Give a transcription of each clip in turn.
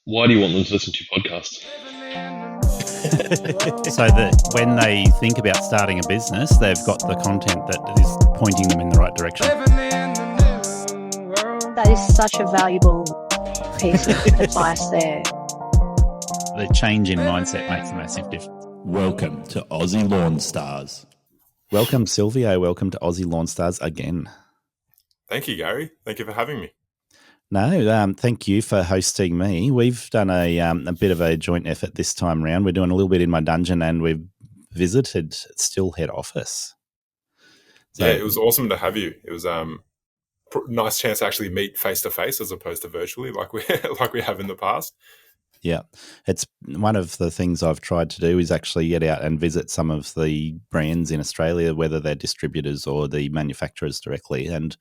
Why do you want them to listen to your podcast? So that when they think about starting a business, they've got the content that is pointing them in the right direction. That is such a valuable piece of advice there. The change in mindset makes a massive difference. Welcome to Aussie Lawn Stars. Welcome, Silvio. Welcome to Aussie Lawn Stars again. Thank you, Garry. Thank you for having me. No, thank you for hosting me. We've done a bit of a joint effort this time round. We're doing a little bit in my dungeon, and we've visited Stihl head office. So, yeah, it was awesome to have you. It was nice chance to actually meet face to face as opposed to virtually, like we have in the past. Yeah, it's one of the things I've tried to do is actually get out and visit some of the brands in Australia, whether they're distributors or the manufacturers directly. And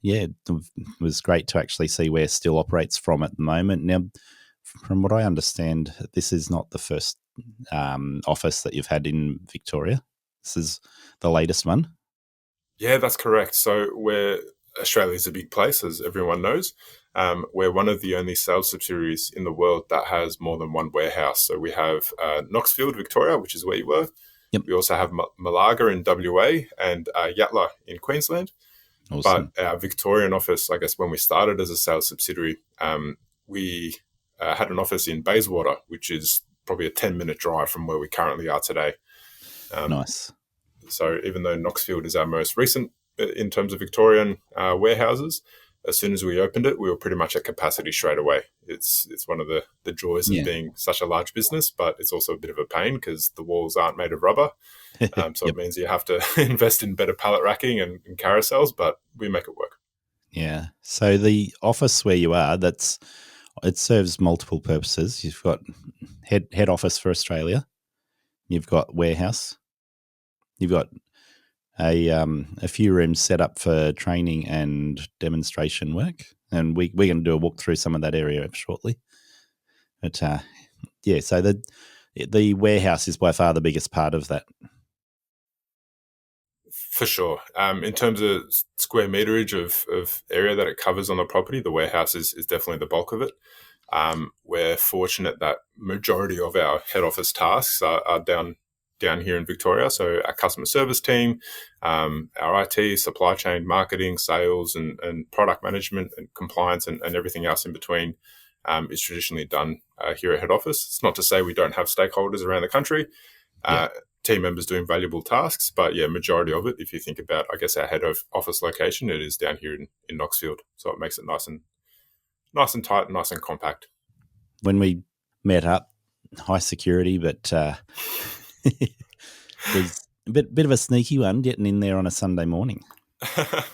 yeah, it was great to actually see where Stihl operates from at the moment. Now, from what I understand, this is not the first office that you've had in Victoria. This is the latest one. Yeah, that's correct. So Australia's a big place, as everyone knows. We're one of the only sales subsidiaries in the world that has more than one warehouse. So we have Knoxfield, Victoria, which is where you were. Yep. We also have Malaga in WA and Yatala in Queensland. Awesome. But our Victorian office, I guess when we started as a sales subsidiary, we had an office in Bayswater, which is probably a 10-minute drive from where we currently are today. Nice. So even though Knoxfield is our most recent in terms of Victorian warehouses, as soon as we opened it, we were pretty much at capacity straight away. It's one of the joys of being such a large business, but it's also a bit of a pain because the walls aren't made of rubber. So It means you have to invest in better pallet racking and carousels, but we make it work. Yeah. So the office where you are, it serves multiple purposes. You've got head office for Australia. You've got warehouse. You've got a few rooms set up for training and demonstration work, and we're going to do a walk through some of that area shortly. But so the warehouse is by far the biggest part of that. For sure. In terms of square meterage of area that it covers on the property, the warehouse is definitely the bulk of it. We're fortunate that majority of our head office tasks are down here in Victoria. So our customer service team, our IT, supply chain, marketing, sales, and product management and compliance and everything else in between is traditionally done here at head office. It's not to say we don't have stakeholders around the country, team members doing valuable tasks, but majority of it, if you think about, I guess, our head office location, it is down here in Knoxfield. So it makes it nice and tight, nice and compact. When we met up, high security, but it was a bit of a sneaky one getting in there on a Sunday morning.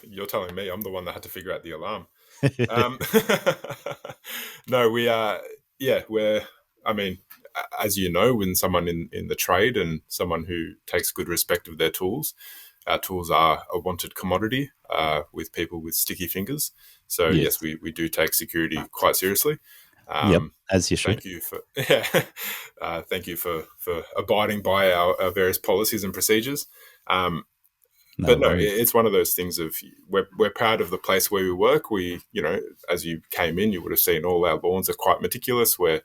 You're telling me. I'm the one that had to figure out the alarm. No, we are. As you know, when someone in the trade and someone who takes good respect of their tools, our tools are a wanted commodity with people with sticky fingers. So yes, we do take security quite seriously. As you should. Thank you for abiding by our various policies and procedures. It's one of those things of we're proud of the place where we work. We, as you came in, you would have seen all our lawns are quite meticulous. We're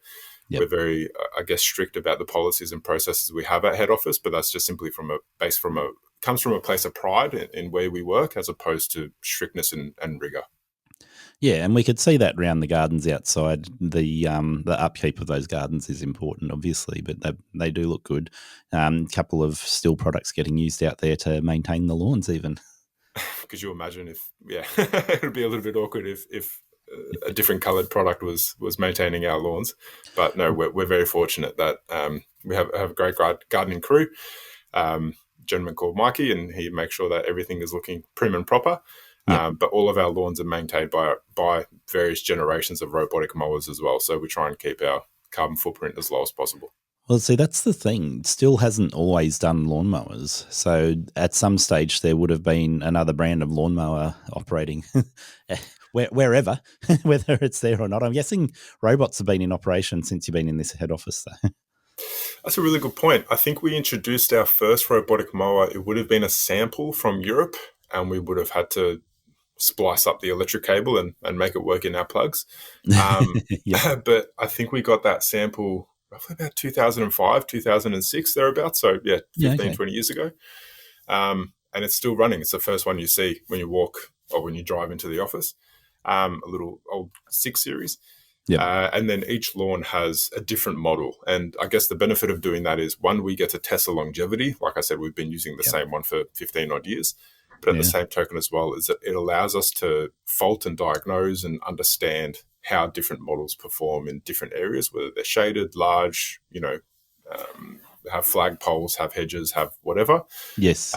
very, strict about the policies and processes we have at head office, but that's just simply comes from a place of pride in where we work as opposed to strictness and rigor. Yeah, and we could see that around the gardens outside. The upkeep of those gardens is important, obviously, but they do look good. A couple of Stihl products getting used out there to maintain the lawns even. Could you imagine it would be a little bit awkward if a different coloured product was maintaining our lawns. But no, we're very fortunate that we have a great gardening crew, gentleman called Mikey, and he makes sure that everything is looking prim and proper. But all of our lawns are maintained by various generations of robotic mowers as well. So we try and keep our carbon footprint as low as possible. Well, see, that's the thing. Stihl hasn't always done lawnmowers. So at some stage there would have been another brand of lawnmower operating wherever, whether it's there or not. I'm guessing robots have been in operation since you've been in this head office, though. That's a really good point. I think we introduced our first robotic mower. It would have been a sample from Europe, and we would have had to splice up the electric cable and make it work in our plugs. Yeah. But I think we got that sample roughly about 2005, 2006, thereabouts. So, 15, 20 years ago. And it's still running. It's the first one you see when you walk or when you drive into the office, a little old 6 Series. Yep. And then each lawn has a different model. And I guess the benefit of doing that is, one, we get to test the longevity. Like I said, we've been using the same one for 15 odd years. But at the same token as well, is that it allows us to fault and diagnose and understand how different models perform in different areas, whether they're shaded, large, have flag poles, have hedges, have whatever. Yes.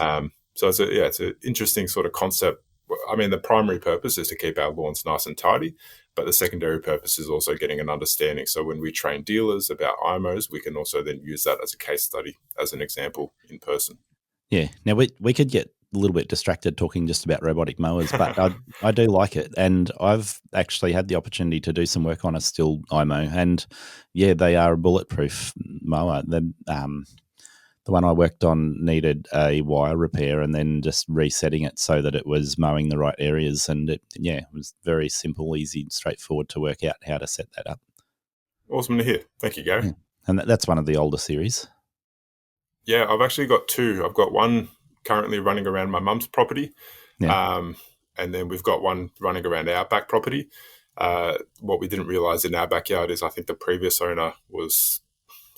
So it's an interesting sort of concept. I mean, the primary purpose is to keep our lawns nice and tidy, but the secondary purpose is also getting an understanding. So when we train dealers about IMOs, we can also then use that as a case study, as an example in person. Yeah. Now, we could get a little bit distracted talking just about robotic mowers, but I do like it. And I've actually had the opportunity to do some work on a Stihl IMO, and they are a bulletproof mower. The one I worked on needed a wire repair and then just resetting it so that it was mowing the right areas. And it was very simple, easy, straightforward to work out how to set that up. Awesome to hear. Thank you, Gary. Yeah. And that's one of the older series. Yeah, I've actually got 2. I've got one currently running around my mum's property. Yeah. And then we've got one running around our back property. What we didn't realize in our backyard is I think the previous owner was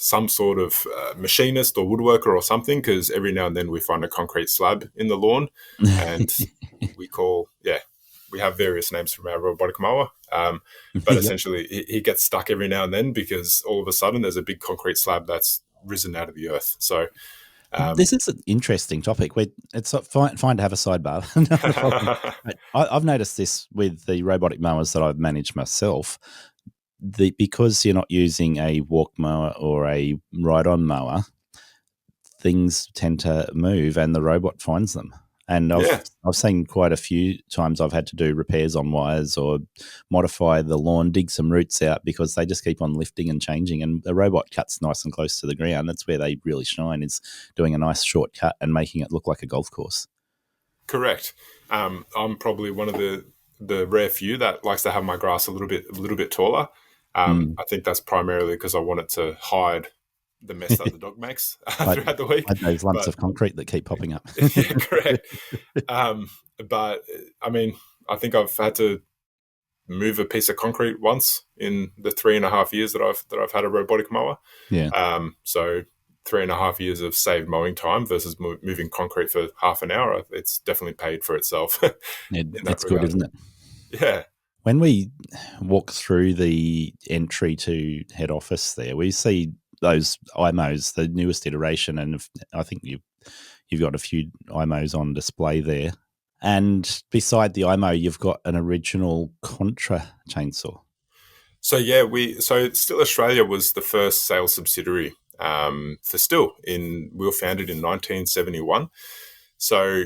some sort of machinist or woodworker or something, because every now and then we find a concrete slab in the lawn, and we have various names from our robotic mower. But essentially he gets stuck every now and then because all of a sudden there's a big concrete slab that's risen out of the earth. So this is an interesting topic. It's fine to have a sidebar. I've noticed this with the robotic mowers that I've managed myself. Because you're not using a walk mower or a ride-on mower, things tend to move and the robot finds them. And I've seen quite a few times I've had to do repairs on wires or modify the lawn, dig some roots out because they just keep on lifting and changing, and the robot cuts nice and close to the ground. That's where they really shine, is doing a nice shortcut and making it look like a golf course. Correct. I'm probably one of the rare few that likes to have my grass a little bit taller. I think that's primarily because I want it to hide the mess that the dog makes throughout the week. Those lumps of concrete that keep popping up. Yeah, correct. But I mean, I think I've had to move a piece of concrete once in the 3.5 years that I've had a robotic mower. Yeah. So 3.5 years of saved mowing time versus moving concrete for half an hour. It's definitely paid for itself. That's good, isn't it? Yeah. When we walk through the entry to head office there, we see those IMOs, the newest iteration, and I think you've got a few IMOs on display there. And beside the IMO, you've got an original Contra chainsaw. So Stihl Australia was the first sales subsidiary for Stihl. We were founded in 1971. So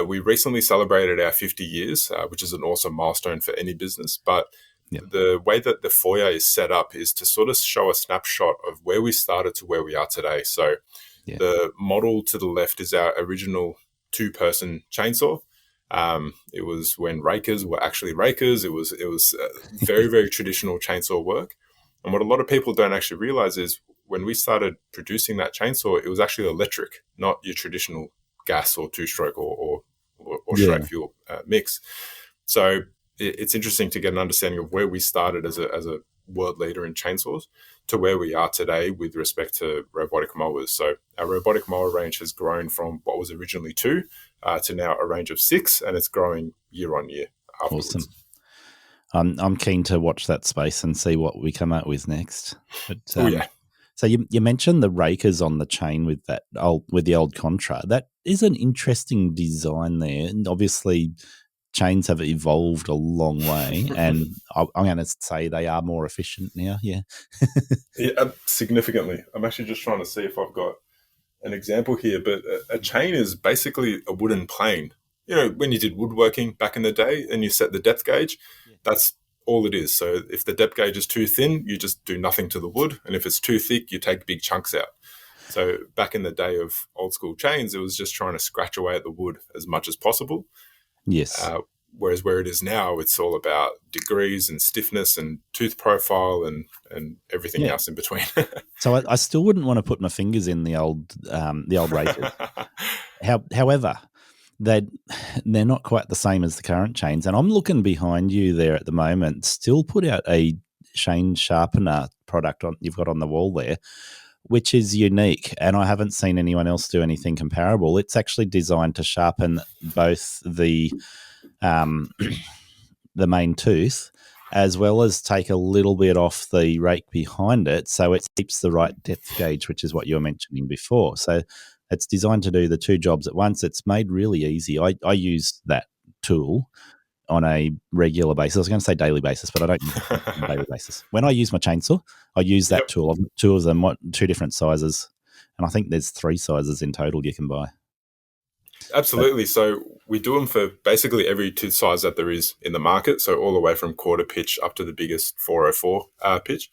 we recently celebrated our 50 years, which is an awesome milestone for any business. But the way that the foyer is set up is to sort of show a snapshot of where we started to where we are today. So the model to the left is our original 2-person chainsaw. It was when rakers were actually rakers. It was very, very traditional chainsaw work. And what a lot of people don't actually realize is when we started producing that chainsaw, it was actually electric, not your traditional gas or 2-stroke or straight fuel mix. So it's interesting to get an understanding of where we started as a world leader in chainsaws to where we are today with respect to robotic mowers. So our robotic mower range has grown from what was originally 2 to now a range of 6, and it's growing year on year afterwards. Awesome. I'm keen to watch that space and see what we come up with next. But, So you mentioned the rakers on the chain with the old Contra. That is an interesting design there, and obviously chains have evolved a long way, and I'm going to say they are more efficient now. Yeah, significantly. I'm actually just trying to see if I've got an example here, but a chain is basically a wooden plane. When you did woodworking back in the day and you set the depth gauge, that's all it is. So if the depth gauge is too thin, you just do nothing to the wood. And if it's too thick, you take big chunks out. So back in the day of old school chains, it was just trying to scratch away at the wood as much as possible. Yes. Whereas where it is now, it's all about degrees and stiffness and tooth profile and everything else in between. So I still wouldn't want to put my fingers in the old razors. However, they're not quite the same as the current chains. And I'm looking behind you there at the moment. Still put out a chain sharpener product you've got on the wall there, which is unique. And I haven't seen anyone else do anything comparable. It's actually designed to sharpen both the the main tooth, as well as take a little bit off the rake behind it, so it keeps the right depth gauge, which is what you were mentioning before. So it's designed to do the two jobs at once. It's made really easy. I use that tool on a regular basis. I was going to say daily basis, but I don't use it on a daily basis. When I use my chainsaw, I use that tool. I've got two of them, two different sizes, and I think there's 3 sizes in total you can buy. Absolutely. So we do them for basically every tooth size that there is in the market. So all the way from quarter pitch up to the biggest 404 pitch.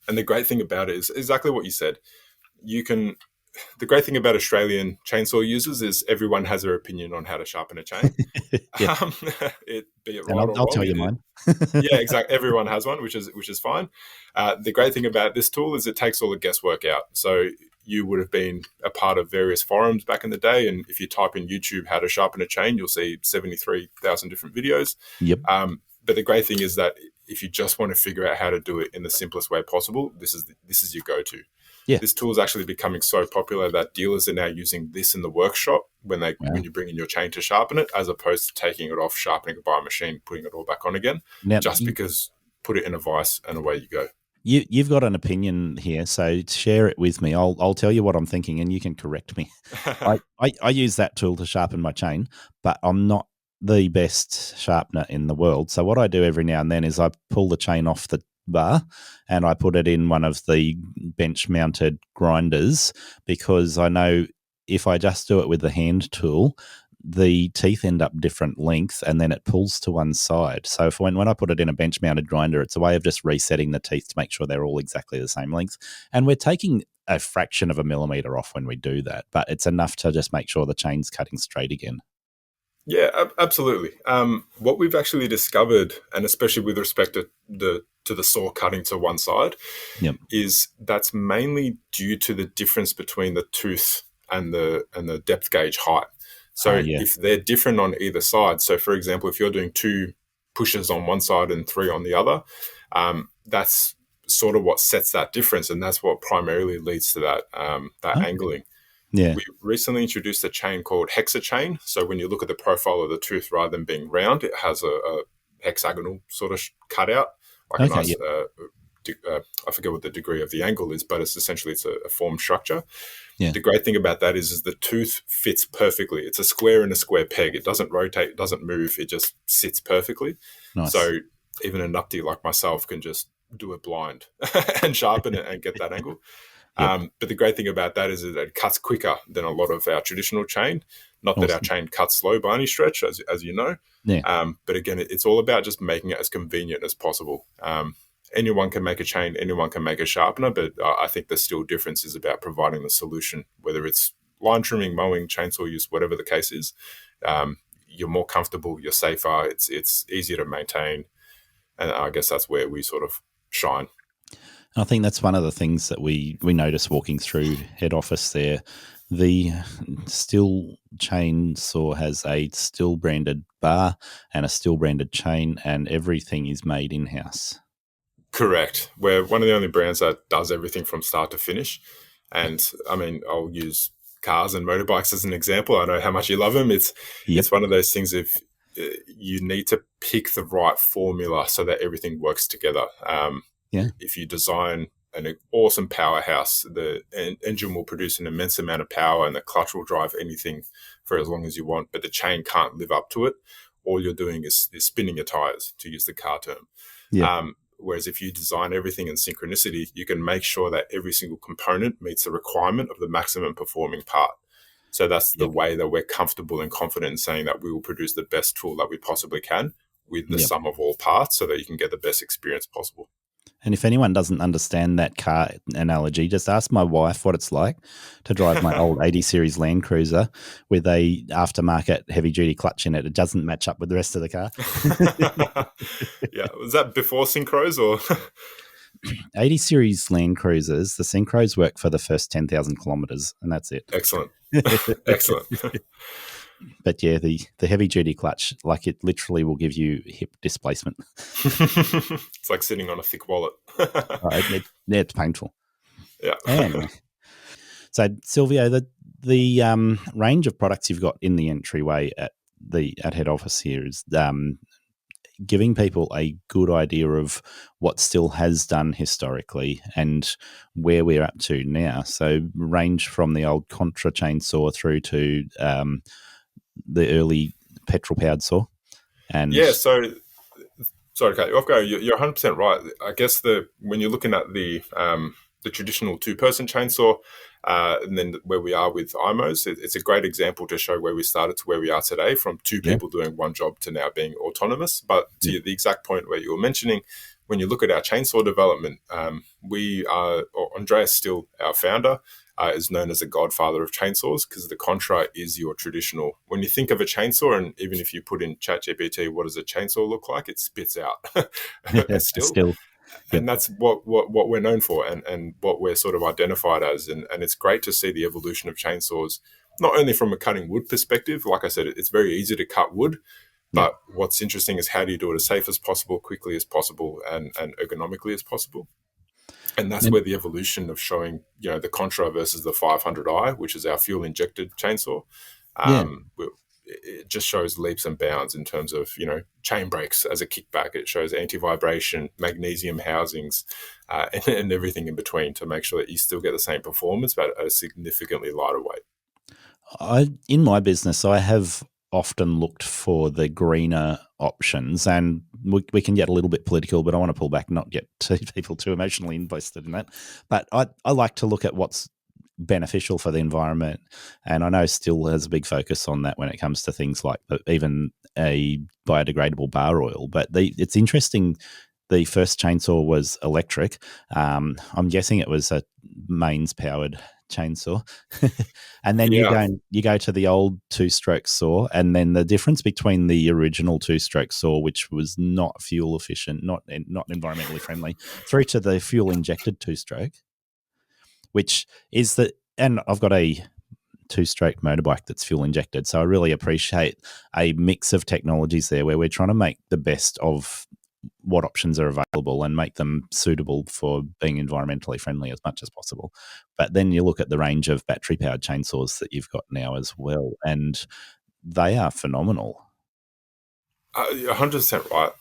And the great thing about it is exactly what you said. The great thing about Australian chainsaw users is everyone has their opinion on how to sharpen a chain. Be it right or wrong. I'll tell you mine. Yeah, exactly. Everyone has one, which is fine. The great thing about this tool is it takes all the guesswork out. So you would have been a part of various forums back in the day, and if you type in YouTube how to sharpen a chain, you'll see 73,000 different videos. Yep. But the great thing is that if you just want to figure out how to do it in the simplest way possible, this is your go-to. Yeah. This tool is actually becoming so popular that dealers are now using this in the workshop when you bring in your chain to sharpen it, as opposed to taking it off, sharpening it by a machine, putting it all back on again, because put it in a vise and away you go. You've got an opinion here, so share it with me. I'll tell you what I'm thinking, and you can correct me. I use that tool to sharpen my chain, but I'm not the best sharpener in the world. So what I do every now and then is I pull the chain off the bar and I put it in one of the bench-mounted grinders, because I know if I just do it with the hand tool, the teeth end up different length and then it pulls to one side. So when I put it in a bench-mounted grinder, it's a way of just resetting the teeth to make sure they're all exactly the same length. And we're taking a fraction of a millimeter off when we do that, but it's enough to just make sure the chain's cutting straight again. Yeah, absolutely. What we've actually discovered, and especially with respect to the saw cutting to one side, is that's mainly due to the difference between the tooth and the depth gauge height. So if they're different on either side, so for example, if you're doing 2 pushes on one side and 3 on the other, that's sort of what sets that difference, and that's what primarily leads to that angling. Yeah. We recently introduced a chain called hexa chain. So when you look at the profile of the tooth, rather than being round, it has a hexagonal sort of cutout. I forget what the degree of the angle is, but it's essentially a formed structure. Yeah. The great thing about that is the tooth fits perfectly. It's a square in a square peg. It doesn't rotate, it doesn't move. It just sits perfectly. Nice. So even a nupty like myself can just do it blind and sharpen it and get that angle. Yep. But the great thing about that is that it cuts quicker than a lot of our traditional chain. Not that our chain cuts slow by any stretch, as you know. Yeah. But again, it's all about just making it as convenient as possible. Anyone can make a chain, anyone can make a sharpener, but I think the still difference is about providing the solution, whether it's line trimming, mowing, chainsaw use, whatever the case is. You're more comfortable, you're safer, it's easier to maintain. And I guess that's where we sort of shine. I think that's one of the things that we noticed walking through head office there. The Stihl chainsaw has a Stihl branded bar and a Stihl branded chain, and everything is made in-house. Correct. We're one of the only brands that does everything from start to finish. And I mean, I'll use cars and motorbikes as an example. I know how much you love them. It's one of those things, if you need to pick the right formula so that everything works together. If you design an awesome powerhouse, the engine will produce an immense amount of power and the clutch will drive anything for as long as you want, but the chain can't live up to it. All you're doing is spinning your tires, to use the car term. Yeah. Whereas if you design everything in synchronicity, you can make sure that every single component meets the requirement of the maximum performing part. So that's the way that we're comfortable and confident in saying that we will produce the best tool that we possibly can with the sum of all parts so that you can get the best experience possible. And if anyone doesn't understand that car analogy, just ask my wife what it's like to drive my old 80 series Land Cruiser with a aftermarket heavy duty clutch in it. It doesn't match up with the rest of the car. Yeah, was that before synchros or? 80 series Land Cruisers, the synchros work for the first 10,000 kilometers, and that's it. Excellent. Excellent. But yeah, the heavy duty clutch, like it literally will give you hip displacement. It's like sitting on a thick wallet. It's painful. Yeah. Anyway. So Silvio, the range of products you've got in the entryway at head office here is giving people a good idea of what Stihl has done historically and where we're up to now. So range from the old Contra chainsaw through to the early petrol-powered saw. And yeah, so sorry, Kate, off go. You're 100% right. I guess when you're looking at the traditional two-person chainsaw, and then where we are with IMOs, it's a great example to show where we started to where we are today, from two people doing one job to now being autonomous. But to the exact point where you were mentioning, when you look at our chainsaw development, Andreas Stihl, our founder, is known as the godfather of chainsaws, because the Contra is your traditional. When you think of a chainsaw, and even if you put in ChatGPT, what does a chainsaw look like? It spits out a Stihl. And that's what we're known for, and what we're sort of identified as. And it's great to see the evolution of chainsaws, not only from a cutting wood perspective. Like I said, it's very easy to cut wood, but what's interesting is how do you do it as safe as possible, quickly as possible, and ergonomically as possible. And that's where the evolution of showing, the Contra versus the 500i, which is our fuel-injected chainsaw, it just shows leaps and bounds in terms of, chain brakes as a kickback. It shows anti-vibration, magnesium housings, and everything in between to make sure that you still get the same performance, but at a significantly lighter weight. In my business, I have often looked for the greener options, and we can get a little bit political, but I want to pull back, not get people too emotionally invested in that. But I like to look at what's beneficial for the environment, and I know Stihl has a big focus on that when it comes to things like even a biodegradable bar oil. But it's interesting. The first chainsaw was electric. I'm guessing it was a mains powered chainsaw. And then you go to the old two-stroke saw, and then the difference between the original two-stroke saw, which was not fuel efficient, not environmentally friendly, through to the fuel injected two-stroke, which is and I've got a two-stroke motorbike that's fuel injected, so I really appreciate a mix of technologies there where we're trying to make the best of what options are available and make them suitable for being environmentally friendly as much as possible. But then you look at the range of battery-powered chainsaws that you've got now as well, and they are phenomenal. 100% right.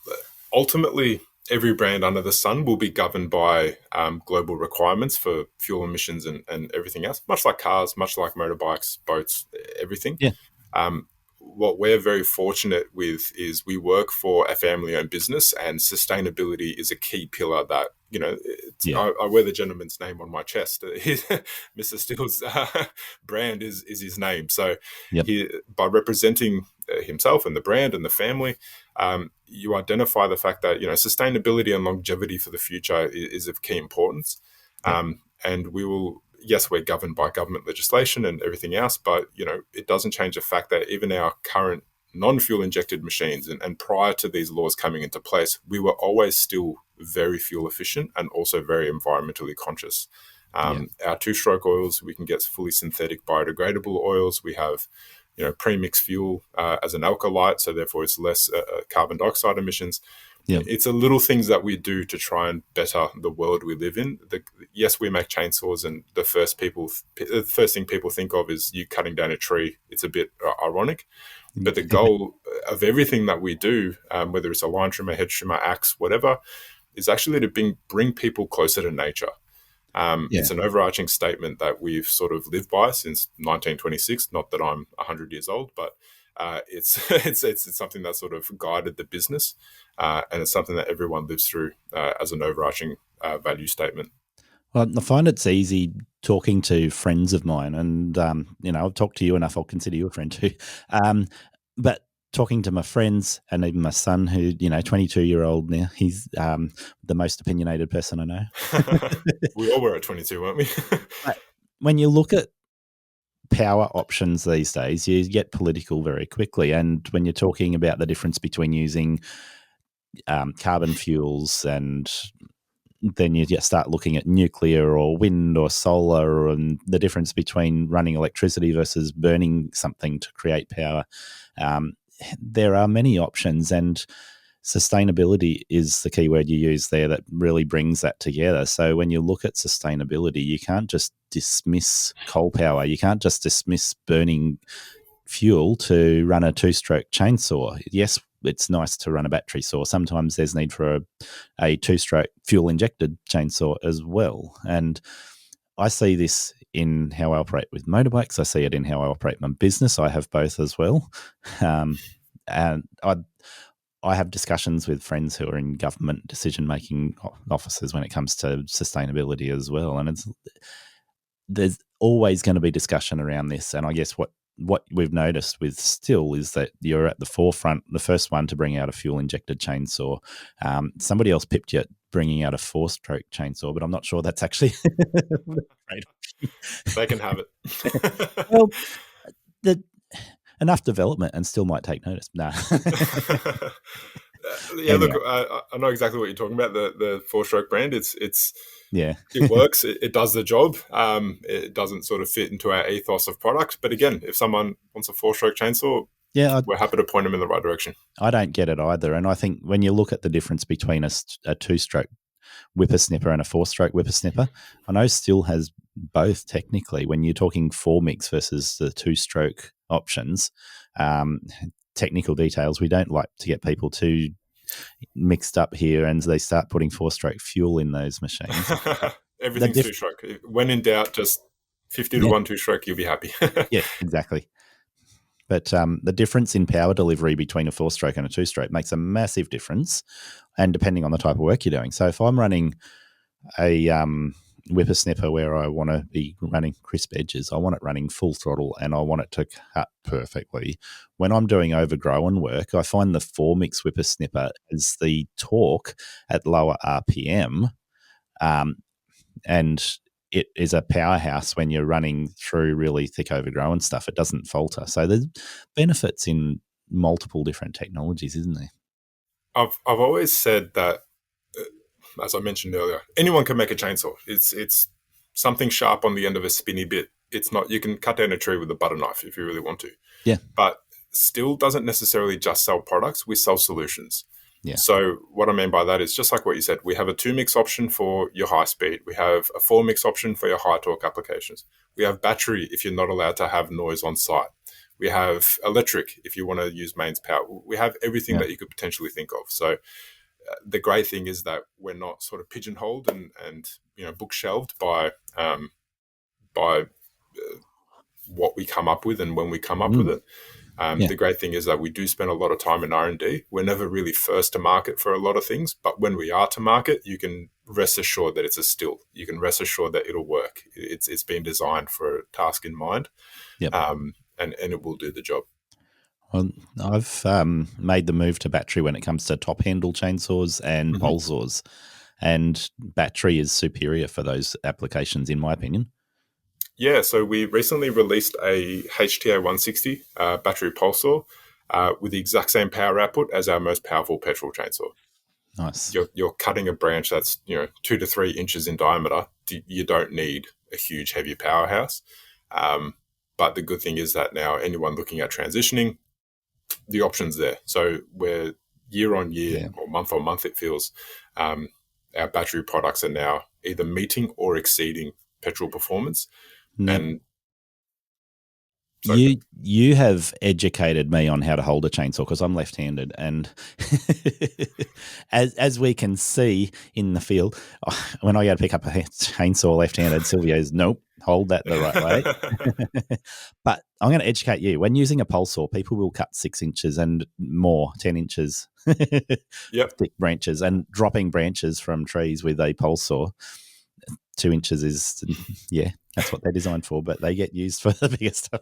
Ultimately, every brand under the sun will be governed by global requirements for fuel emissions and everything else, much like cars, much like motorbikes, boats, everything. Yeah. What we're very fortunate with is we work for a family-owned business, and sustainability is a key pillar that, I wear the gentleman's name on my chest. Mr. Stihl's brand is his name. So by representing himself and the brand and the family, you identify the fact that, sustainability and longevity for the future is of key importance. And we will... Yes, we're governed by government legislation and everything else, but it doesn't change the fact that even our current non-fuel injected machines, and prior to these laws coming into place, we were always still very fuel efficient and also very environmentally conscious. Our two-stroke oils, we can get fully synthetic biodegradable oils. We have pre-mixed fuel as an alkalyte, so therefore it's less carbon dioxide emissions. It's a little things that we do to try and better the world we live in. Yes, we make chainsaws, and the first thing people think of is you cutting down a tree. It's a bit ironic, but the goal of everything that we do, whether it's a line trimmer, head trimmer, axe, whatever, is actually to bring people closer to nature. It's an overarching statement that we've sort of lived by since 1926. Not that I'm 100 years old, but it's something that sort of guided the business, and it's something that everyone lives through as an overarching value statement. Well, I find it's easy talking to friends of mine, and I've talked to you enough. I'll consider you a friend too. But talking to my friends and even my son, who 22-year-old now, he's the most opinionated person I know. We all were at 22, weren't we? But when you look at power options these days, you get political very quickly. And when you're talking about the difference between using carbon fuels, and then you just start looking at nuclear or wind or solar, and the difference between running electricity versus burning something to create power, there are many options, and sustainability is the key word you use there that really brings that together. So when you look at sustainability, you can't just dismiss coal power. You can't just dismiss burning fuel to run a two-stroke chainsaw. Yes, it's nice to run a battery saw. Sometimes there's need for a two-stroke fuel-injected chainsaw as well. And I see this in how I operate with motorbikes. I see it in how I operate my business. I have both as well. And I have discussions with friends who are in government decision-making offices when it comes to sustainability as well. And there's always going to be discussion around this. And I guess what we've noticed with Stihl is that you're at the forefront, the first one to bring out a fuel-injected chainsaw. Somebody else pipped you at bringing out a four-stroke chainsaw, but I'm not sure that's actually right. They can have it. Well, enough development and still might take notice. Nah. Yeah, anyway. Look, I know exactly what you're talking about. The four-stroke brand, it works. It does the job. It doesn't sort of fit into our ethos of product. But again, if someone wants a four-stroke chainsaw, we're happy to point them in the right direction. I don't get it either. And I think when you look at the difference between a two-stroke whippersnipper and a four-stroke whippersnipper, I know Stihl has both technically. When you're talking four mix versus the two-stroke options, technical details, we don't like to get people too mixed up here and they start putting four-stroke fuel in those machines. Everything's two-stroke. When in doubt, just 50 to 1 two-stroke, you'll be happy. Yeah, exactly. But the difference in power delivery between a four-stroke and a two-stroke makes a massive difference, and depending on the type of work you're doing. So if I'm running a whippersnipper where I want to be running crisp edges, I want it running full throttle and I want it to cut perfectly. When I'm doing overgrown work, I find the four-mix whippersnipper is the torque at lower RPM, and it is a powerhouse when you're running through really thick overgrown stuff. It doesn't falter. So there's benefits in multiple different technologies, isn't there? I've always said that, as I mentioned earlier, anyone can make a chainsaw. It's something sharp on the end of a spinny bit. It's not, you can cut down a tree with a butter knife if you really want to. Yeah. But Stihl doesn't necessarily just sell products. We sell solutions. Yeah. So what I mean by that is just like what you said, we have a 2-mix option for your high speed. We have a 4-mix option for your high torque applications. We have battery if you're not allowed to have noise on site. We have electric if you want to use mains power. We have everything that you could potentially think of. So the great thing is that we're not sort of pigeonholed and bookshelved by what we come up with and when we come up with it. The great thing is that we do spend a lot of time in R&D. We're never really first to market for a lot of things, but when we are to market, you can rest assured that it's a Stihl. You can rest assured that it'll work. It's been designed for a task in mind, and it will do the job. Well, I've made the move to battery when it comes to top handle chainsaws and pole saws, and battery is superior for those applications, in my opinion. Yeah, so we recently released a HTA 160 battery pole saw with the exact same power output as our most powerful petrol chainsaw. Nice. You're cutting a branch that's 2 to 3 inches in diameter. You don't need a huge, heavy powerhouse. But the good thing is that now anyone looking at transitioning, the option's there. So we're year on year or month on month, it feels, our battery products are now either meeting or exceeding petrol performance. And you have educated me on how to hold a chainsaw because I'm left-handed, and as we can see in the field, when I go to pick up a chainsaw left-handed, Silvio's nope, hold that the right way. But I'm going to educate you. When using a pole saw, people will cut 6 inches and more, 10 inches thick branches, and dropping branches from trees with a pole saw 2 inches is, that's what they're designed for, but they get used for the bigger stuff.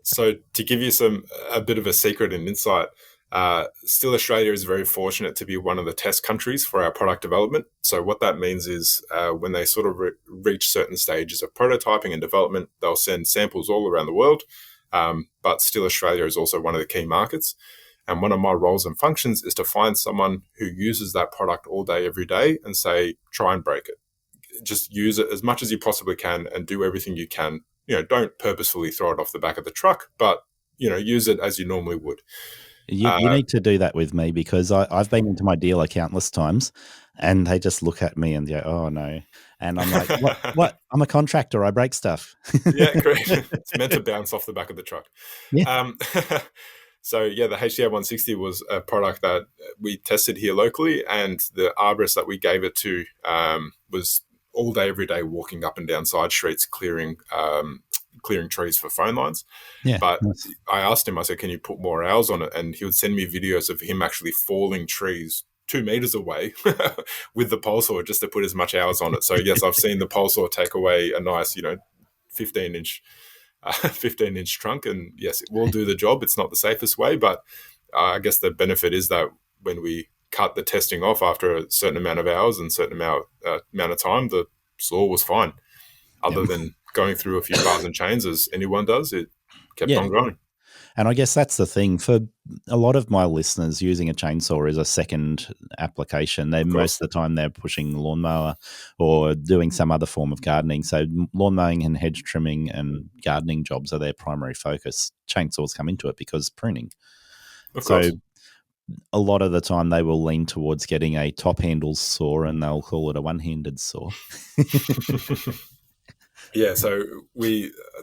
So to give you a bit of a secret and insight, Stihl Australia is very fortunate to be one of the test countries for our product development. So what that means is when they sort of reach certain stages of prototyping and development, they'll send samples all around the world. But Stihl Australia is also one of the key markets. And one of my roles and functions is to find someone who uses that product all day, every day, and say, try and break it. Just use it as much as you possibly can and do everything you can. Don't purposefully throw it off the back of the truck, but, use it as you normally would. You need to do that with me, because I've been into my dealer countless times and they just look at me and go, oh, no. And I'm like, what? I'm a contractor. I break stuff. Yeah, correct. It's meant to bounce off the back of the truck. Yeah. So, the HDA 160 was a product that we tested here locally, and the arborist that we gave it to was all day, every day, walking up and down side streets, clearing trees for phone lines. Yeah, but nice. I asked him, I said, can you put more hours on it? And he would send me videos of him actually falling trees 2 meters away with the pole saw just to put as much hours on it. So, yes, I've seen the pole saw take away a nice, 15-inch trunk, and yes, it will do the job. It's not the safest way, but I guess the benefit is that when we cut the testing off after a certain amount of hours and certain amount of time, the saw was fine. Other than going through a few bars and chains, as anyone does, it kept on going. And I guess that's the thing for a lot of my listeners. Using a chainsaw is a second application. Most of the time they're pushing lawnmower or doing some other form of gardening. So lawn mowing and hedge trimming and gardening jobs are their primary focus. Chainsaws come into it because pruning. Of course. So a lot of the time they will lean towards getting a top handle saw, and they'll call it a one-handed saw. Yeah, so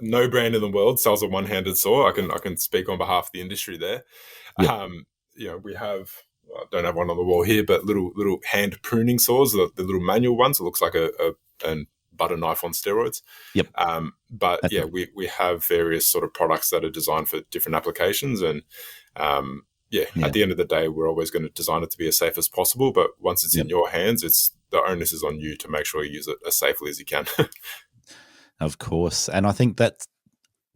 no brand in the world sells a one-handed saw. I can speak on behalf of the industry there. Yep. We have, I don't have one on the wall here, but little hand pruning saws, the little manual ones. It looks like a butter knife on steroids. Yep. But we have various sort of products that are designed for different applications, and at the end of the day, we're always going to design it to be as safe as possible. But once it's in your hands, the onus is on you to make sure you use it as safely as you can. Of course. And I think that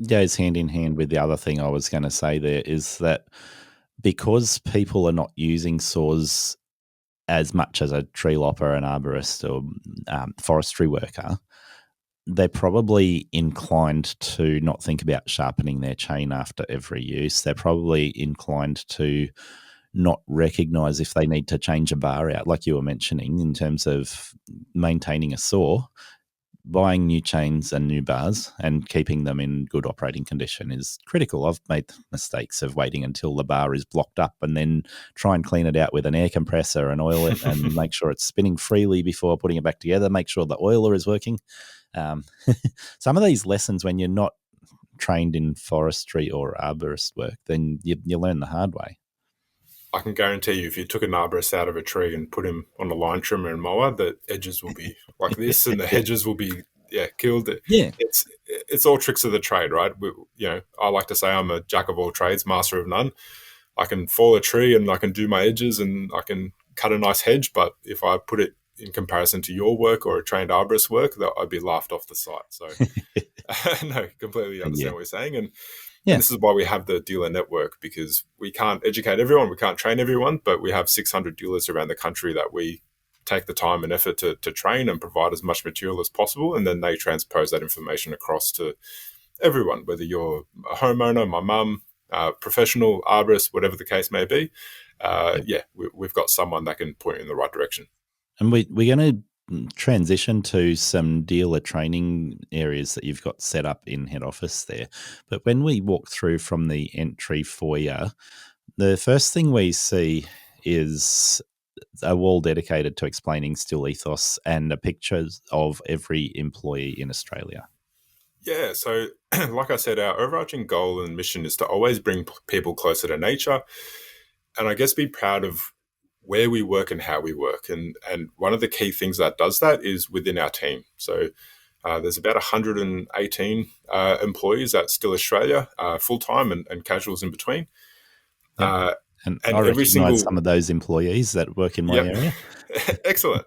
goes hand in hand with the other thing I was going to say there, is that because people are not using saws as much as a tree lopper, an arborist, or forestry worker, they're probably inclined to not think about sharpening their chain after every use. They're probably inclined to not recognize if they need to change a bar out, like you were mentioning, in terms of maintaining a saw. Buying new chains and new bars and keeping them in good operating condition is critical. I've made mistakes of waiting until the bar is blocked up and then try and clean it out with an air compressor and oil it and make sure it's spinning freely before putting it back together, make sure the oiler is working. Some of these lessons, when you're not trained in forestry or arborist work, then you learn the hard way. I can guarantee you, if you took an arborist out of a tree and put him on a line trimmer and mower, the edges will be like this, and the hedges will be killed. Yeah, it's all tricks of the trade, right? I like to say I'm a jack of all trades, master of none. I can fall a tree and I can do my edges and I can cut a nice hedge, but if I put it in comparison to your work or a trained arborist work, I'd be laughed off the site. So, no, completely understand what you're saying, and this is why we have the dealer network, because we can't educate everyone, we can't train everyone, but we have 600 dealers around the country that we take the time and effort to train and provide as much material as possible, and then they transpose that information across to everyone, whether you're a homeowner, my mum, professional, arborist, whatever the case may be. We've got someone that can point you in the right direction. And we're going to transition to some dealer training areas that you've got set up in head office there. But when we walk through from the entry foyer, the first thing we see is a wall dedicated to explaining Stihl ethos and a picture of every employee in Australia. Yeah, so like I said, our overarching goal and mission is to always bring people closer to nature, and I guess be proud of where we work and how we work. And one of the key things that does that is within our team. So there's about 118 employees at Stihl Australia, full-time and casuals in between. Yep. And I recognise some of those employees that work in my area. Excellent.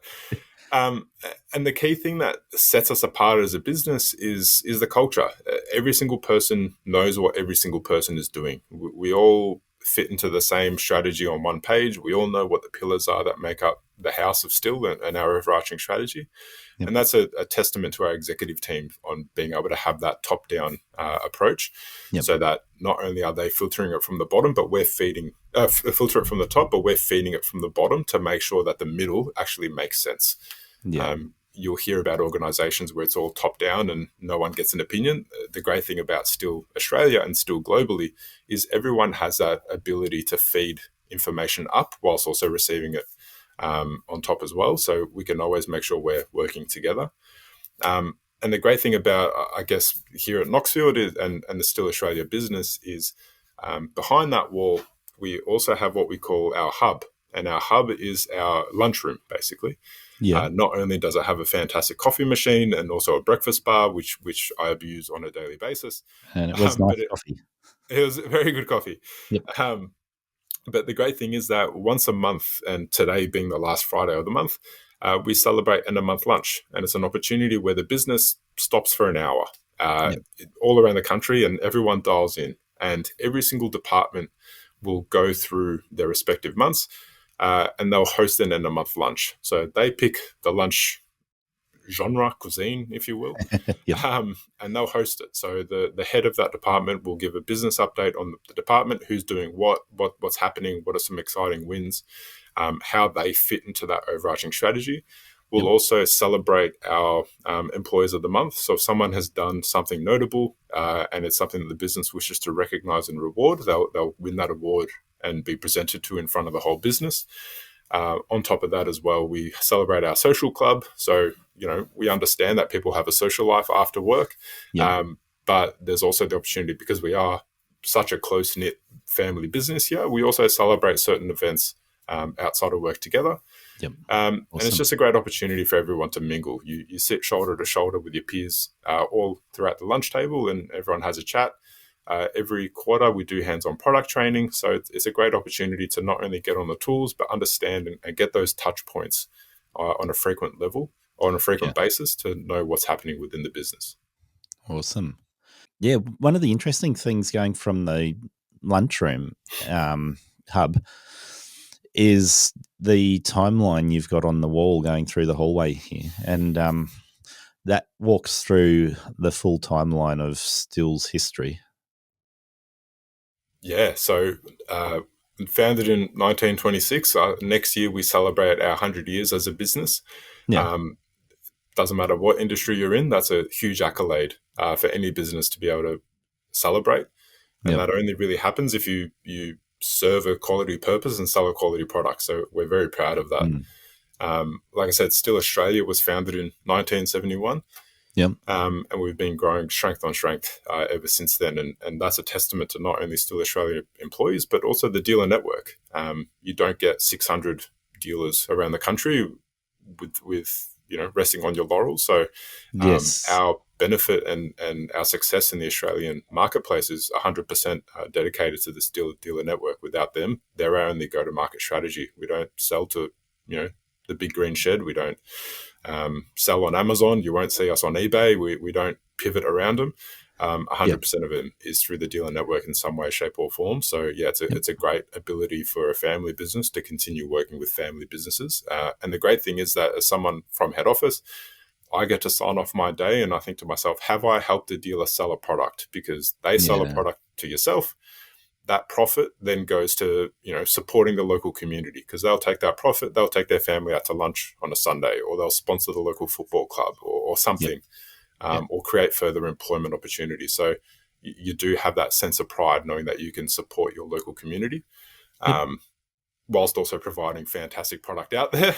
And the key thing that sets us apart as a business is the culture. Every single person knows what every single person is doing. We all fit into the same strategy on one page. We all know what the pillars are that make up the house of Stihl and our overarching strategy. Yep. And that's a testament to our executive team on being able to have that top-down approach, Yep. so that not only are they filtering it from the bottom, but we're filter it from the top, but we're feeding it from the bottom to make sure that the middle actually makes sense. Yeah. You'll hear about organizations where it's all top down and no one gets an opinion. The great thing about Stihl Australia and Stihl globally is everyone has that ability to feed information up whilst also receiving it on top as well. So we can always make sure we're working together. And the great thing about, I guess, here at Knoxfield and the Stihl Australia business is behind that wall, we also have what we call our hub. And our hub is our lunchroom, basically. Yeah. Not only does it have a fantastic coffee machine and also a breakfast bar, which I abuse on a daily basis. And it was nice coffee. It was very good coffee. Yep. But the great thing is that once a month, and today being the last Friday of the month, we celebrate end of month lunch. And it's an opportunity where the business stops for an hour all around the country, and everyone dials in. And every single department will go through their respective months. And they'll host an end of month lunch. So they pick the lunch genre, cuisine, if you will, and they'll host it. So the head of that department will give a business update on the department, who's doing what's happening, what are some exciting wins, how they fit into that overarching strategy. We'll also celebrate our employees of the month. So if someone has done something notable and it's something that the business wishes to recognize and reward, they'll win that award and be presented to in front of the whole business. On top of that as well, we celebrate our social club. So, we understand that people have a social life after work, but there's also the opportunity, because we are such a close-knit family business here, we also celebrate certain events outside of work together. Awesome. And it's just a great opportunity for everyone to mingle. You sit shoulder to shoulder with your peers all throughout the lunch table, and everyone has a chat. Every quarter, we do hands-on product training. So it's a great opportunity to not only get on the tools, but understand and get those touch points on a frequent level, or on a frequent basis, to know what's happening within the business. Awesome. Yeah, one of the interesting things going from the lunchroom hub is the timeline you've got on the wall going through the hallway here. And that walks through the full timeline of Stihl's history. Yeah, so founded in 1926. Next year, we celebrate our 100 years as a business. Doesn't matter what industry you're in, that's a huge accolade for any business to be able to celebrate. And that only really happens if you serve a quality purpose and sell a quality product. So we're very proud of that. Like I said, Stihl Australia was founded in 1971. And we've been growing strength on strength ever since then. And that's a testament to not only Stihl Australia employees, but also the dealer network. You don't get 600 dealers around the country with resting on your laurels. So our benefit and our success in the Australian marketplace is 100% dedicated to this dealer network. Without them, they're our only go-to-market strategy. We don't sell to, the big green shed. We don't sell on Amazon. You won't see us on eBay. We don't pivot around them. 100% of it is through the dealer network in some way, shape, or form. So it's a great ability for a family business to continue working with family businesses. And the great thing is that as someone from head office, I get to sign off my day and I think to myself, have I helped a dealer sell a product? Because they sell a product to yourself. That profit then goes to, supporting the local community, because they'll take that profit, they'll take their family out to lunch on a Sunday, or they'll sponsor the local football club or something, or create further employment opportunities. So you do have that sense of pride knowing that you can support your local community, whilst also providing fantastic product out there.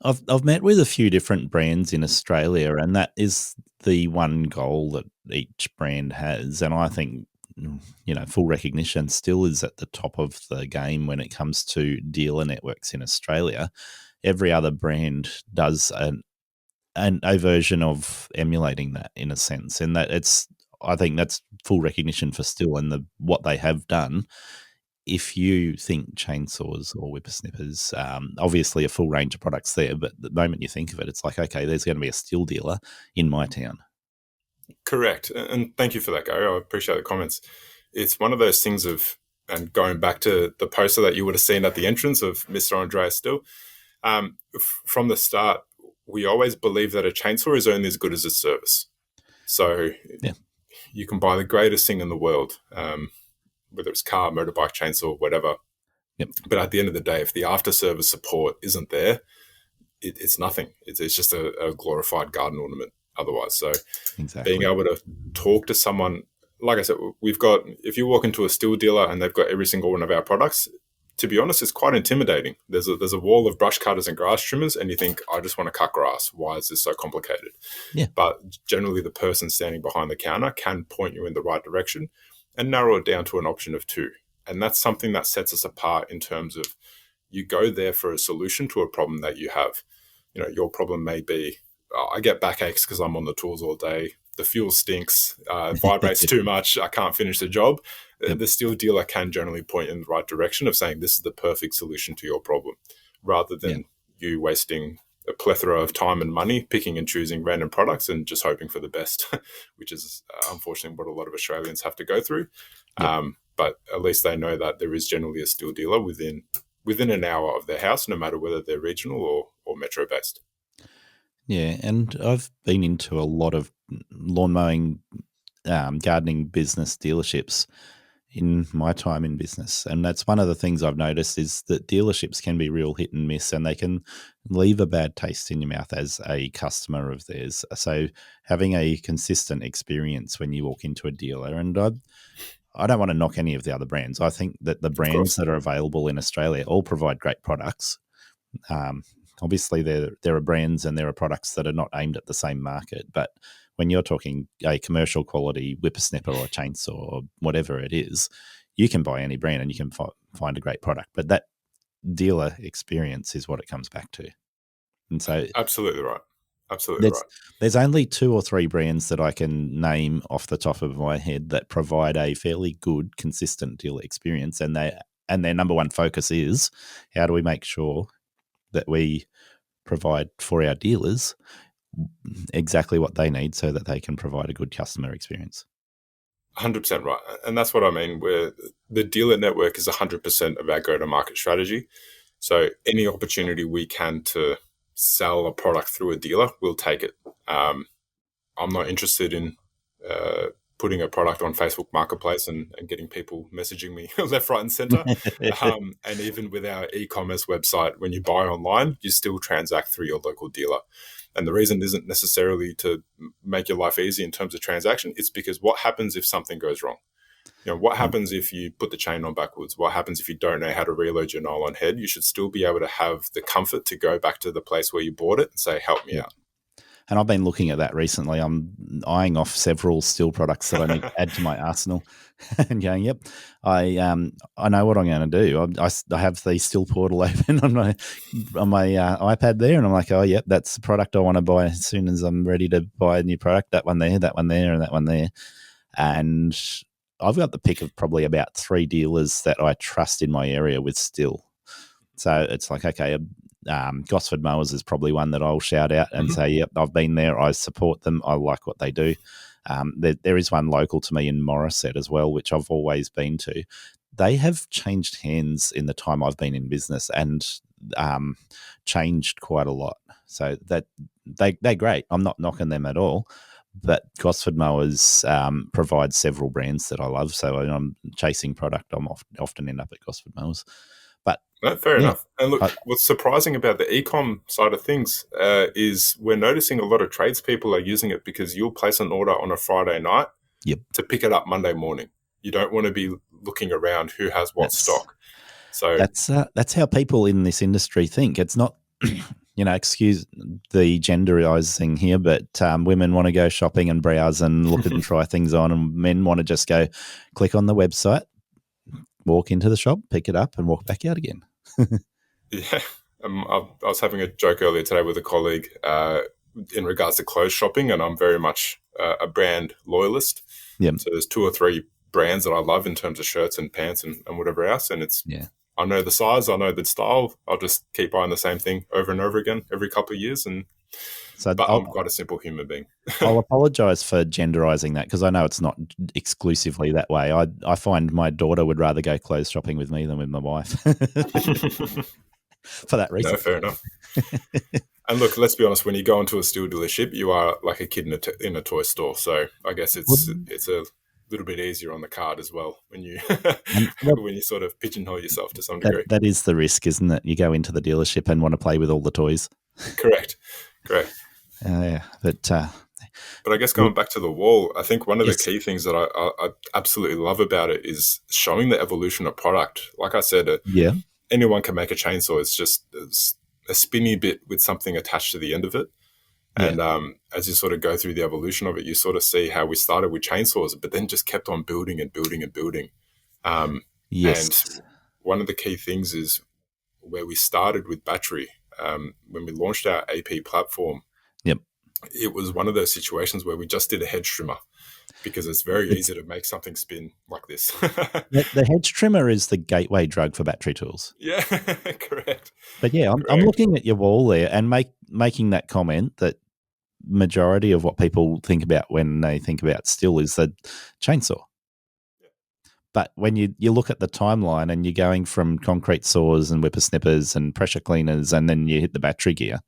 I've met with a few different brands in Australia, and that is the one goal that each brand has. And I think, full recognition Stihl is at the top of the game when it comes to dealer networks in Australia. Every other brand does a version of emulating that, in a sense, and that I think that's full recognition for Stihl and what they have done if you think chainsaws or whippersnippers, obviously a full range of products there, but the moment you think of it, it's like, okay, there's going to be a Stihl dealer in my town. Correct. And thank you for that, Gary. I appreciate the comments. It's one of those things of, and going back to the poster that you would have seen at the entrance of Mr. Andreas Stihl, from the start, we always believe that a chainsaw is only as good as its service. So you can buy the greatest thing in the world, whether it's car, motorbike, chainsaw, whatever. Yep. But at the end of the day, if the after-service support isn't there, it's nothing. It's just a glorified garden ornament otherwise. So Exactly. being able to talk to someone, like I said, if you walk into a Stihl dealer and they've got every single one of our products, to be honest, it's quite intimidating. There's a wall of brush cutters and grass trimmers, and you think, I just want to cut grass. Why is this so complicated? Yeah. But generally, the person standing behind the counter can point you in the right direction and narrow it down to an option of two. And that's something that sets us apart in terms of you go there for a solution to a problem that you have. You know, your problem may be, I get backaches because I'm on the tools all day. The fuel stinks, vibrates too much. I can't finish the job. Yep. The Stihl dealer can generally point in the right direction of saying this is the perfect solution to your problem, rather than you wasting a plethora of time and money picking and choosing random products and just hoping for the best, which is unfortunately what a lot of Australians have to go through. Yep. But at least they know that there is generally a Stihl dealer within an hour of their house, no matter whether they're regional or metro based. Yeah, and I've been into a lot of lawn mowing, gardening business dealerships in my time in business. And that's one of the things I've noticed is that dealerships can be real hit and miss, and they can leave a bad taste in your mouth as a customer of theirs. So having a consistent experience when you walk into a dealer, and I don't want to knock any of the other brands. I think that the brands that are available in Australia all provide great products. Obviously, there are brands and there are products that are not aimed at the same market. But when you're talking a commercial quality whippersnipper or a chainsaw or whatever it is, you can buy any brand and you can find a great product. But that dealer experience is what it comes back to. And so, absolutely right. Absolutely right. There's only 2 or 3 brands that I can name off the top of my head that provide a fairly good, consistent dealer experience, and their number one focus is how do we make sure that we provide for our dealers exactly what they need so that they can provide a good customer experience. 100% right. And that's what I mean, where the dealer network is 100% of our go-to-market strategy. So any opportunity we can to sell a product through a dealer, we'll take it. I'm not interested in putting a product on Facebook Marketplace and getting people messaging me left, right, and center. And even with our e-commerce website, when you buy online, you still transact through your local dealer. And the reason isn't necessarily to make your life easy in terms of transaction. It's because what happens if something goes wrong? You know, what happens if you put the chain on backwards? What happens if you don't know how to reload your nylon head? You should still be able to have the comfort to go back to the place where you bought it and say, help me out. And I've been looking at that recently. I'm eyeing off several Stihl products that I need to add to my arsenal and going, yep, I know what I'm going to do. I have the Stihl portal open on my iPad there, and I'm like, oh, yep, that's the product I want to buy as soon as I'm ready to buy a new product. That one there, and that one there. And I've got the pick of probably about 3 dealers that I trust in my area with Stihl. So it's like, okay, Gosford Mowers is probably one that I'll shout out and say, yep, I've been there. I support them. I like what they do. There is one local to me in Morisset as well, which I've always been to. They have changed hands in the time I've been in business and changed quite a lot. So that they're great. I'm not knocking them at all. But Gosford Mowers provides several brands that I love. So when I'm chasing product, I'm often end up at Gosford Mowers. But fair enough. And look, what's surprising about the e-com side of things is we're noticing a lot of tradespeople are using it because you'll place an order on a Friday night to pick it up Monday morning. You don't want to be looking around who has what stock. So that's how people in this industry think. It's not, excuse the genderizing here, but women want to go shopping and browse and look and try things on, and men want to just go click on the website, walk into the shop, pick it up, and walk back out again. Yeah. I was having a joke earlier today with a colleague in regards to clothes shopping, and I'm very much a brand loyalist. Yep. So there's 2 or 3 brands that I love in terms of shirts and pants and whatever else. And Yeah. I know the size, I know the style. I'll just keep buying the same thing over and over again every couple of years. So But I'm quite a simple human being. I'll apologise for genderising that because I know it's not exclusively that way. I find my daughter would rather go clothes shopping with me than with my wife for that reason. No, fair enough. And look, let's be honest. When you go into a Stihl dealership, you are like a kid in a toy store. So I guess it's a little bit easier on the card as well when you when you sort of pigeonhole yourself to some degree. That is the risk, isn't it? You go into the dealership and want to play with all the toys. Correct. Yeah, but I guess going back to the wall, I think one of the key things that I absolutely love about it is showing the evolution of product. Like I said, anyone can make a chainsaw. It's just a spinny bit with something attached to the end of it. And as you sort of go through the evolution of it, you sort of see how we started with chainsaws, but then just kept on building and building and building. And one of the key things is where we started with battery. When we launched our AP platform, it was one of those situations where we just did a hedge trimmer because it's very easy to make something spin like this. The hedge trimmer is the gateway drug for battery tools. Yeah, correct. But yeah, I'm looking at your wall there and making that comment that majority of what people think about when they think about Stihl is the chainsaw. Yeah. But when you look at the timeline and you're going from concrete saws and whippersnippers and pressure cleaners and then you hit the battery gear.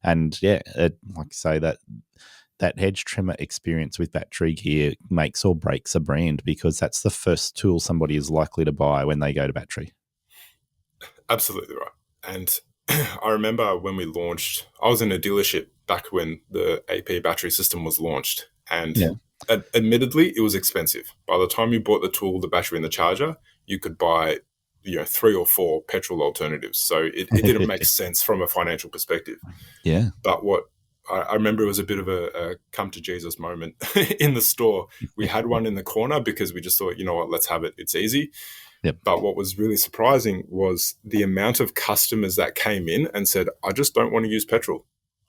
And like I say, that hedge trimmer experience with battery gear makes or breaks a brand because that's the first tool somebody is likely to buy when they go to battery. Absolutely right. And I remember when we launched, I was in a dealership back when the AP battery system was launched. And admittedly, it was expensive. By the time you bought the tool, the battery and the charger, you could buy 3 or 4 petrol alternatives. So it didn't make sense from a financial perspective. Yeah. But what I remember, it was a bit of a come to Jesus moment in the store. We had one in the corner because we just thought, you know what, let's have it. It's easy. Yep. But what was really surprising was the amount of customers that came in and said, I just don't want to use petrol.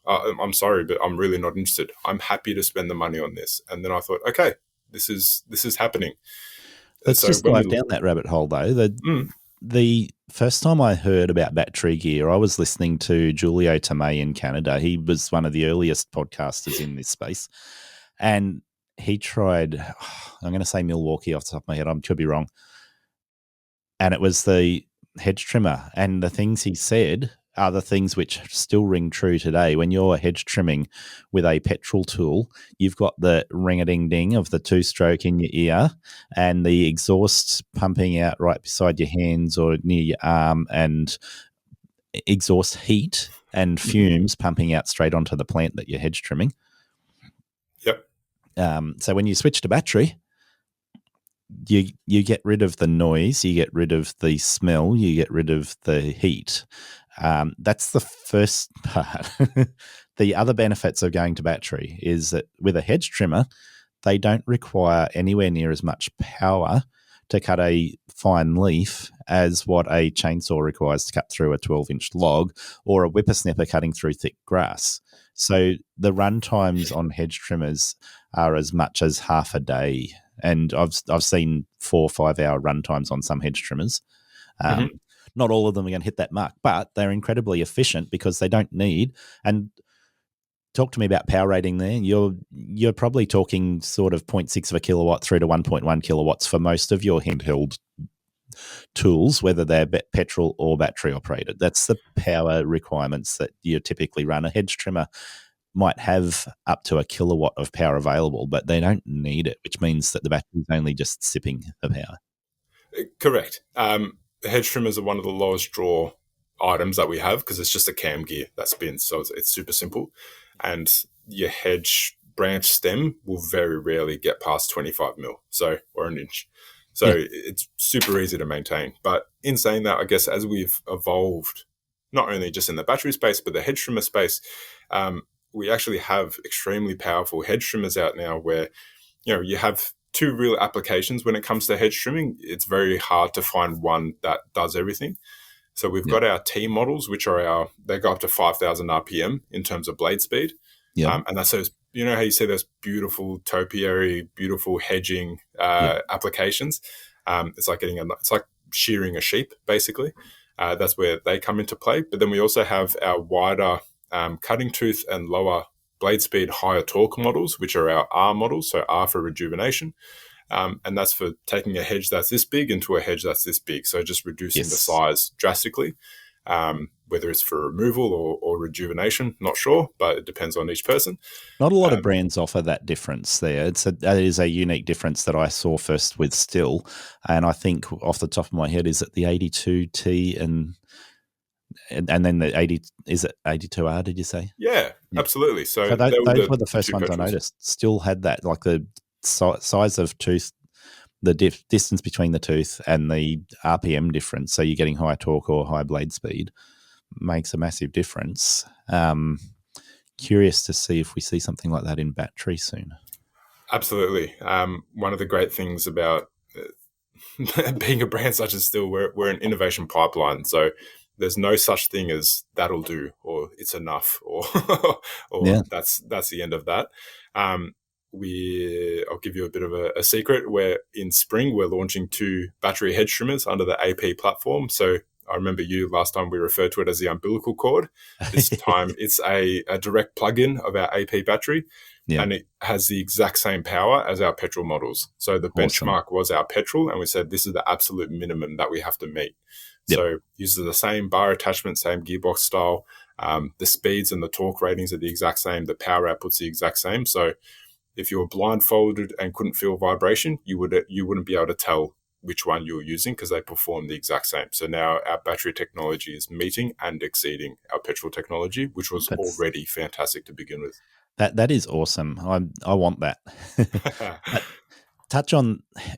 I'm sorry, but I'm really not interested. I'm happy to spend the money on this. And then I thought, okay, this is happening. Let's just dive down that rabbit hole, though. The first time I heard about battery gear, I was listening to Julio Tomei in Canada. He was one of the earliest podcasters in this space. And he tried, I'm going to say Milwaukee off the top of my head. I could be wrong. And it was the hedge trimmer. And the things he said are the things which still ring true today. When you're hedge trimming with a petrol tool, you've got the ring-a-ding-ding of the two-stroke in your ear and the exhaust pumping out right beside your hands or near your arm and exhaust heat and fumes pumping out straight onto the plant that you're hedge trimming. Yep. So when you switch to battery, you get rid of the noise, you get rid of the smell, you get rid of the heat. That's the first part. The other benefits of going to battery is that with a hedge trimmer, they don't require anywhere near as much power to cut a fine leaf as what a chainsaw requires to cut through a 12-inch log or a whippersnipper cutting through thick grass. So the run times on hedge trimmers are as much as half a day. And I've seen 4 or 5 hour run times on some hedge trimmers. Not all of them are going to hit that mark, but they're incredibly efficient because they don't need. And talk to me about power rating there. You're probably talking sort of 0.6 of a kilowatt through to 1.1 kilowatts for most of your handheld tools, whether they're petrol or battery operated. That's the power requirements that you typically run. A hedge trimmer might have up to a kilowatt of power available, but they don't need it, which means that the battery is only just sipping the power. Correct. The hedge trimmers are one of the lowest draw items that we have because it's just a cam gear that spins. So it's super simple. And your hedge branch stem will very rarely get past 25 mil, or an inch. So it's super easy to maintain. But in saying that, I guess as we've evolved, not only just in the battery space, but the hedge trimmer space, we actually have extremely powerful hedge trimmers out now where, you have 2 real applications when it comes to hedge trimming. It's very hard to find one that does everything. So we've got our T models, which are they go up to 5,000 RPM in terms of blade speed. And that's those you know how you say those beautiful topiary, beautiful hedging applications. It's like it's like shearing a sheep, basically. That's where they come into play. But then we also have our wider cutting tooth and lower blade speed, higher torque models, which are our R models. So R for rejuvenation. And that's for taking a hedge that's this big into a hedge that's this big. So just reducing the size drastically, whether it's for removal or rejuvenation, not sure, but it depends on each person. Not a lot of brands offer that difference there. That is a unique difference that I saw first with Stihl. And I think off the top of my head, is it the 82T and then the 80, is it 82R, did you say? Yeah. Absolutely. So those were the first ones I noticed. Stihl had that, like the size of tooth, the distance between the tooth and the RPM difference. So you're getting high torque or high blade speed makes a massive difference. Curious to see if we see something like that in battery soon. Absolutely. One of the great things about being a brand such as Stihl, we're an innovation pipeline. So there's no such thing as that'll do or it's enough or that's the end of that. I'll give you a bit of a secret. Where in spring we're launching 2 battery hedge trimmers under the AP platform. So I remember last time we referred to it as the umbilical cord. This time it's a direct plug-in of our AP battery, and it has the exact same power as our petrol models. So the benchmark was our petrol, and we said this is the absolute minimum that we have to meet. So uses the same bar attachment, same gearbox style. The speeds and the torque ratings are the exact same. The power output's the exact same. So if you were blindfolded and couldn't feel vibration, you wouldn't be able to tell which one you were using because they perform the exact same. So now our battery technology is meeting and exceeding our petrol technology, which was already fantastic to begin with. That is awesome. I want that.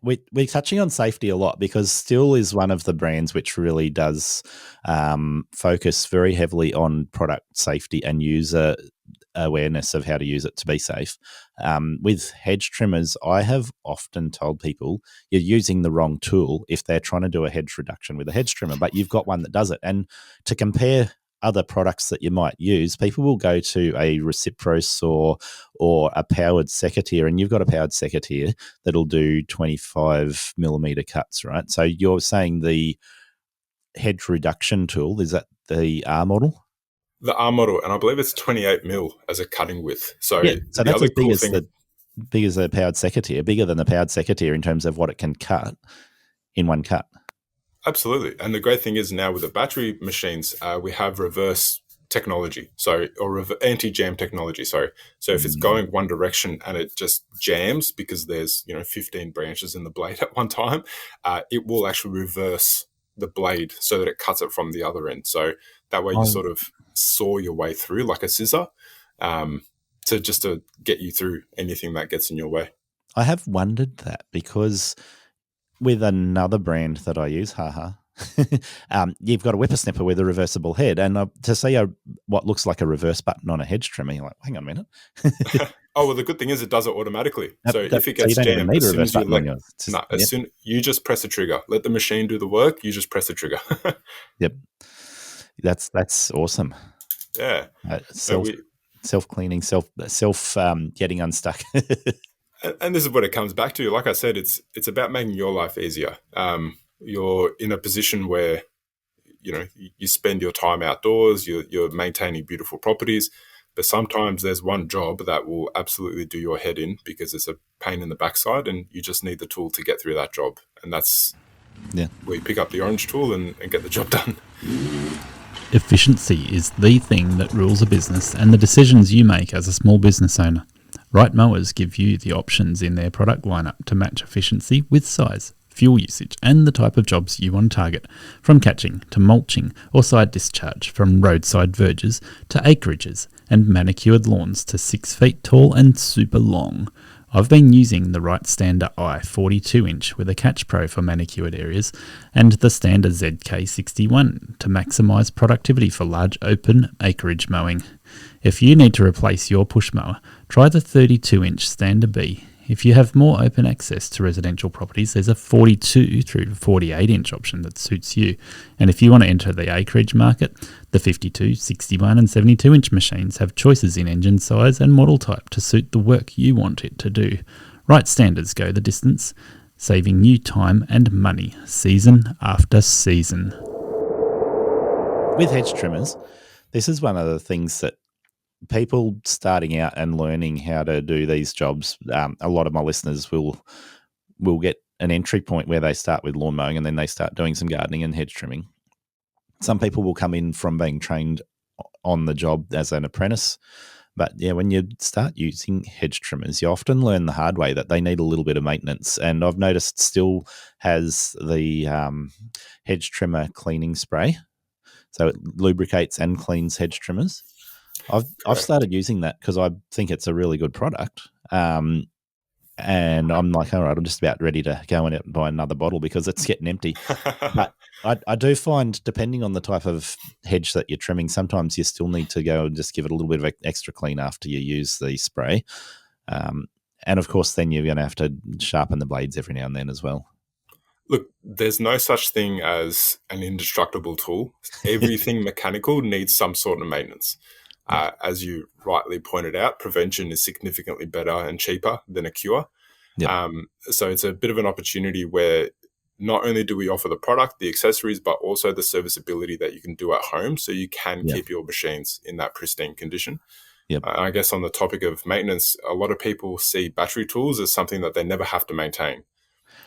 We're touching on safety a lot because Stihl is one of the brands which really does focus very heavily on product safety and user awareness of how to use it to be safe. With hedge trimmers, I have often told people you're using the wrong tool if they're trying to do a hedge reduction with a hedge trimmer, but you've got one that does it. And to compare other products that you might use, people will go to a Reciproc's or a powered secateur, and you've got a powered secateur that'll do 25 millimeter cuts, right? So you're saying the hedge reduction tool, is that the R model? The R model, and I believe it's 28 mil as a cutting width. So that's as big as the powered secateur, bigger than the powered secateur in terms of what it can cut in one cut. Absolutely. And the great thing is now with the battery machines, we have reverse technology, or anti-jam technology. So if it's going one direction and it just jams because there's 15 branches in the blade at one time, it will actually reverse the blade so that it cuts it from the other end. So that way you sort of saw your way through like a scissor, to get you through anything that gets in your way. I have wondered that because with another brand that I use, you've got a whippersnipper with a reversible head, and to see what looks like a reverse button on a hedge trimmer, you're like, hang on a minute. Oh, well, the good thing is it does it automatically. So if it gets jammed, as soon as you just press the trigger. Let the machine do the work. You just press the trigger. Yep, that's awesome. Yeah, self-cleaning, getting unstuck. And this is what it comes back to. Like I said, it's about making your life easier. You're in a position where, you spend your time outdoors, you're maintaining beautiful properties, but sometimes there's one job that will absolutely do your head in because it's a pain in the backside and you just need the tool to get through that job. And that's where you pick up the orange tool and get the job done. Efficiency is the thing that rules a business and the decisions you make as a small business owner. Right Mowers give you the options in their product lineup to match efficiency with size, fuel usage, and the type of jobs you want to target, from catching to mulching or side discharge, from roadside verges to acreages, and manicured lawns to 6 feet tall and super long. I've been using the Right Stander I 42-inch with a Catch Pro for manicured areas and the Stander ZK61 to maximise productivity for large open acreage mowing. If you need to replace your push mower, try the 32-inch Stander B. If you have more open access to residential properties, there's a 42 through to 48 inch option that suits you. And if you want to enter the acreage market, the 52, 61 and 72 inch machines have choices in engine size and model type to suit the work you want it to do. Right standards go the distance, saving you time and money season after season. With hedge trimmers, this is one of the things that people starting out and learning how to do these jobs, a lot of my listeners will get an entry point where they start with lawn mowing and then they start doing some gardening and hedge trimming. Some people will come in from being trained on the job as an apprentice. But yeah, when you start using hedge trimmers, you often learn the hard way that they need a little bit of maintenance. And I've noticed Stihl has the hedge trimmer cleaning spray. So it lubricates and cleans hedge trimmers. I've started using that because I think it's a really good product. And I'm like, all right, I'm just about ready to go in and buy another bottle because it's getting empty. But I do find, depending on the type of hedge that you're trimming, sometimes you still need to go and just give it a little bit of extra clean after you use the spray. And of course, then you're going to have to sharpen the blades every now and then as well. Look, there's no such thing as an indestructible tool. Everything mechanical needs some sort of maintenance. As you rightly pointed out, prevention is significantly better and cheaper than a cure. Yep. So it's a bit of an opportunity where not only do we offer the product, the accessories, but also the serviceability that you can do at home so you can keep your machines in that pristine condition. Yep. I guess on the topic of maintenance, a lot of people see battery tools as something that they never have to maintain.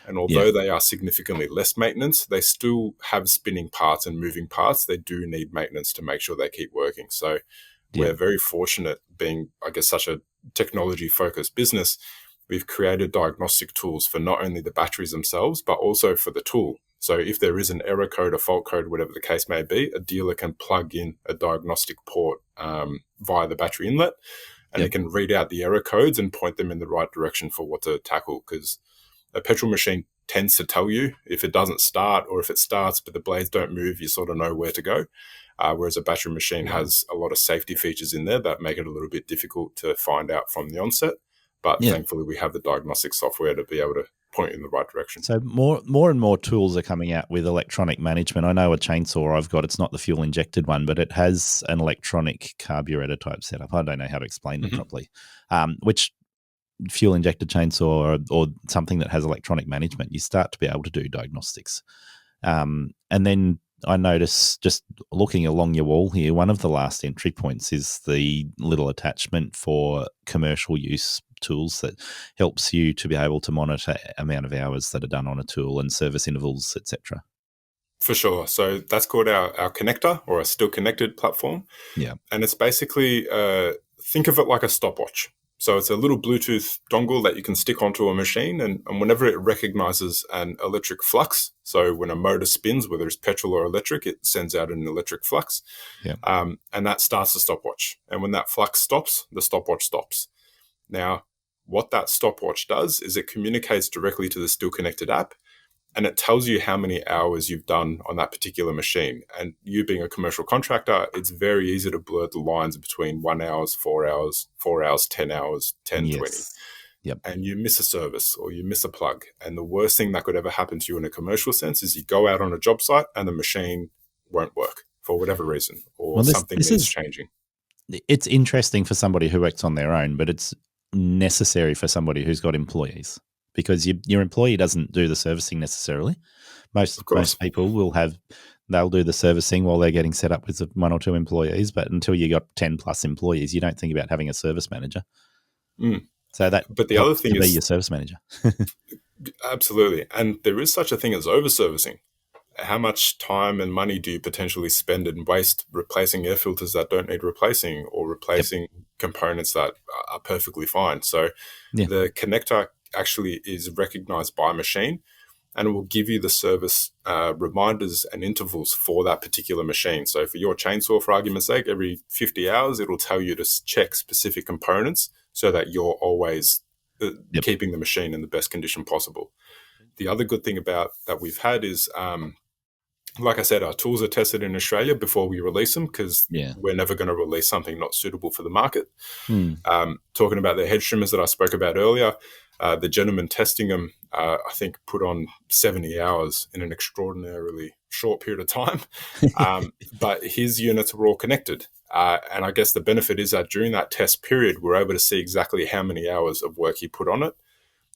And although they are significantly less maintenance, they still have spinning parts and moving parts. They do need maintenance to make sure they keep working. So we're very fortunate, being, I guess, such a technology-focused business. We've created diagnostic tools for not only the batteries themselves, but also for the tool. So if there is an error code, a fault code, whatever the case may be, a dealer can plug in a diagnostic port via the battery inlet, and it can read out the error codes and point them in the right direction for what to tackle. Because a petrol machine tends to tell you if it doesn't start, or if it starts but the blades don't move, you sort of know where to go. Whereas a battery machine has a lot of safety features in there that make it a little bit difficult to find out from the onset. But thankfully, we have the diagnostic software to be able to point in the right direction. So more and more tools are coming out with electronic management. I know a chainsaw I've got, it's not the fuel injected one, but it has an electronic carburetor type setup. I don't know how to explain it properly. Which fuel injected chainsaw or something that has electronic management, you start to be able to do diagnostics. And then I notice, just looking along your wall here, one of the last entry points is the little attachment for commercial use tools that helps you to be able to monitor amount of hours that are done on a tool and service intervals, etc. For sure. So that's called our connector, or a Stihl connected platform. Yeah. And it's basically, think of it like a stopwatch. So it's a little Bluetooth dongle that you can stick onto a machine, and whenever it recognizes an electric flux, so when a motor spins, whether it's petrol or electric, it sends out an electric flux, and that starts the stopwatch. And when that flux stops, the stopwatch stops. Now, what that stopwatch does is it communicates directly to the Stihl Connected app, and it tells you how many hours you've done on that particular machine. And you being a commercial contractor, it's very easy to blur the lines between 1 hour, 4 hours, 4 hours, 10 hours, 10, 20. Yep. And you miss a service or you miss a plug. And the worst thing that could ever happen to you in a commercial sense is you go out on a job site and the machine won't work for whatever reason, or something needs changing. It's interesting for somebody who works on their own, but it's necessary for somebody who's got employees. Because your employee doesn't do the servicing necessarily. Most people they'll do the servicing while they're getting set up with 1 or 2 employees. But until you got 10 plus employees, you don't think about having a service manager. So but the other thing is, be your service manager. Absolutely, and there is such a thing as over servicing. How much time and money do you potentially spend and waste replacing air filters that don't need replacing, or replacing components that are perfectly fine? So the connector actually is recognized by a machine, and it will give you the service reminders and intervals for that particular machine. So for your chainsaw, for argument's sake, every 50 hours, it'll tell you to check specific components so that you're always keeping the machine in the best condition possible. The other good thing about that we've had is, like I said, our tools are tested in Australia before we release them, because we're never going to release something not suitable for the market. Talking about the hedge trimmers that I spoke about earlier, The gentleman testing them, I think, put on 70 hours in an extraordinarily short period of time. But his units were all connected. And I guess the benefit is that during that test period, we're able to see exactly how many hours of work he put on it.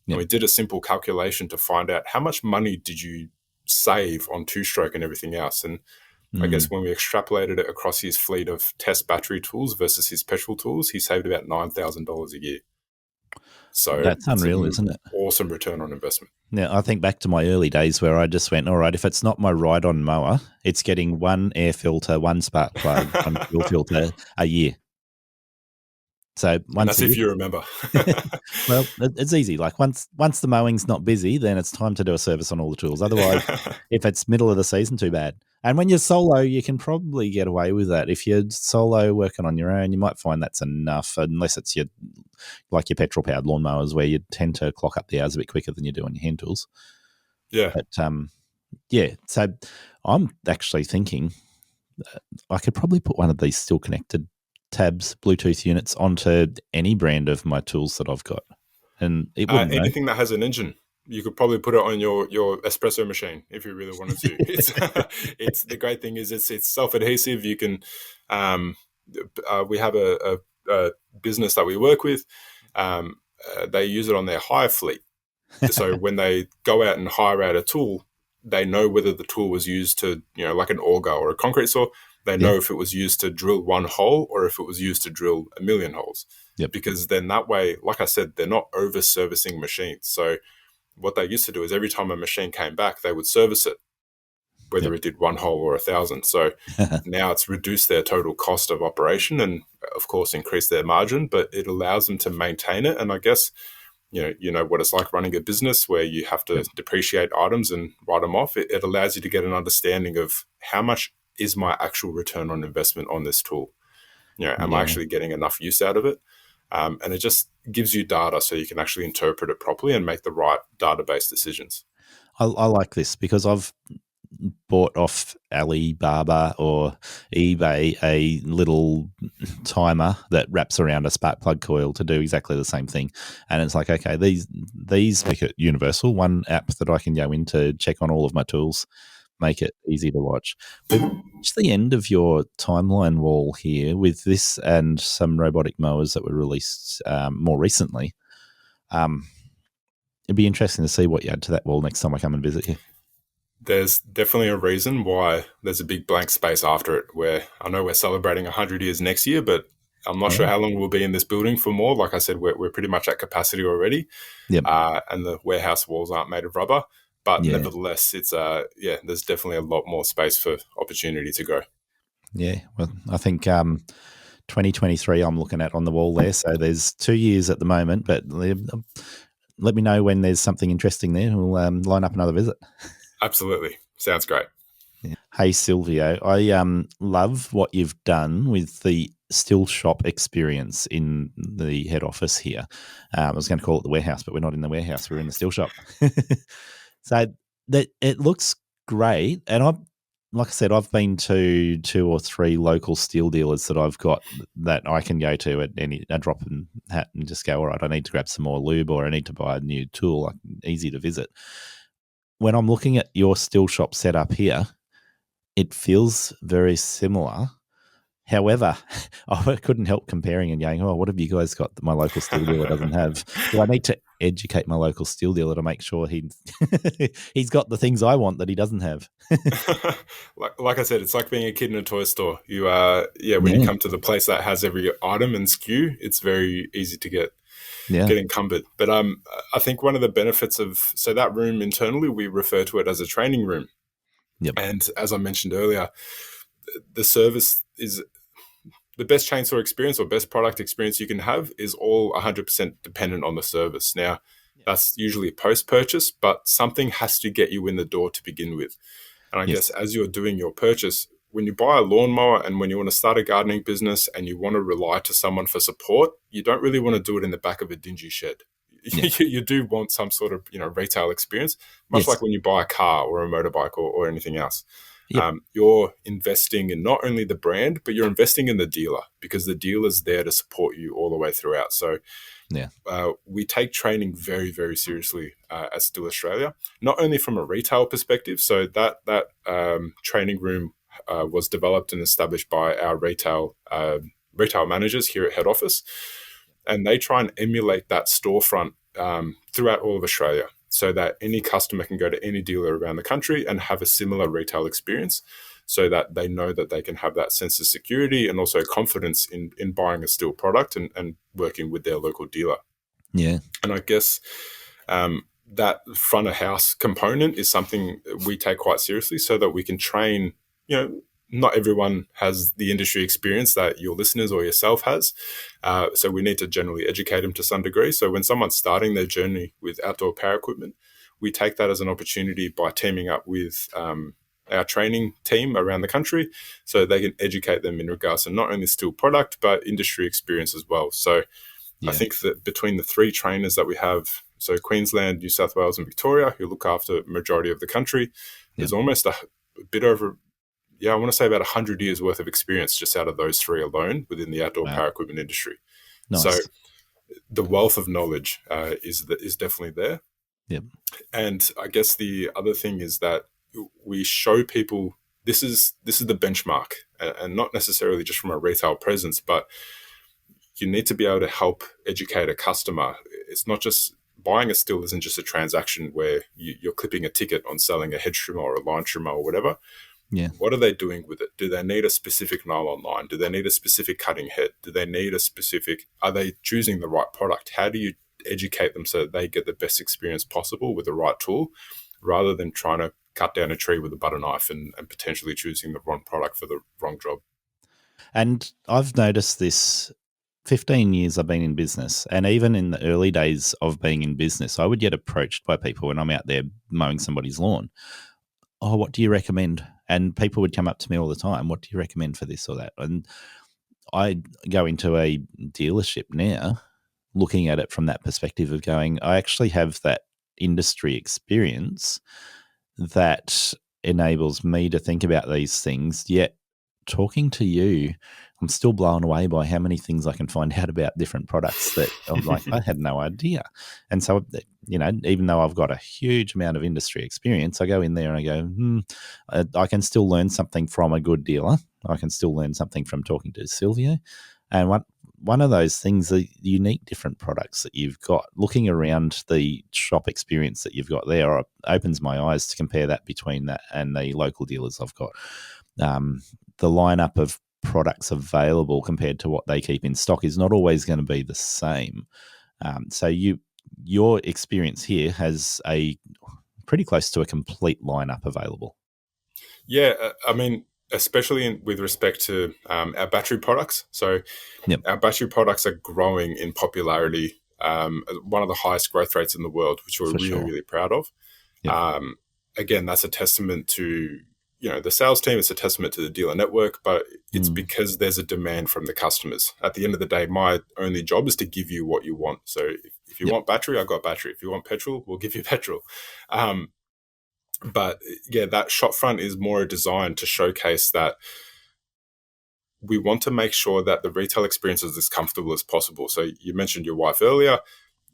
And we did a simple calculation to find out how much money did you save on two-stroke and everything else. And I guess when we extrapolated it across his fleet of test battery tools versus his petrol tools, he saved about $9,000 a year. So that's unreal, isn't it? Awesome return on investment. Now, I think back to my early days where I just went, all right, if it's not my ride-on mower, it's getting one air filter, one spark plug, one fuel filter a year. So that's if you remember. Well, it's easy. Like once the mowing's not busy, then it's time to do a service on all the tools. Otherwise, if it's middle of the season, too bad. And when you're solo, you can probably get away with that. If you're solo working on your own, you might find that's enough, unless it's your petrol-powered lawnmowers where you tend to clock up the hours a bit quicker than you do on your hand tools. Yeah. But, so I'm actually thinking I could probably put one of these still connected tabs, Bluetooth units onto any brand of my tools that I've got. And it wouldn't anything that has an engine. You could probably put it on your espresso machine if you really wanted to. It's the great thing is it's self-adhesive. You can we have a business that we work with. They use it on their hire fleet. So when they go out and hire out a tool, they know whether the tool was used to, like an auger or a concrete saw. They know if it was used to drill one hole or if it was used to drill a million holes. Yep. Because then that way, like I said, they're not over-servicing machines. So what they used to do is every time a machine came back, they would service it, whether it did one hole or 1,000. So now it's reduced their total cost of operation and, of course, increased their margin, but it allows them to maintain it. And I guess, you know what it's like running a business where you have to depreciate items and write them off. It allows you to get an understanding of how much is my actual return on investment on this tool. Am I actually getting enough use out of it? And it just gives you data so you can actually interpret it properly and make the right database decisions. I like this because I've bought off Alibaba or eBay a little timer that wraps around a spark plug coil to do exactly the same thing. And it's like, okay, these make it universal. One app that I can go into, check on all of my tools, make it easy to watch. We've reached the end of your timeline wall here with this and some robotic mowers that were released more recently. It'd be interesting to see what you add to that wall next time I come and visit you. There's definitely a reason why there's a big blank space after it, where I know we're celebrating 100 years next year, but I'm not sure how long we'll be in this building for more. Like I said, we're pretty much at capacity already. Yep. And the warehouse walls aren't made of rubber. But nevertheless, it's there's definitely a lot more space for opportunity to grow. Yeah, well, I think 2023 I'm looking at on the wall there. So there's 2 years at the moment, but let me know when there's something interesting there. We'll line up another visit. Absolutely. Sounds great. Yeah. Hey, Silvio, I love what you've done with the Stihl shop experience in the head office here. I was going to call it the warehouse, but we're not in the warehouse. We're in the Stihl shop. So that it looks great. And like I said, I've been to 2 or 3 local Stihl dealers that I've got that I can go to at a drop in hat and just go, all right, I need to grab some more lube or I need to buy a new tool. Easy to visit. When I'm looking at your Stihl shop setup here, it feels very similar. However, I couldn't help comparing and going, oh, what have you guys got that my local Stihl dealer doesn't have? Do I need to educate my local Stihl dealer to make sure he's got the things I want that he doesn't have? like I said, it's like being a kid in a toy store. You when you come to the place that has every item and SKU, it's very easy to get encumbered. But I think one of the benefits so that room internally, we refer to it as a training room. Yep. And as I mentioned earlier, the service is the best chainsaw experience or best product experience you can have is all 100% dependent on the service. Now, that's usually post-purchase, but something has to get you in the door to begin with. And I guess as you're doing your purchase, when you buy a lawnmower and when you want to start a gardening business and you want to rely to someone for support, you don't really want to do it in the back of a dingy shed. You do want some sort of retail experience, much like when you buy a car or a motorbike or anything else. Yep. You're investing in not only the brand, but you're investing in the dealer because the dealer's there to support you all the way throughout. So Yeah. We take training very, very seriously at Stihl Australia, not only from a retail perspective. So that training room was developed and established by our retail managers here at head office, and they try and emulate that storefront throughout all of Australia, so that any customer can go to any dealer around the country and have a similar retail experience, so that they know that they can have that sense of security and also confidence in buying a Stihl product and working with their local dealer. Yeah. And I guess that front of house component is something we take quite seriously, so that we can train, not everyone has the industry experience that your listeners or yourself has. So we need to generally educate them to some degree. So when someone's starting their journey with outdoor power equipment, we take that as an opportunity by teaming up with our training team around the country, so they can educate them in regards to not only Stihl product, but industry experience as well. So I think that between the 3 trainers that we have, so Queensland, New South Wales, and Victoria, who look after the majority of the country, there's almost a bit over, I want to say about 100 years worth of experience just out of those 3 alone within the outdoor power equipment industry. Nice. So the wealth of knowledge is definitely there. Yep. And I guess the other thing is that we show people this is the benchmark, and not necessarily just from a retail presence, but you need to be able to help educate a customer. It's not just buying a Stihl isn't just a transaction where you're clipping a ticket on selling a head trimmer or a line trimmer or whatever. Yeah. What are they doing with it? Do they need a specific nylon line? Do they need a specific cutting head? Do they need are they choosing the right product? How do you educate them so that they get the best experience possible with the right tool, rather than trying to cut down a tree with a butter knife and potentially choosing the wrong product for the wrong job? And I've noticed this 15 years I've been in business, and even in the early days of being in business, I would get approached by people when I'm out there mowing somebody's lawn. Oh, what do you recommend? And people would come up to me all the time. What do you recommend for this or that? And I go into a dealership now looking at it from that perspective of going, I actually have that industry experience that enables me to think about these things. Yet talking to you, I'm still blown away by how many things I can find out about different products that I'm like, I had no idea. And so, even though I've got a huge amount of industry experience, I go in there and I go, I can still learn something from a good dealer. I can still learn something from talking to Silvio. And one of those things, the unique different products that you've got, looking around the shop experience that you've got there, opens my eyes to compare that between that and the local dealers I've got. The lineup of products available compared to what they keep in stock is not always going to be the same. So your experience here has a pretty close to a complete lineup available. Yeah, I mean, especially with respect to our battery products. So our battery products are growing in popularity, one of the highest growth rates in the world, which we're really proud of. Yep. Again, that's a testament to the sales team. It's a testament to the dealer network, but it's because there's a demand from the customers. At the end of the day, my only job is to give you what you want. So if you want battery, I've got battery. If you want petrol, we'll give you petrol. But yeah, that shop front is more designed to showcase that we want to make sure that the retail experience is as comfortable as possible. So you mentioned your wife earlier.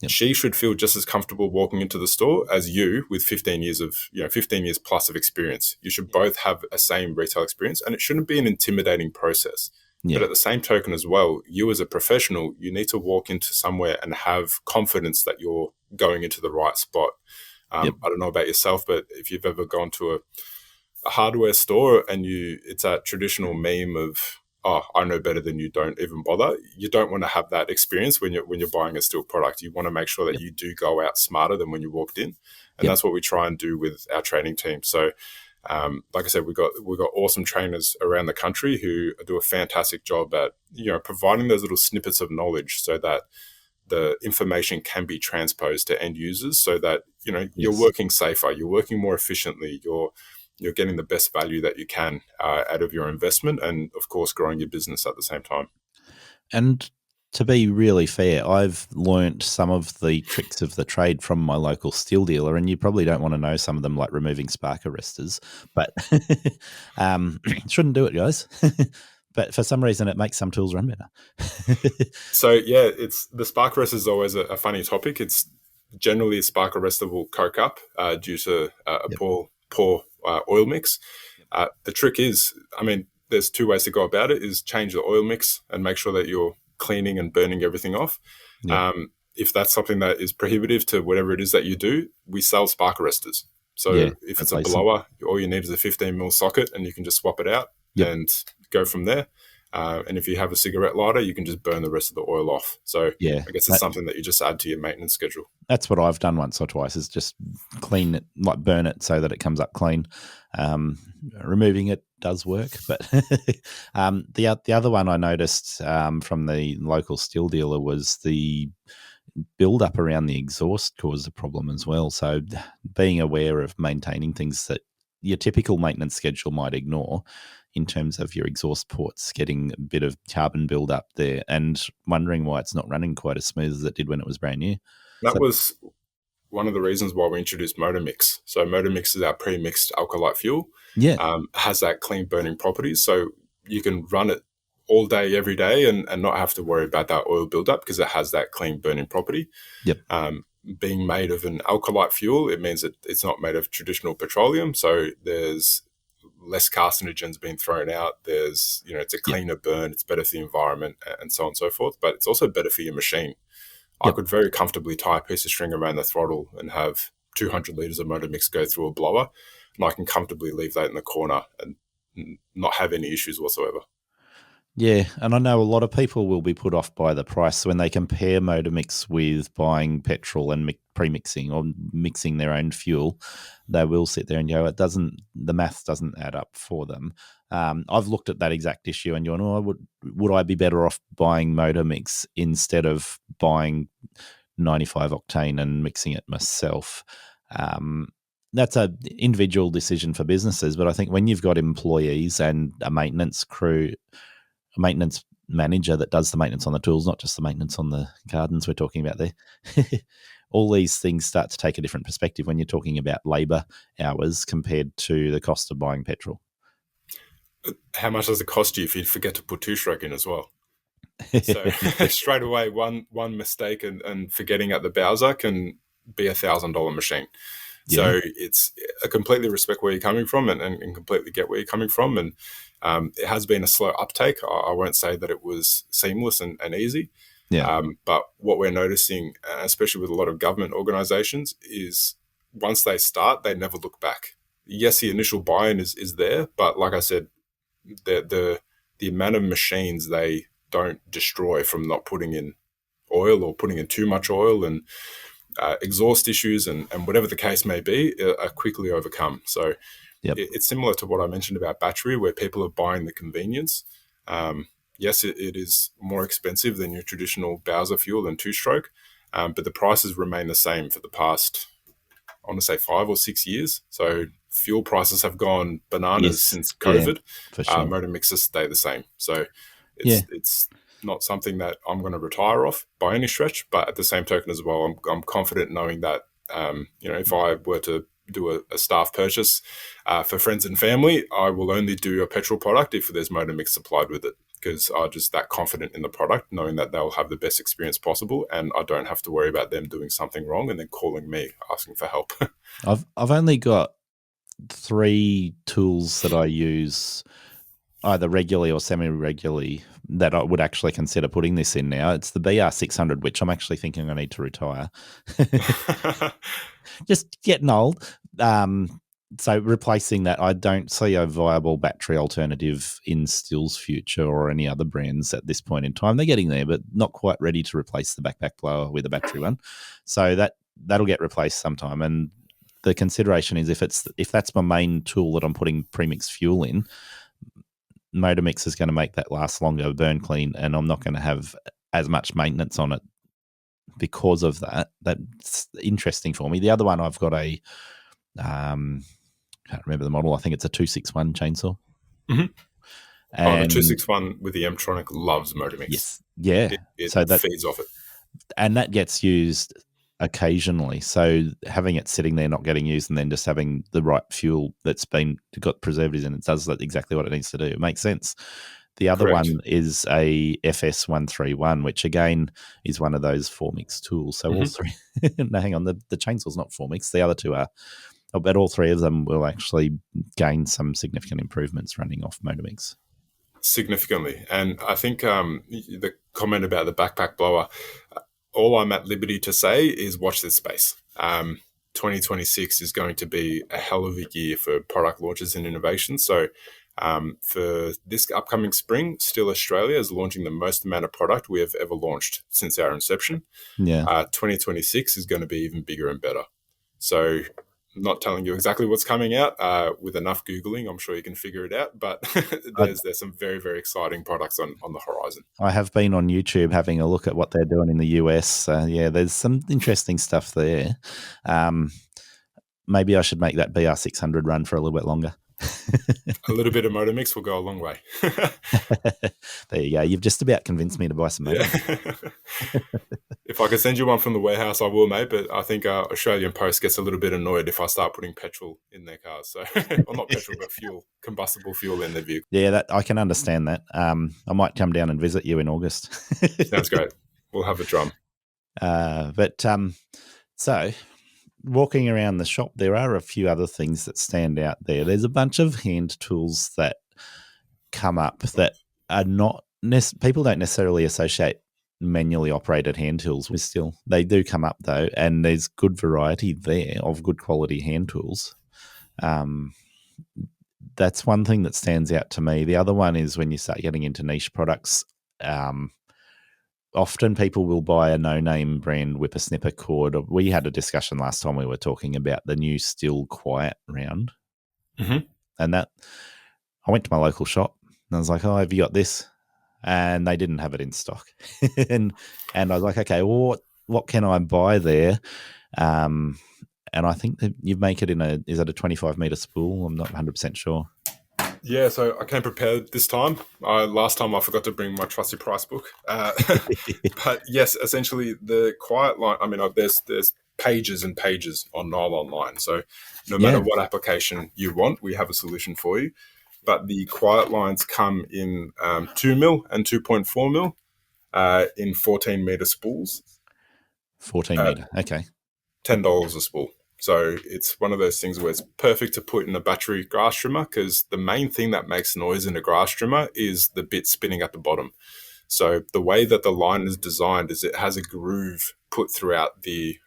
Yep. She should feel just as comfortable walking into the store as you with 15 years plus of experience. You should both have a same retail experience, and it shouldn't be an intimidating process. Yeah. But at the same token as well, you as a professional, you need to walk into somewhere and have confidence that you're going into the right spot. Yep. I don't know about yourself, but if you've ever gone to a hardware store and it's that traditional meme of, oh, I know better than you, don't even bother. You don't want to have that experience when you're buying a Stihl product. You want to make sure that you do go out smarter than when you walked in. And that's what we try and do with our training team. So like I said, we've got awesome trainers around the country who do a fantastic job at, providing those little snippets of knowledge so that the information can be transposed to end users, so that, you're working safer, you're working more efficiently, you're getting the best value that you can out of your investment, and of course growing your business at the same time. And to be really fair, I've learnt some of the tricks of the trade from my local Stihl dealer, and you probably don't want to know some of them, like removing spark arresters, but shouldn't do it, guys. but for some reason it makes some tools run better. So yeah, it's the spark arrest is always a funny topic. It's generally a spark arrestor will coke up due to a poor oil mix. The trick is, I mean, there's two ways to go about it: is change the oil mix and make sure that you're cleaning and burning everything off. Yep. If that's something that is prohibitive to whatever it is that you do, we sell spark arresters. So if it's a blower, all you need is a 15 mil socket, and you can just swap it out and go from there. And if you have a cigarette lighter, you can just burn the rest of the oil off. So I guess it's something that you just add to your maintenance schedule. That's what I've done once or twice, is just clean it, like burn it so that it comes up clean. Removing it does work. But the other one I noticed from the local steel dealer was the build up around the exhaust caused a problem as well. So being aware of maintaining things that your typical maintenance schedule might ignore, in terms of your exhaust ports getting a bit of carbon build up there, and wondering why it's not running quite as smooth as it did when it was brand new. That was one of the reasons why we introduced MotorMix. So MotorMix is our pre-mixed alkalite fuel. Has that clean burning properties. So you can run it all day, every day, and not have to worry about that oil buildup because it has that clean burning property. Being made of an alkalite fuel, it means that it's not made of traditional petroleum. So there's less carcinogens being thrown out. There's, it's a cleaner burn. It's better for the environment and so on and so forth. But it's also better for your machine. I could very comfortably tie a piece of string around the throttle and have 200 litres of motor mix go through a blower. And I can comfortably leave that in the corner and not have any issues whatsoever. Yeah, and I know a lot of people will be put off by the price when they compare motor mix with buying petrol and pre-mixing or mixing their own fuel. They will sit there and go, the maths doesn't add up for them. I've looked at that exact issue and gone, would I be better off buying motor mix instead of buying 95 octane and mixing it myself? That's an individual decision for businesses, but I think when you've got employees and a maintenance crew, a maintenance manager that does the maintenance on the tools, not just the maintenance on the gardens we're talking about there. All these things start to take a different perspective when you're talking about labour hours compared to the cost of buying petrol. How much does it cost you if you forget to put two-stroke in as well? So straight away, one mistake and forgetting at the Bowser can be $1,000 machine. So I completely respect where you're coming from and completely get where you're coming from. And it has been a slow uptake. I won't say that it was seamless and easy. But what we're noticing, especially with a lot of government organisations, is once they start, they never look back. Yes, the initial buy-in is there, but like I said, the amount of machines they don't destroy from not putting in oil or putting in too much oil and exhaust issues and whatever the case may be are quickly overcome. So it's similar to what I mentioned about battery, where people are buying the convenience. Yes, it is more expensive than your traditional Bowser fuel and two-stroke, but the prices remain the same for the past, I want to say 5 or 6 years. So fuel prices have gone bananas since COVID. For sure. Motor mixers stay the same. So it's not something that I'm going to retire off by any stretch, but at the same token as well, I'm confident knowing that, if I were to do a staff purchase for friends and family, I will only do a petrol product if there's motor mix supplied with it, because I'm just that confident in the product, knowing that they'll have the best experience possible and I don't have to worry about them doing something wrong and then calling me asking for help. I've only got 3 tools that I use either regularly or semi-regularly that I would actually consider putting this in now. It's the BR600, which I'm actually thinking I need to retire. Just getting old. So replacing that, I don't see a viable battery alternative in Stihl's future or any other brands at this point in time. They're getting there, but not quite ready to replace the backpack blower with a battery one. So that'll get replaced sometime. And the consideration is if that's my main tool that I'm putting premix fuel in, motor mix is going to make that last longer, burn clean, and I'm not going to have as much maintenance on it because of that. That's interesting for me. The other one, I've got a can't remember the model. I think it's a 261 chainsaw. Mm-hmm. And the 261 with the M-Tronic loves motor mix. Yes, yeah. It so that feeds off it, and that gets used occasionally. So having it sitting there not getting used, and then just having the right fuel that's got preservatives in it, does exactly what it needs to do. It makes sense. The other Correct. one is a FS131, which again is one of those Formix tools. So all three, no, hang on, the chainsaw's not Formix. The other two are, but all three of them will actually gain some significant improvements running off Motomix. Significantly. And I think the comment about the backpack blower, all I'm at liberty to say is watch this space. 2026 is going to be a hell of a year for product launches and innovation. So for this upcoming spring, Stihl Australia is launching the most amount of product we have ever launched since our inception. Yeah. 2026 is going to be even bigger and better. So I'm not telling you exactly what's coming out. With enough Googling, I'm sure you can figure it out. But there's some very, very exciting products on the horizon. I have been on YouTube having a look at what they're doing in the US. Yeah, there's some interesting stuff there. Maybe I should make that BR600 run for a little bit longer. A little bit of Motomix will go a long way. There you go. You've just about convinced me to buy some Motomix. If I could send you one from the warehouse, I will, mate. But I think Australian Post gets a little bit annoyed if I start putting petrol in their cars. So, well, not petrol, but fuel, combustible fuel in their vehicle. Yeah, I can understand that. I might come down and visit you in August. Sounds great. We'll have a drum. So walking around the shop, there are a few other things that stand out there. There's a bunch of hand tools that come up that are not people don't necessarily associate manually operated hand tools with Stihl. They do come up though, and there's good variety there of good quality hand tools. That's one thing that stands out to me. The other one is when you start getting into niche products, often people will buy a no-name brand whippersnipper cord. We had a discussion last time we were talking about the new Stihl Quiet round. And that I went to my local shop and I was like, oh, have you got this? And they didn't have it in stock. and I was like, okay, well, what can I buy there? And I think that you make it is it a 25-meter spool? I'm not 100% sure. Yeah, so I came prepared this time. Last time I forgot to bring my trusty price book. But yes, essentially the Quiet line, I mean, there's pages and pages on nylon line. So no matter what application you want, we have a solution for you. But the Quiet lines come in 2 mil and 2.4 mil in 14-meter spools. 14 meter, okay. $10 a spool. So it's one of those things where it's perfect to put in a battery grass trimmer because the main thing that makes noise in a grass trimmer is the bit spinning at the bottom. So the way that the line is designed is it has a groove put throughout the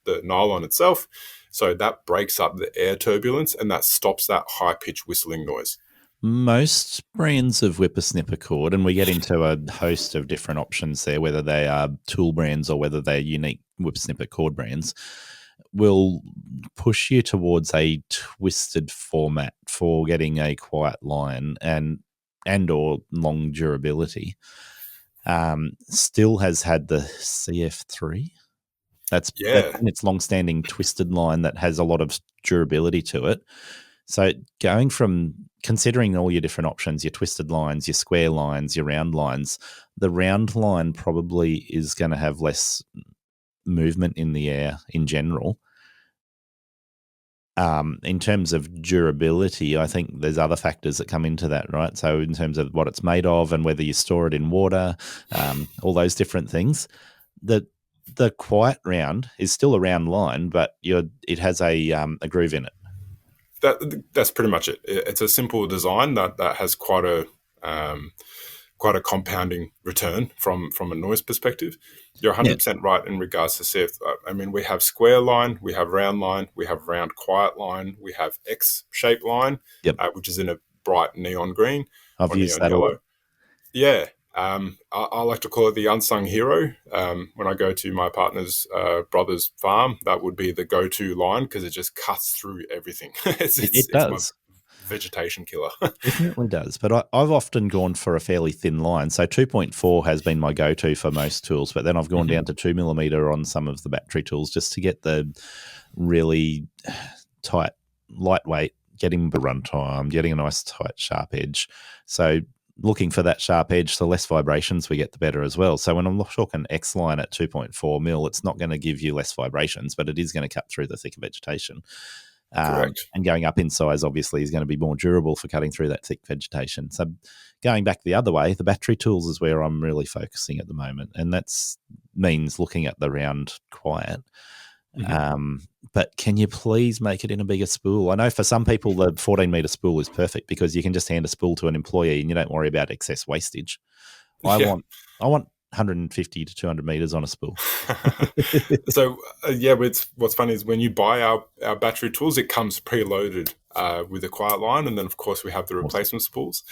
nylon itself. So that breaks up the air turbulence and that stops that high-pitched whistling noise. Most brands of whippersnipper cord, and we get into a host of different options there, whether they are tool brands or whether they're unique whippersnipper cord brands, will push you towards a twisted format for getting a quiet line and or long durability. Stihl has had the CF3. That's its long-standing twisted line that has a lot of durability to it. So going from considering all your different options, your twisted lines, your square lines, your round lines, the round line probably is going to have less movement in the air in general. In terms of durability, I think there's other factors that come into that, right? So in terms of what it's made of and whether you store it in water, all those different things. The Quiet round is still a round line, but it has a groove in it. That's pretty much it. It's a simple design that has quite a compounding return from a noise perspective. You're 100% right in regards to CF. I mean, we have square line, we have round line, we have round quiet line, we have X-shaped line, which is in a bright neon green. I've used that a lot. Yeah. I like to call it the unsung hero. When I go to my partner's brother's farm, that would be the go-to line because it just cuts through everything. It does. It's my vegetation killer. Definitely does. But I've often gone for a fairly thin line. So 2.4 has been my go-to for most tools, but then I've gone down to 2 millimeter on some of the battery tools just to get the really tight, lightweight, getting the runtime, getting a nice tight sharp edge. So looking for that sharp edge, the less vibrations we get, the better as well. So when I'm talking X line at 2.4 mil, it's not going to give you less vibrations, but it is going to cut through the thicker vegetation. Correct. And going up in size, obviously, is going to be more durable for cutting through that thick vegetation. So going back the other way, the battery tools is where I'm really focusing at the moment, and that's means looking at the round quiet. But can you please make it in a bigger spool? I know for some people the 14-meter spool is perfect because you can just hand a spool to an employee and you don't worry about excess wastage. I want 150 to 200 meters on a spool. So what's funny is when you buy our battery tools, it comes preloaded with a quiet line, and then of course we have the replacement spools.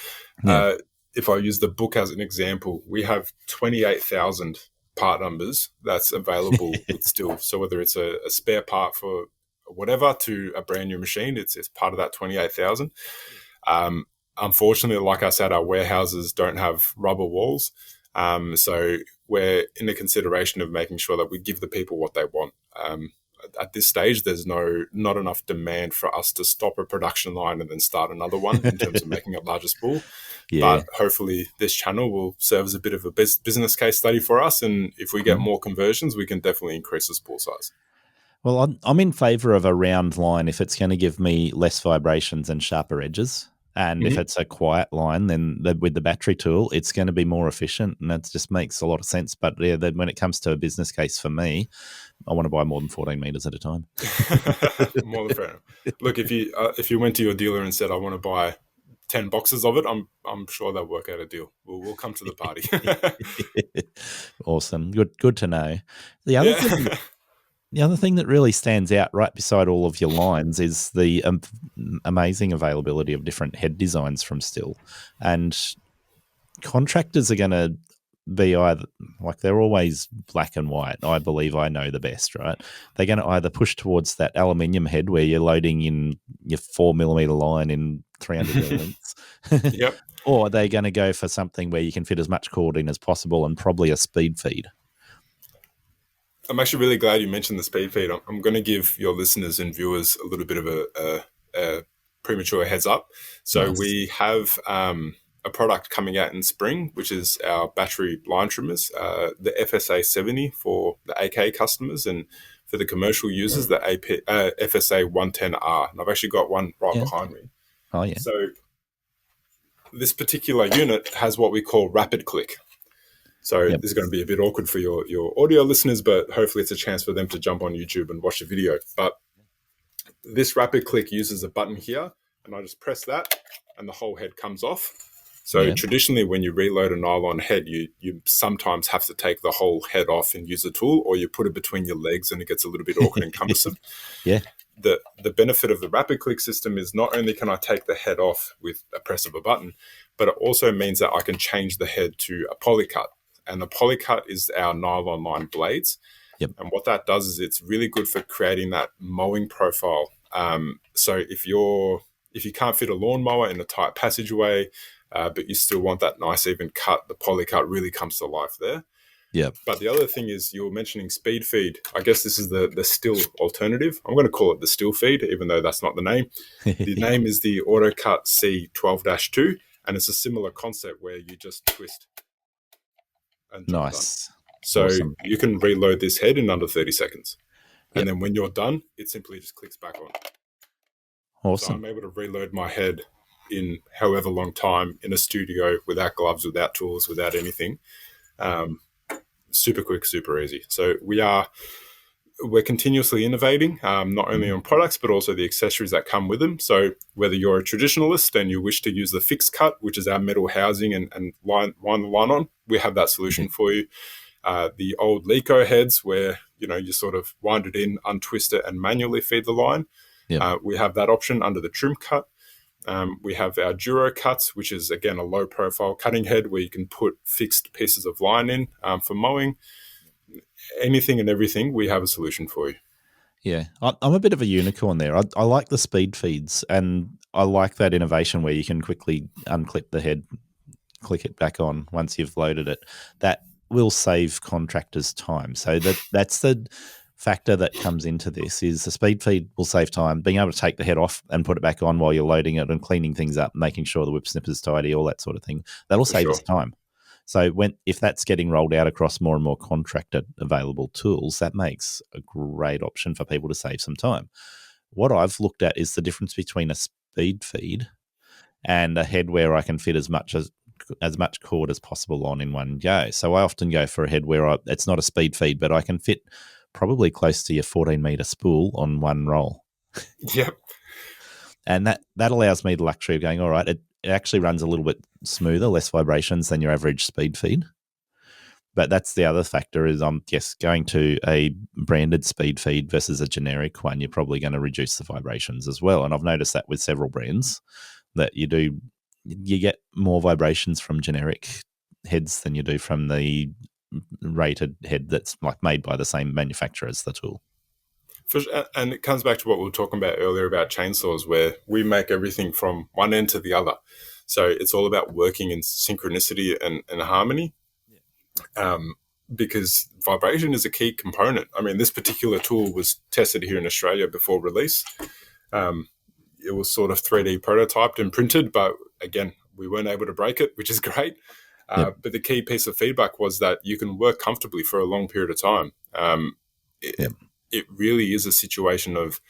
If I use the book as an example, we have 28,000 part numbers that's available with Stihl. So whether it's a spare part for whatever to a brand new machine, it's part of that 28,000. Unfortunately, like I said, our warehouses don't have rubber walls. So we're in the consideration of making sure that we give the people what they want. At this stage, there's not enough demand for us to stop a production line and then start another one in terms of making a larger spool. But hopefully this channel will serve as a bit of a business case study for us. And if we get more conversions, we can definitely increase the spool size. Well, I'm in favor of a round line if it's going to give me less vibrations and sharper edges. And if it's a quiet line, then with the battery tool, it's going to be more efficient, and that just makes a lot of sense. But then when it comes to a business case for me, I want to buy more than 14 meters at a time. More than fair enough. Look, if you went to your dealer and said, "I want to buy 10 boxes of it," I'm sure they'll work out a deal. We'll come to the party. Awesome, good to know. The other thing that really stands out right beside all of your lines is the amazing availability of different head designs from Stihl. And contractors are going to be they're always black and white. I believe I know the best, right? They're going to either push towards that aluminium head where you're loading in your 4mm line in 300 lengths. Yep. Or they're going to go for something where you can fit as much cord in as possible and probably a speed feed. I'm actually really glad you mentioned the speed feed. I'm going to give your listeners and viewers a little bit of a premature heads up. So we have a product coming out in spring, which is our battery line trimmers, the FSA 70 for the AK customers, and for the commercial users, the FSA 110R. And I've actually got one behind me. Oh, yeah. So this particular unit has what we call rapid click. So this is going to be a bit awkward for your audio listeners, but hopefully it's a chance for them to jump on YouTube and watch the video. But this rapid click uses a button here, and I just press that and the whole head comes off. So traditionally when you reload a nylon head, you sometimes have to take the whole head off and use a tool, or you put it between your legs and it gets a little bit awkward and cumbersome. The benefit of the rapid click system is not only can I take the head off with a press of a button, but it also means that I can change the head to a polycut. And the polycut is our nylon line blades. And what that does is it's really good for creating that mowing profile. So if you can't fit a lawnmower in a tight passageway, but you still want that nice even cut, the polycut really comes to life there. But the other thing is, you were mentioning speed feed. I guess this is the Stihl alternative. I'm going to call it the Stihl feed, even though that's not the name. The name is the AutoCut C12-2, and it's a similar concept where you just twist. Nice. So you can reload this head in under 30 seconds. And then when you're done, it simply just clicks back on. Awesome. So I'm able to reload my head in however long time in a studio without gloves, without tools, without anything. Super quick, super easy. So we're continuously innovating, not only on products, but also the accessories that come with them. So whether you're a traditionalist and you wish to use the fixed cut, which is our metal housing and wind the line on, we have that solution for you. The old Lico heads where, you sort of wind it in, untwist it and manually feed the line. We have that option under the trim cut. We have our Duro cuts, which is, again, a low profile cutting head where you can put fixed pieces of line in for mowing. Anything and everything, we have a solution for you. Yeah, I'm a bit of a unicorn there. I like the speed feeds, and I like that innovation where you can quickly unclip the head, click it back on once you've loaded it. That will save contractors time. So that's the factor that comes into this, is the speed feed will save time, being able to take the head off and put it back on while you're loading it and cleaning things up, making sure the whip snipper's tidy, all that sort of thing. That'll save us time. So if that's getting rolled out across more and more contractor available tools, that makes a great option for people to save some time. what I've looked at is the difference between a speed feed and a head where I can fit as much cord as possible on in one go. So I often go for a head where it's not a speed feed, but I can fit probably close to your 14-meter spool on one roll. Yep. And that allows me the luxury of going, all right, it actually runs a little bit smoother, less vibrations than your average speed feed. But that's the other factor is, going to a branded speed feed versus a generic one, you're probably going to reduce the vibrations as well. And I've noticed that with several brands that you get more vibrations from generic heads than you do from the rated head that's like made by the same manufacturer as the tool. And it comes back to what we were talking about earlier about chainsaws, where we make everything from one end to the other. So it's all about working in synchronicity and harmony. Because vibration is a key component. I mean, this particular tool was tested here in Australia before release. It was sort of 3D prototyped and printed, but again, we weren't able to break it, which is great. But the key piece of feedback was that you can work comfortably for a long period of time. It really is a situation of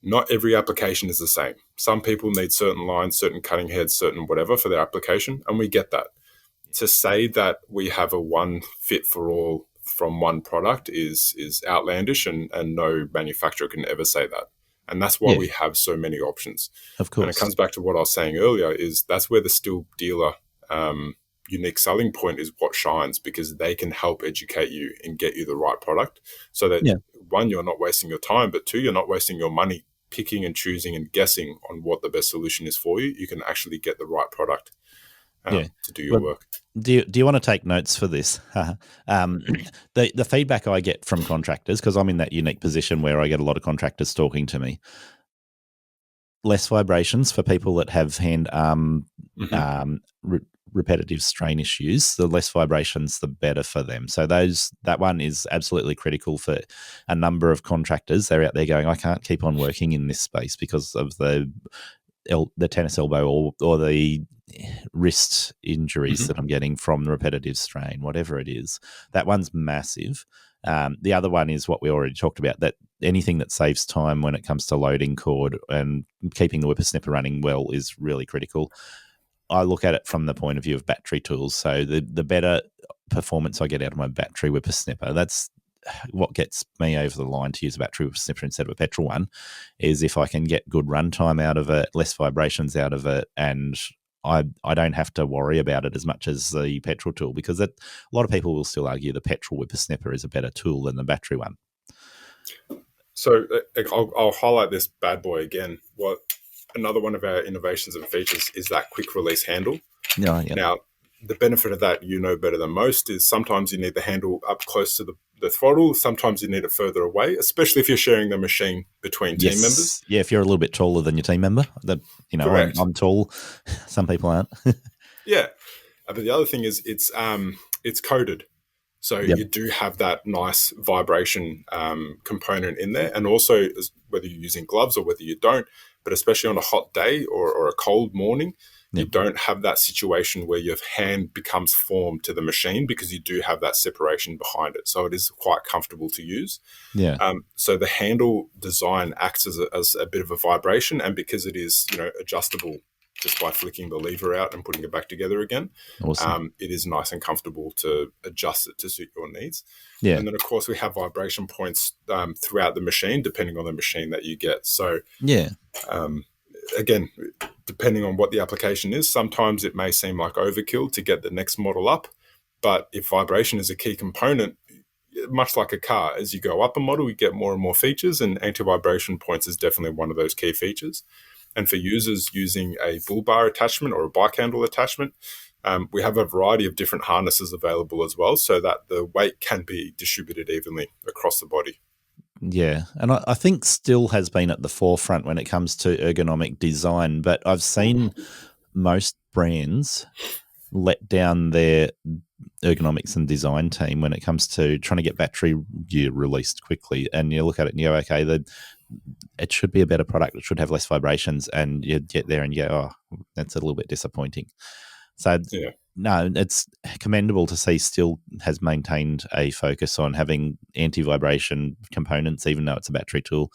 not every application is the same. Some people need certain lines, certain cutting heads, certain whatever for their application, and we get that. To say that we have a one fit for all from one product is outlandish, and no manufacturer can ever say that. And that's why we have so many options. Of course. And it comes back to what I was saying earlier, is that's where the Stihl dealer unique selling point is what shines, because they can help educate you and get you the right product so that, one, you're not wasting your time, but two, you're not wasting your money picking and choosing and guessing on what the best solution is for you. You can actually get the right product to do your work. Do you want to take notes for this? The feedback I get from contractors, because I'm in that unique position where I get a lot of contractors talking to me, less vibrations for people that have hand-arm repetitive strain issues. The less vibrations, the better for them. So that one is absolutely critical for a number of contractors. They're out there going, I can't keep on working in this space because of the tennis elbow or the wrist injuries that I'm getting from the repetitive strain, whatever it is. That one's massive. The other one is what we already talked about, that anything that saves time when it comes to loading cord and keeping the whippersnapper running well is really critical. I look at it from the point of view of battery tools. So the better performance I get out of my battery whippersnapper, that's what gets me over the line to use a battery whippersnapper instead of a petrol one, is if I can get good runtime out of it, less vibrations out of it, and I don't have to worry about it as much as the petrol tool, because a lot of people will still argue the petrol whippersnapper is a better tool than the battery one. So I'll highlight this bad boy again. Another one of our innovations and features is that quick release handle. Now, the benefit of that, better than most, is sometimes you need the handle up close to the throttle. Sometimes you need it further away, especially if you're sharing the machine between team members. Yeah, if you're a little bit taller than your team member. I'm tall. Some people aren't. Yeah. But the other thing is it's coded. So you do have that nice vibration component in there. And also, whether you're using gloves or whether you don't, but especially on a hot day or a cold morning, you don't have that situation where your hand becomes formed to the machine, because you do have that separation behind it. So it is quite comfortable to use. So the handle design acts as a bit of a vibration, and because it is adjustable just by flicking the lever out and putting it back together again, it is nice and comfortable to adjust it to suit your needs. And then, of course, we have vibration points throughout the machine, depending on the machine that you get. So again, depending on what the application is, sometimes it may seem like overkill to get the next model up. But if vibration is a key component, much like a car, as you go up a model, you get more and more features, and anti-vibration points is definitely one of those key features. And for users using a bull bar attachment or a bike handle attachment, we have a variety of different harnesses available as well, so that the weight can be distributed evenly across the body. Yeah, and I think Stihl has been at the forefront when it comes to ergonomic design, but I've seen most brands let down their ergonomics and design team when it comes to trying to get battery gear released quickly. And you look at it and you go, okay, it should be a better product. It should have less vibrations. And you get there and you go, oh, that's a little bit disappointing. So, Yeah. no, it's commendable to see Stihl has maintained a focus on having anti-vibration components, even though it's a battery tool.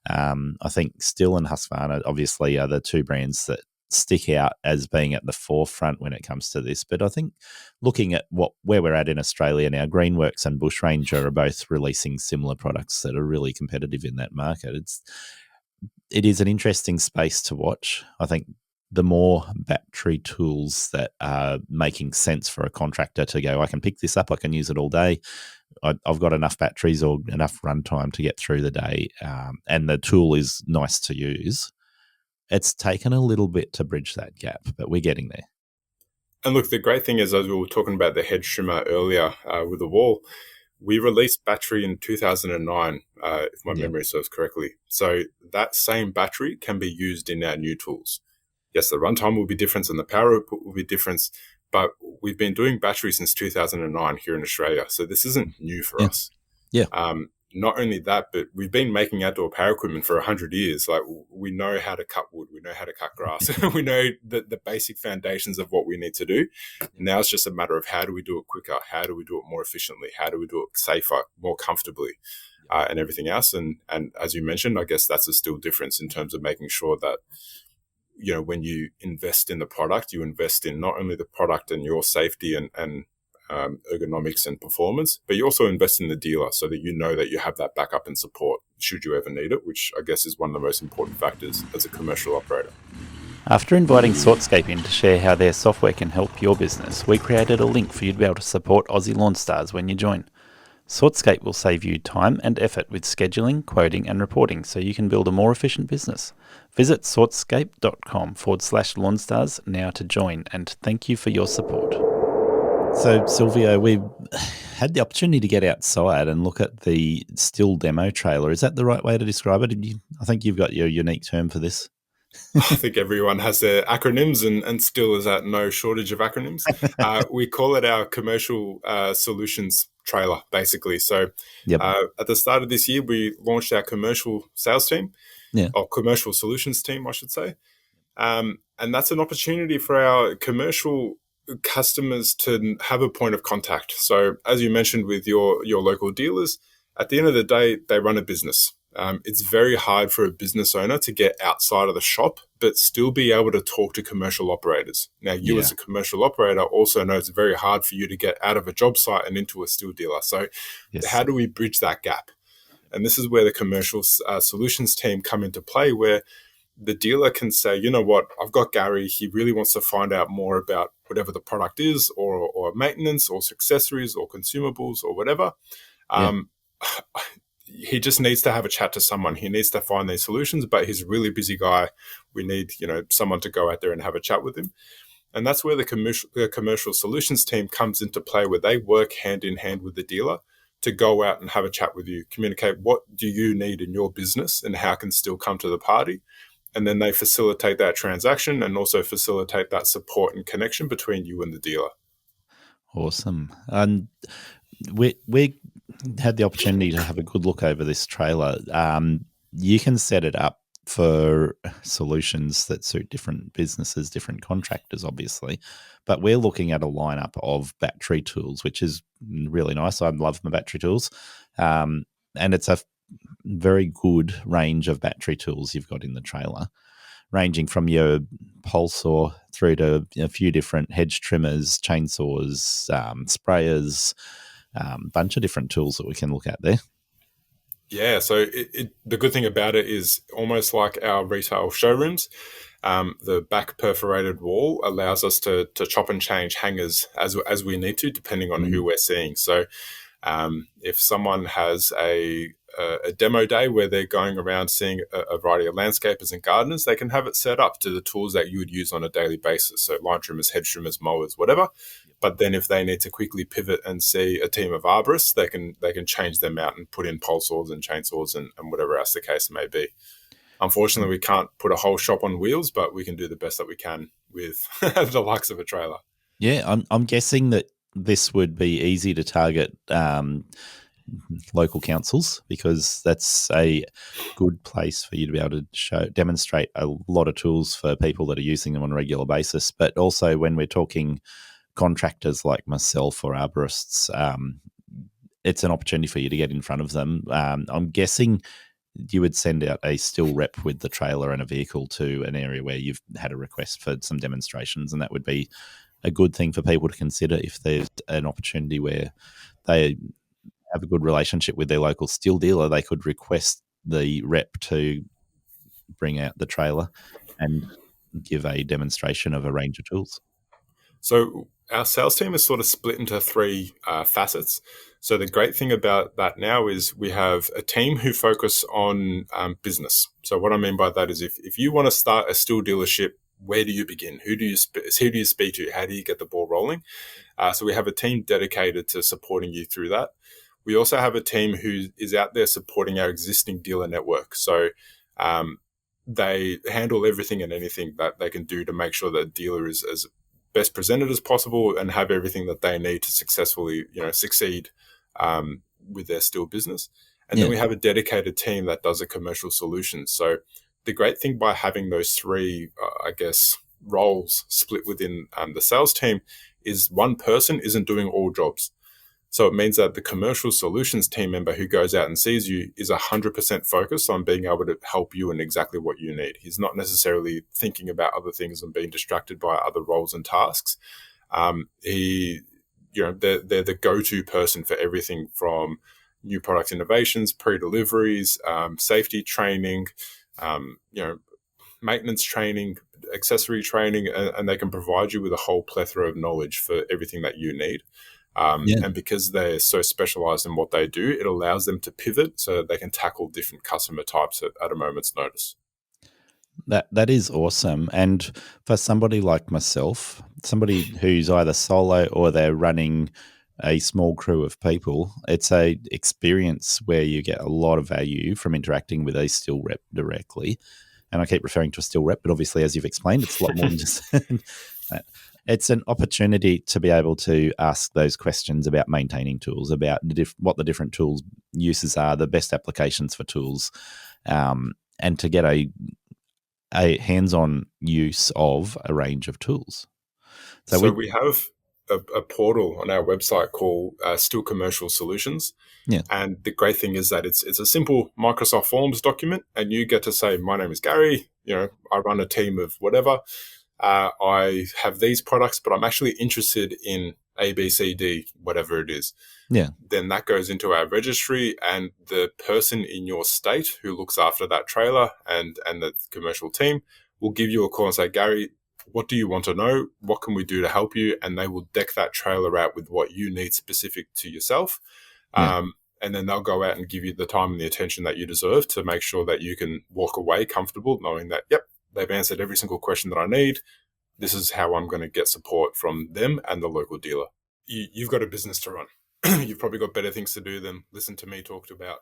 I think Stihl and Husqvarna obviously are the two brands that stick out as being at the forefront when it comes to this. But I think looking at where we're at in Australia now, Greenworks and Bush Ranger are both releasing similar products that are really competitive in that market. It is an interesting space to watch. I think the more battery tools that are making sense for a contractor to go, I can pick this up, I can use it all day. I've got enough batteries or enough runtime to get through the day, and the tool is nice to use. It's taken a little bit to bridge that gap, but we're getting there. And look, the great thing is, as we were talking about the hedge trimmer earlier with the wall, we released battery in 2009, if my memory serves correctly. So that same battery can be used in our new tools. Yes, the runtime will be different and the power output will be different, but we've been doing battery since 2009 here in Australia. So this isn't new for us. Yeah. Not only that, but we've been making outdoor power equipment for 100 years. Like, we know how to cut wood, we know how to cut grass, we know the basic foundations of what we need to do. Now it's just a matter of how do we do it quicker, how do we do it more efficiently, how do we do it safer, more comfortably, and everything else. And as you mentioned, I guess that's a still difference in terms of making sure that, you know, when you invest in the product, you invest in not only the product and your safety and ergonomics and performance, but you also invest in the dealer so that you know that you have that backup and support should you ever need it, which I guess is one of the most important factors as a commercial operator. After inviting Sortscape in to share how their software can help your business, we created a link for you to be able to support Aussie Lawn Stars when you join. Sortscape will save you time and effort with scheduling, quoting and reporting so you can build a more efficient business. Visit sortscape.com/lawnstars now to join, and thank you for your support. So, Silvio, we've had the opportunity to get outside and look at the Stihl demo trailer. Is that the right way to describe it? I think you've got your unique term for this. I think everyone has their acronyms, and Stihl is at no shortage of acronyms. We call it our commercial solutions trailer, basically. So at the start of this year, we launched our commercial sales team, or commercial solutions team, I should say. And that's an opportunity for our commercial customers to have a point of contact. So as you mentioned with your local dealers, at the end of the day, they run a business. It's very hard for a business owner to get outside of the shop, but still be able to talk to commercial operators. Now, you as a commercial operator also know it's very hard for you to get out of a job site and into a Stihl dealer. So how do we bridge that gap? And this is where the commercial solutions team come into play, where the dealer can say, you know what, I've got Garry, he really wants to find out more about whatever the product is, or maintenance, or accessories, or consumables, or whatever. He just needs to have a chat to someone. He needs to find these solutions, but he's a really busy guy. We need, someone to go out there and have a chat with him. And that's where the commercial solutions team comes into play, where they work hand in hand with the dealer to go out and have a chat with you, communicate what do you need in your business and how can Stihl come to the party. And then they facilitate that transaction and also facilitate that support and connection between you and the dealer. Awesome. And we had the opportunity to have a good look over this trailer. You can set it up for solutions that suit different businesses, different contractors, obviously. But we're looking at a lineup of battery tools, which is really nice. I love my battery tools. And it's a very good range of battery tools you've got in the trailer, ranging from your pole saw through to a few different hedge trimmers, chainsaws, sprayers, bunch of different tools that we can look at there. Yeah, so the good thing about it is almost like our retail showrooms. The back perforated wall allows us to chop and change hangers as we need to, depending on who we're seeing. So if someone has a demo day where they're going around seeing a variety of landscapers and gardeners, they can have it set up to the tools that you would use on a daily basis. So line trimmers, hedge trimmers, mowers, whatever. But then if they need to quickly pivot and see a team of arborists, they can change them out and put in pole saws and chainsaws and whatever else the case may be. Unfortunately, we can't put a whole shop on wheels, but we can do the best that we can with the likes of a trailer. Yeah, I'm guessing that this would be easy to target local councils, because that's a good place for you to be able to demonstrate a lot of tools for people that are using them on a regular basis. But also when we're talking contractors like myself or arborists, it's an opportunity for you to get in front of them. I'm guessing you would send out a Stihl rep with the trailer and a vehicle to an area where you've had a request for some demonstrations, and that would be a good thing for people to consider if there's an opportunity where they have a good relationship with their local Stihl dealer. They could request the rep to bring out the trailer and give a demonstration of a range of tools. So our sales team is sort of split into three facets. So the great thing about that now is we have a team who focus on business. So what I mean by that is if you want to start a Stihl dealership, where do you begin? Who do you speak to? How do you get the ball rolling? So we have a team dedicated to supporting you through that. We also have a team who is out there supporting our existing dealer network. So they handle everything and anything that they can do to make sure that a dealer is as best presented as possible and have everything that they need to successfully, succeed with their Stihl business. And then we have a dedicated team that does a commercial solution. So the great thing by having those three, roles split within the sales team is one person isn't doing all jobs. So it means that the commercial solutions team member who goes out and sees you is 100% focused on being able to help you in exactly what you need. He's not necessarily thinking about other things and being distracted by other roles and tasks. They're the go-to person for everything from new product innovations, pre-deliveries, safety training, maintenance training, accessory training, and they can provide you with a whole plethora of knowledge for everything that you need. And because they're so specialized in what they do, it allows them to pivot so that they can tackle different customer types at a moment's notice. That is awesome. And for somebody like myself, somebody who's either solo or they're running a small crew of people, it's a experience where you get a lot of value from interacting with a Stihl rep directly. And I keep referring to a Stihl rep, but obviously, as you've explained, it's a lot more than just that. It's an opportunity to be able to ask those questions about maintaining tools, about what the different tools uses are, the best applications for tools, and to get a hands-on use of a range of tools. So we have a portal on our website called Stihl Commercial Solutions. Yeah. And the great thing is that it's a simple Microsoft Forms document, and you get to say, my name is Garry, I run a team of whatever. I have these products, but I'm actually interested in A, B, C, D, whatever it is. Yeah. Then that goes into our registry, and the person in your state who looks after that trailer and the commercial team will give you a call and say, Garry, what do you want to know? What can we do to help you? And they will deck that trailer out with what you need specific to yourself. Yeah. And then they'll go out and give you the time and the attention that you deserve to make sure that you can walk away comfortable knowing that, yep, they've answered every single question that I need. This is how I'm going to get support from them and the local dealer. You've got a business to run. You've probably got better things to do than listen to me talk about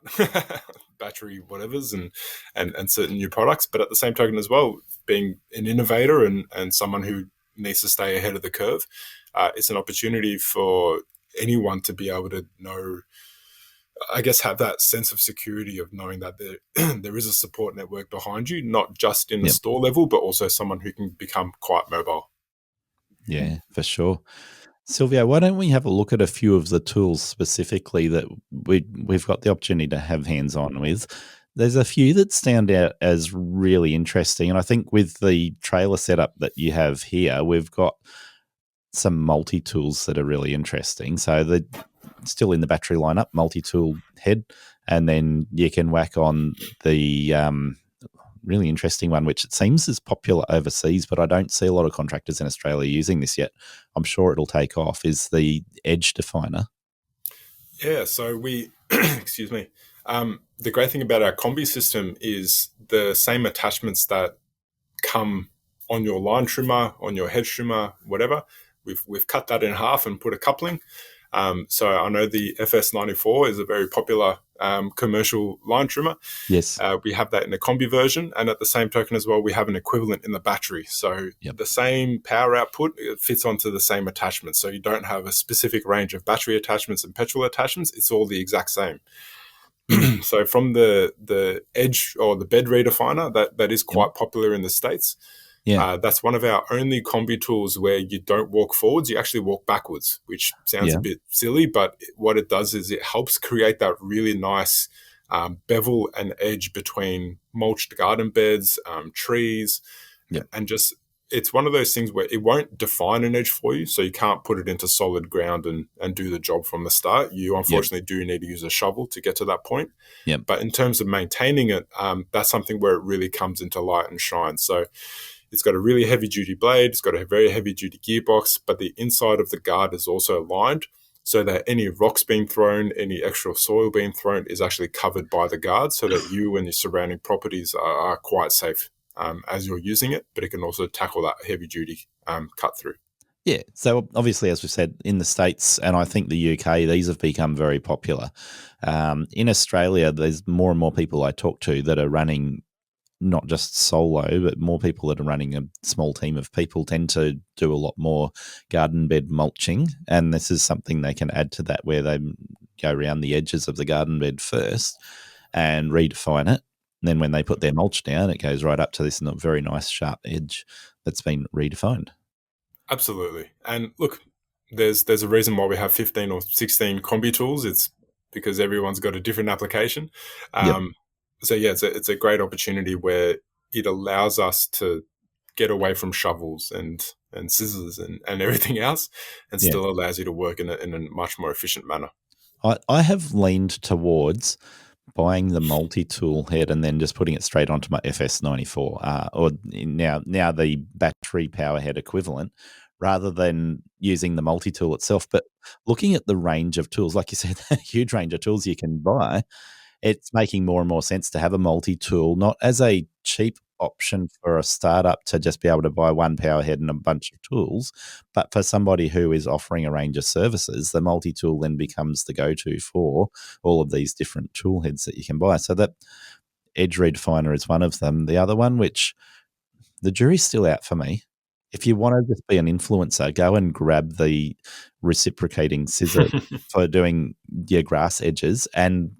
battery whatevers and certain new products. But at the same token as well, being an innovator and someone who needs to stay ahead of the curve, it's an opportunity for anyone to be able to know, I guess, have that sense of security of knowing that there is a support network behind you, not just in the store level, but also someone who can become quite mobile. Yeah, for sure. Silvio, why don't we have a look at a few of the tools specifically that we've got the opportunity to have hands-on with? There's a few that stand out as really interesting, and I think with the trailer setup that you have here, we've got some multi-tools that are really interesting. So they're still in the battery lineup, multi-tool head, and then you can whack on the really interesting one, which it seems is popular overseas, but I don't see a lot of contractors in Australia using this yet. I'm sure it'll take off, is the edge definer. Yeah, so we, excuse me, the great thing about our combi system is the same attachments that come on your line trimmer, on your head trimmer, whatever. We've cut that in half and put a coupling. So I know the FS94 is a very popular commercial line trimmer. Yes. We have that in the combi version, and at the same token as well, we have an equivalent in the battery. So the same power output, it fits onto the same attachment. So you don't have a specific range of battery attachments and petrol attachments. It's all the exact same. So from the Edge or the bed redefiner, that is quite popular in the States. Yeah. That's one of our only combi tools where you don't walk forwards, you actually walk backwards, which sounds a bit silly, but what it does is it helps create that really nice bevel and edge between mulched garden beds, trees, and just it's one of those things where it won't define an edge for you, so you can't put it into solid ground and do the job from the start. You unfortunately do need to use a shovel to get to that point. But in terms of maintaining it, that's something where it really comes into light and shine. So it's got a really heavy-duty blade. It's got a very heavy-duty gearbox, but the inside of the guard is also lined so that any rocks being thrown, any extra soil being thrown is actually covered by the guard so that you and your surrounding properties are quite safe as you're using it, but it can also tackle that heavy-duty cut-through. Yeah, so obviously, as we said, in the States and I think the UK, these have become very popular. In Australia, there's more and more people I talk to that are running not just solo, but more people that are running a small team of people tend to do a lot more garden bed mulching. And this is something they can add to that where they go around the edges of the garden bed first and redefine it. And then when they put their mulch down, it goes right up to this very nice sharp edge that's been redefined. Absolutely. And look, there's a reason why we have 15 or 16 combi tools. It's because everyone's got a different application. So yeah, it's a great opportunity where it allows us to get away from shovels and scissors and everything else, and still allows you to work in a much more efficient manner. I have leaned towards buying the multi-tool head and then just putting it straight onto my FS94 or now the battery power head equivalent, rather than using the multi-tool itself. But looking at the range of tools, like you said, a huge range of tools you can buy, it's making more and more sense to have a multi-tool, not as a cheap option for a startup to just be able to buy one power head and a bunch of tools, but for somebody who is offering a range of services, the multi-tool then becomes the go-to for all of these different tool heads that you can buy. So that Edge Redefiner is one of them. The other one, which the jury's still out for me, if you want to just be an influencer, go and grab the reciprocating scissor for doing your grass edges, and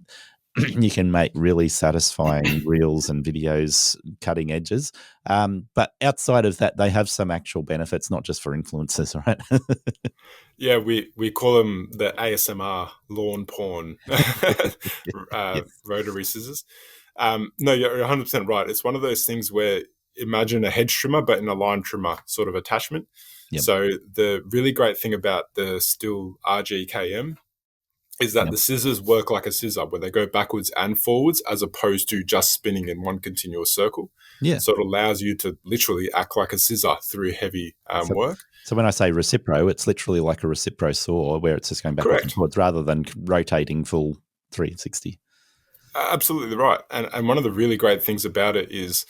you can make really satisfying reels and videos cutting edges. But outside of that, they have some actual benefits, not just for influencers, right? Yeah, we call them the ASMR lawn porn rotary scissors. No, you're 100% right. It's one of those things where imagine a hedge trimmer, but in a line trimmer sort of attachment. So the really great thing about the Stihl RGKM is that the scissors work like a scissor, where they go backwards and forwards as opposed to just spinning in one continuous circle. So it allows you to literally act like a scissor through heavy work. So when I say recipro, it's literally like a recipro saw where it's just going backwards and forwards rather than rotating full 360. Absolutely right. And one of the really great things about it is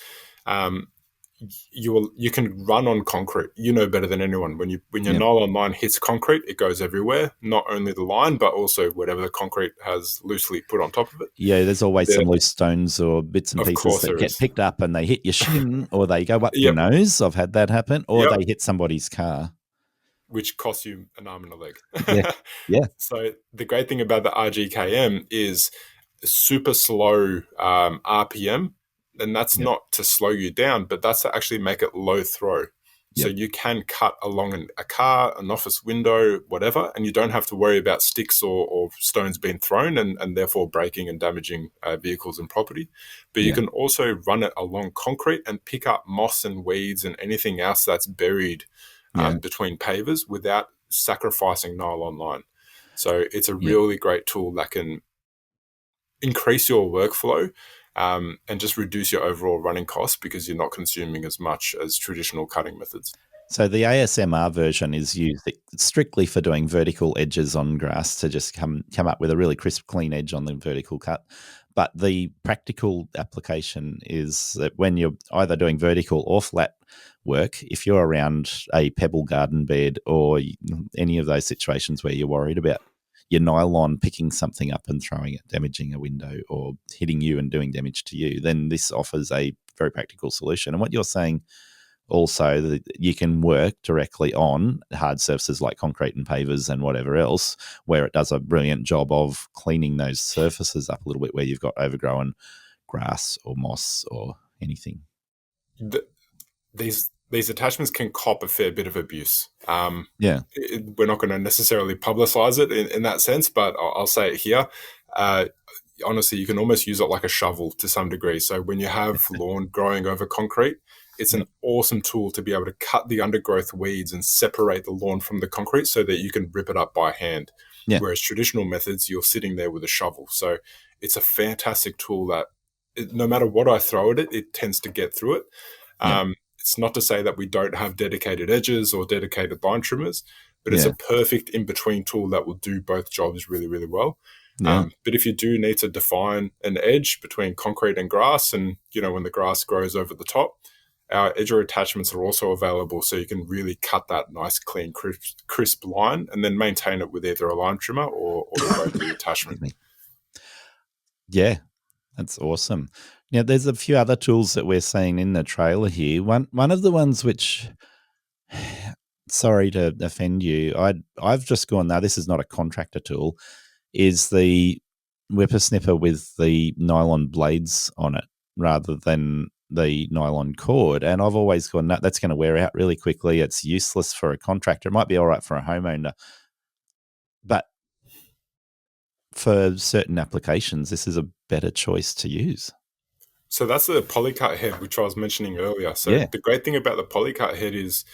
you can run on concrete. You know better than anyone. When your nylon line hits concrete, it goes everywhere. Not only the line, but also whatever the concrete has loosely put on top of it. Yeah, there's always some loose stones or bits and pieces that get picked up and they hit your shin or they go up your nose. I've had that happen. Or they hit somebody's car, which costs you an arm and a leg. So the great thing about the RGKM is super slow RPM. And that's not to slow you down, but that's to actually make it low throw. So you can cut along a car, an office window, whatever, and you don't have to worry about sticks or stones being thrown and therefore breaking and damaging vehicles and property. But you can also run it along concrete and pick up moss and weeds and anything else that's buried between pavers without sacrificing nylon line. So it's a really great tool that can increase your workflow and just reduce your overall running costs because you're not consuming as much as traditional cutting methods. So the ASMR version is used strictly for doing vertical edges on grass to just come up with a really crisp, clean edge on the vertical cut. But the practical application is that when you're either doing vertical or flat work, if you're around a pebble garden bed or any of those situations where you're worried about your nylon picking something up and throwing it, damaging a window or hitting you and doing damage to you, then this offers a very practical solution. And what you're saying also, that you can work directly on hard surfaces like concrete and pavers and whatever else, where it does a brilliant job of cleaning those surfaces up a little bit where you've got overgrown grass or moss or anything. These attachments can cop a fair bit of abuse. Yeah. We're not going to necessarily publicize it in that sense, but I'll say it here. Honestly, you can almost use it like a shovel to some degree. So when you have lawn growing over concrete, it's an awesome tool to be able to cut the undergrowth weeds and separate the lawn from the concrete so that you can rip it up by hand. Yeah. Whereas traditional methods, you're sitting there with a shovel. So it's a fantastic tool that no matter what I throw at it, it tends to get through it. It's not to say that we don't have dedicated edges or dedicated line trimmers, but it's a perfect in-between tool that will do both jobs really, really well. But if you do need to define an edge between concrete and grass, and when the grass grows over the top, our edger attachments are also available, so you can really cut that nice, clean, crisp line and then maintain it with either a line trimmer or the rotary attachment. Yeah, that's awesome. Now, there's a few other tools that we're seeing in the trailer here. One of the ones which, sorry to offend you, I've just gone, now this is not a contractor tool, is the whippersnipper with the nylon blades on it rather than the nylon cord. And I've always gone, no, that's going to wear out really quickly. It's useless for a contractor. It might be all right for a homeowner, but for certain applications, this is a better choice to use. So that's the polycut head, which I was mentioning earlier. So the great thing about the polycut head is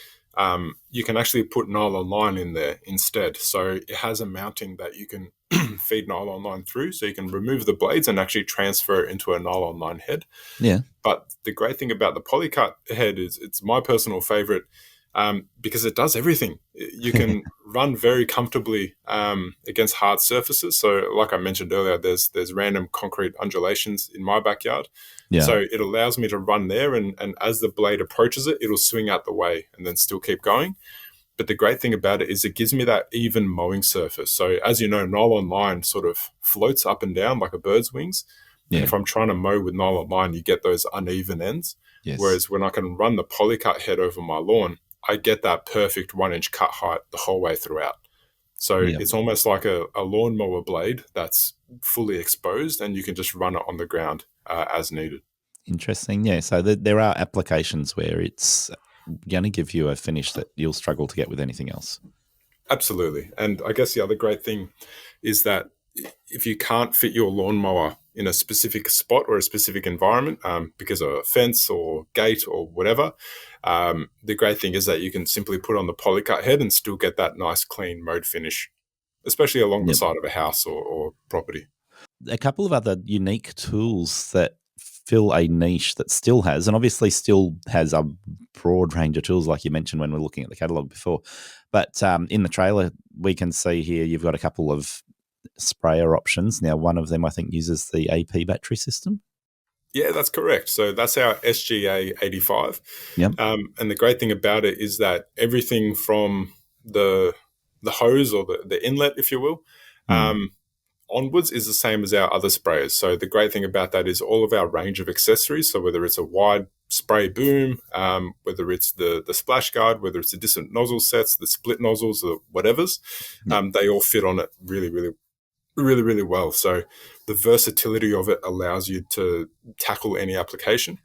you can actually put nylon line in there instead. So it has a mounting that you can feed nylon line through, so you can remove the blades and actually transfer it into a nylon line head. Yeah. But the great thing about the polycut head is it's my personal favorite because it does everything. You can run very comfortably against hard surfaces. So like I mentioned earlier, there's random concrete undulations in my backyard. Yeah. So it allows me to run there, and as the blade approaches it, it'll swing out the way and then still keep going. But the great thing about it is it gives me that even mowing surface. So as you know, nylon line sort of floats up and down like a bird's wings. Yeah. And if I'm trying to mow with nylon line, you get those uneven ends. Yes. Whereas when I can run the polycut head over my lawn, I get that perfect 1-inch cut height the whole way throughout. So it's almost like a lawnmower blade that's fully exposed, and you can just run it on the ground as needed. Interesting. Yeah. So there are applications where it's going to give you a finish that you'll struggle to get with anything else. Absolutely. And I guess the other great thing is that if you can't fit your lawnmower in a specific spot or a specific environment because of a fence or gate or whatever, the great thing is that you can simply put on the polycut head and still get that nice, clean mowed finish, especially along the side of a house or property. A couple of other unique tools that fill a niche that still has, and obviously still has a broad range of tools, like you mentioned when we were looking at the catalogue before. But in the trailer, we can see here you've got a couple of sprayer options. Now, one of them, I think, uses the AP battery system. Yeah, that's correct. So that's our SGA 85. Yep. And the great thing about it is that everything from the hose or the inlet, if you will, onwards is the same as our other sprayers. So the great thing about that is all of our range of accessories. So whether it's a wide spray boom, whether it's the splash guard, whether it's the distant nozzle sets, the split nozzles, or whatever's, they all fit on it really, really, really, really well. So the versatility of it allows you to tackle any application.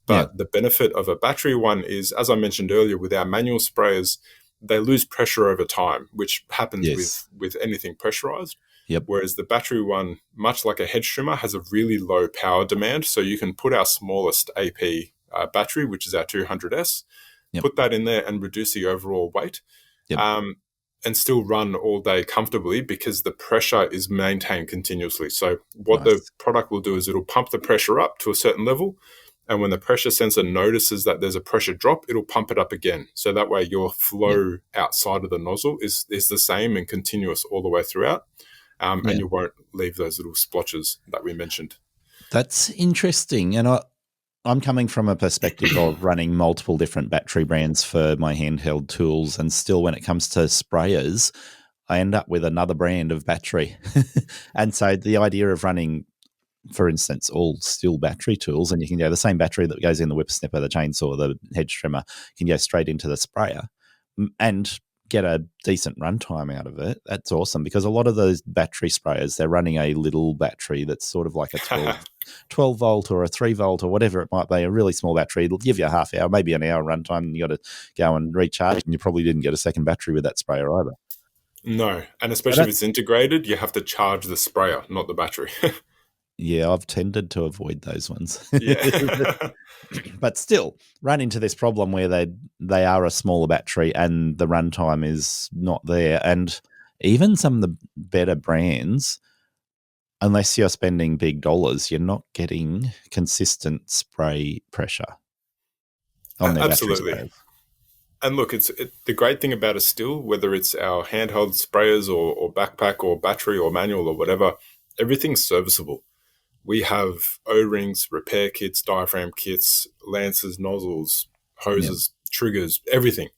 But the benefit of a battery one is, as I mentioned earlier, with our manual sprayers, they lose pressure over time, which happens with anything pressurized. Yep. Whereas the battery one, much like a hedge trimmer, has a really low power demand. So you can put our smallest AP battery, which is our 200S, put that in there and reduce the overall weight, and still run all day comfortably because the pressure is maintained continuously. So what the product will do is it'll pump the pressure up to a certain level. And when the pressure sensor notices that there's a pressure drop, it'll pump it up again. So that way your flow outside of the nozzle is the same and continuous all the way throughout. And you won't leave those little splotches that we mentioned. That's interesting. And I'm coming from a perspective of running multiple different battery brands for my handheld tools. And still, when it comes to sprayers, I end up with another brand of battery. And so the idea of running, for instance, all Stihl battery tools, and you can go the same battery that goes in the whippersnipper, the chainsaw, the hedge trimmer, can go straight into the sprayer and get a decent runtime out of it. That's awesome, because a lot of those battery sprayers, they're running a little battery that's sort of like a 12 volt or a 3 volt or whatever it might be, a really small battery. It'll give you a half hour, maybe an hour runtime, and you got to go and recharge, and you probably didn't get a second battery with that sprayer either. No, and especially if it's integrated, you have to charge the sprayer, not the battery. Yeah, I've tended to avoid those ones. Yeah. But still, run into this problem where they are a smaller battery and the runtime is not there. And even some of the better brands, unless you're spending big dollars, you're not getting consistent spray pressure on their Absolutely. battery sprayers. And look, the great thing about a Stihl, whether it's our handheld sprayers or backpack or battery or manual or whatever, everything's serviceable. We have O-rings, repair kits, diaphragm kits, lances, nozzles, hoses, triggers, everything,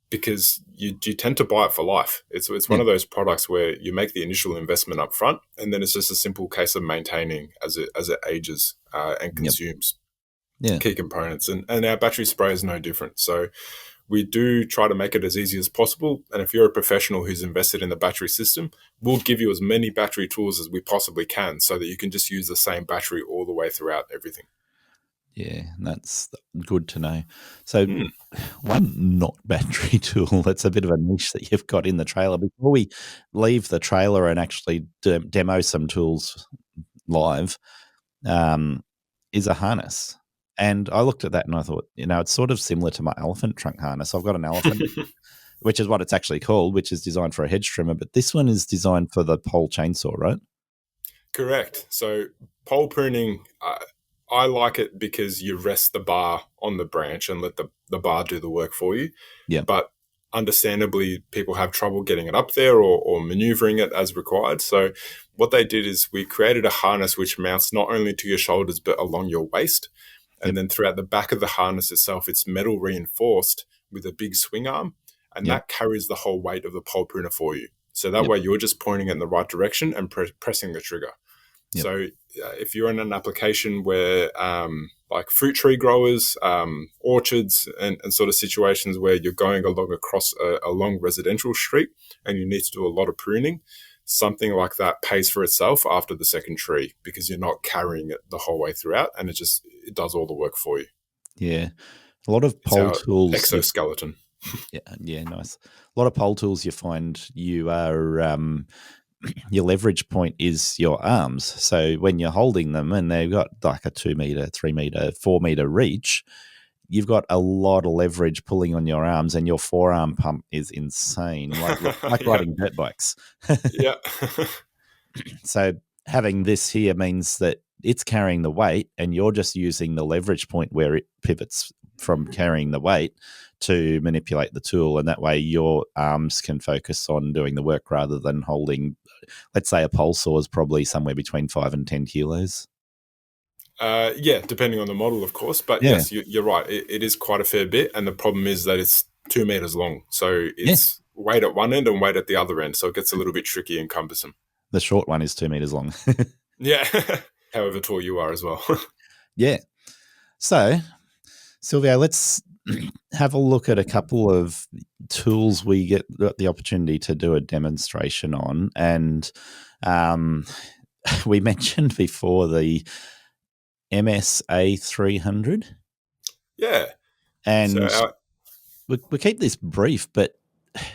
because you tend to buy it for life. It's one of those products where you make the initial investment up front, and then it's just a simple case of maintaining as it ages and consumes key components. And our battery spray is no different. So we do try to make it as easy as possible. And if you're a professional who's invested in the battery system, we'll give you as many battery tools as we possibly can so that you can just use the same battery all the way throughout everything. Yeah, that's good to know. So one not battery tool, that's a bit of a niche that you've got in the trailer. Before we leave the trailer and actually demo some tools live, is a harness. And I looked at that and I thought, it's sort of similar to my elephant trunk harness. I've got an elephant, which is what it's actually called, which is designed for a hedge trimmer. But this one is designed for the pole chainsaw, right? Correct. So pole pruning, I like it because you rest the bar on the branch and let the bar do the work for you. Yeah. But understandably, people have trouble getting it up there or maneuvering it as required. So what they did is we created a harness which mounts not only to your shoulders but along your waist. And then throughout the back of the harness itself, it's metal reinforced with a big swing arm, and that carries the whole weight of the pole pruner for you. So that way you're just pointing it in the right direction and pressing the trigger. So if you're in an application where like fruit tree growers, orchards and sort of situations where you're going across a long residential street and you need to do a lot of pruning, something like that pays for itself after the second tree because you're not carrying it the whole way throughout, and it does all the work for you. Yeah. A lot of pole tools. Exoskeleton. Yeah, nice. A lot of pole tools you find you are your leverage point is your arms. So when you're holding them and they've got like a 2 meter, 3 meter, 4 meter reach, you've got a lot of leverage pulling on your arms, and your forearm pump is insane, like riding dirt bikes. Yeah. So having this here means that it's carrying the weight and you're just using the leverage point where it pivots from carrying the weight to manipulate the tool. And that way your arms can focus on doing the work rather than holding, let's say a pole saw is probably somewhere between 5 and 10 kilos. Depending on the model, of course. But yes, you're right. It is quite a fair bit. And the problem is that it's 2 meters long. So it's weight at one end and weight at the other end. So it gets a little bit tricky and cumbersome. The short one is 2 meters long. Yeah. However tall you are as well. Yeah. So, Silvio, let's have a look at a couple of tools we get the opportunity to do a demonstration on. And we mentioned before the MSA 300. Yeah. And we keep this brief, but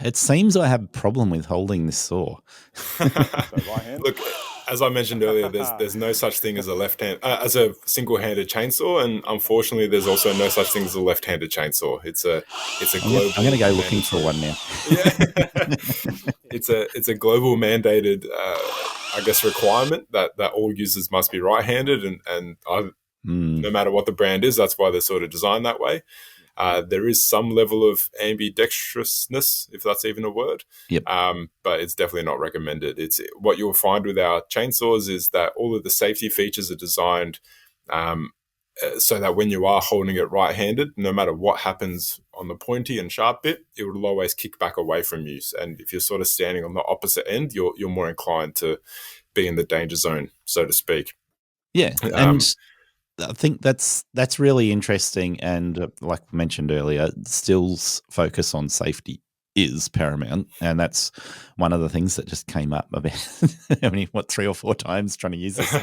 it seems I have a problem with holding this saw. Look, as I mentioned earlier, there's no such thing as as a single-handed chainsaw, and unfortunately, there's also no such thing as a left-handed chainsaw. It's a global. I'm going to go looking for one now. Yeah, it's a global mandated, requirement that all users must be right-handed, and no matter what the brand is, that's why they're sort of designed that way. There is some level of ambidextrousness, if that's even a word. Yep. But it's definitely not recommended. It's what you'll find with our chainsaws is that all of the safety features are designed so that when you are holding it right-handed, no matter what happens on the pointy and sharp bit, it will always kick back away from you. And if you're sort of standing on the opposite end, you're more inclined to be in the danger zone, so to speak. Yeah, and I think that's really interesting. And like I mentioned earlier, Still's focus on safety is paramount, and that's one of the things that just came up about 3 or 4 times trying to use this.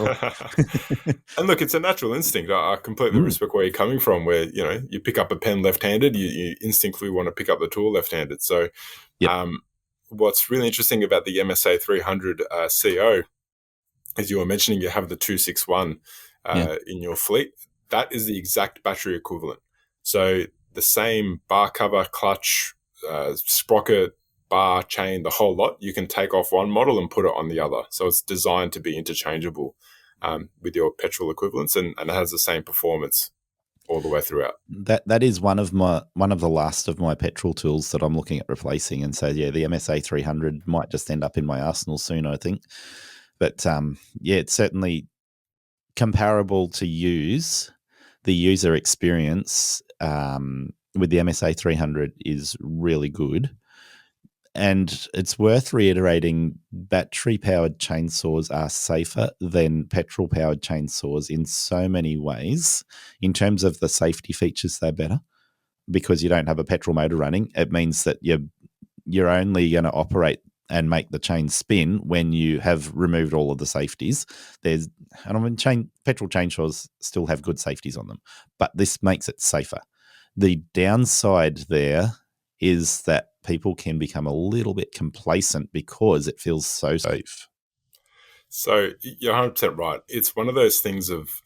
And look, it's a natural instinct. I completely respect where you're coming from, where you pick up a pen left-handed, you instinctively want to pick up the tool left-handed. So what's really interesting about the MSA 300 CO, as you were mentioning, you have the 261 in your fleet. That is the exact battery equivalent. So the same bar cover, clutch, sprocket, bar, chain, the whole lot, you can take off one model and put it on the other. So it's designed to be interchangeable with your petrol equivalents, and it has the same performance all the way throughout. That is one of the last of my petrol tools that I'm looking at replacing, and so the MSA 300 might just end up in my arsenal soon, I think. But it's certainly comparable to use. The user experience with the MSA 300 is really good. And it's worth reiterating, battery-powered chainsaws are safer than petrol-powered chainsaws in so many ways. In terms of the safety features, they're better because you don't have a petrol motor running. It means that you're only going to operate and make the chain spin when you have removed all of the safeties. Petrol chainsaws still have good safeties on them, but this makes it safer. The downside there is that people can become a little bit complacent because it feels so safe. So you're 100% right. It's one of those things of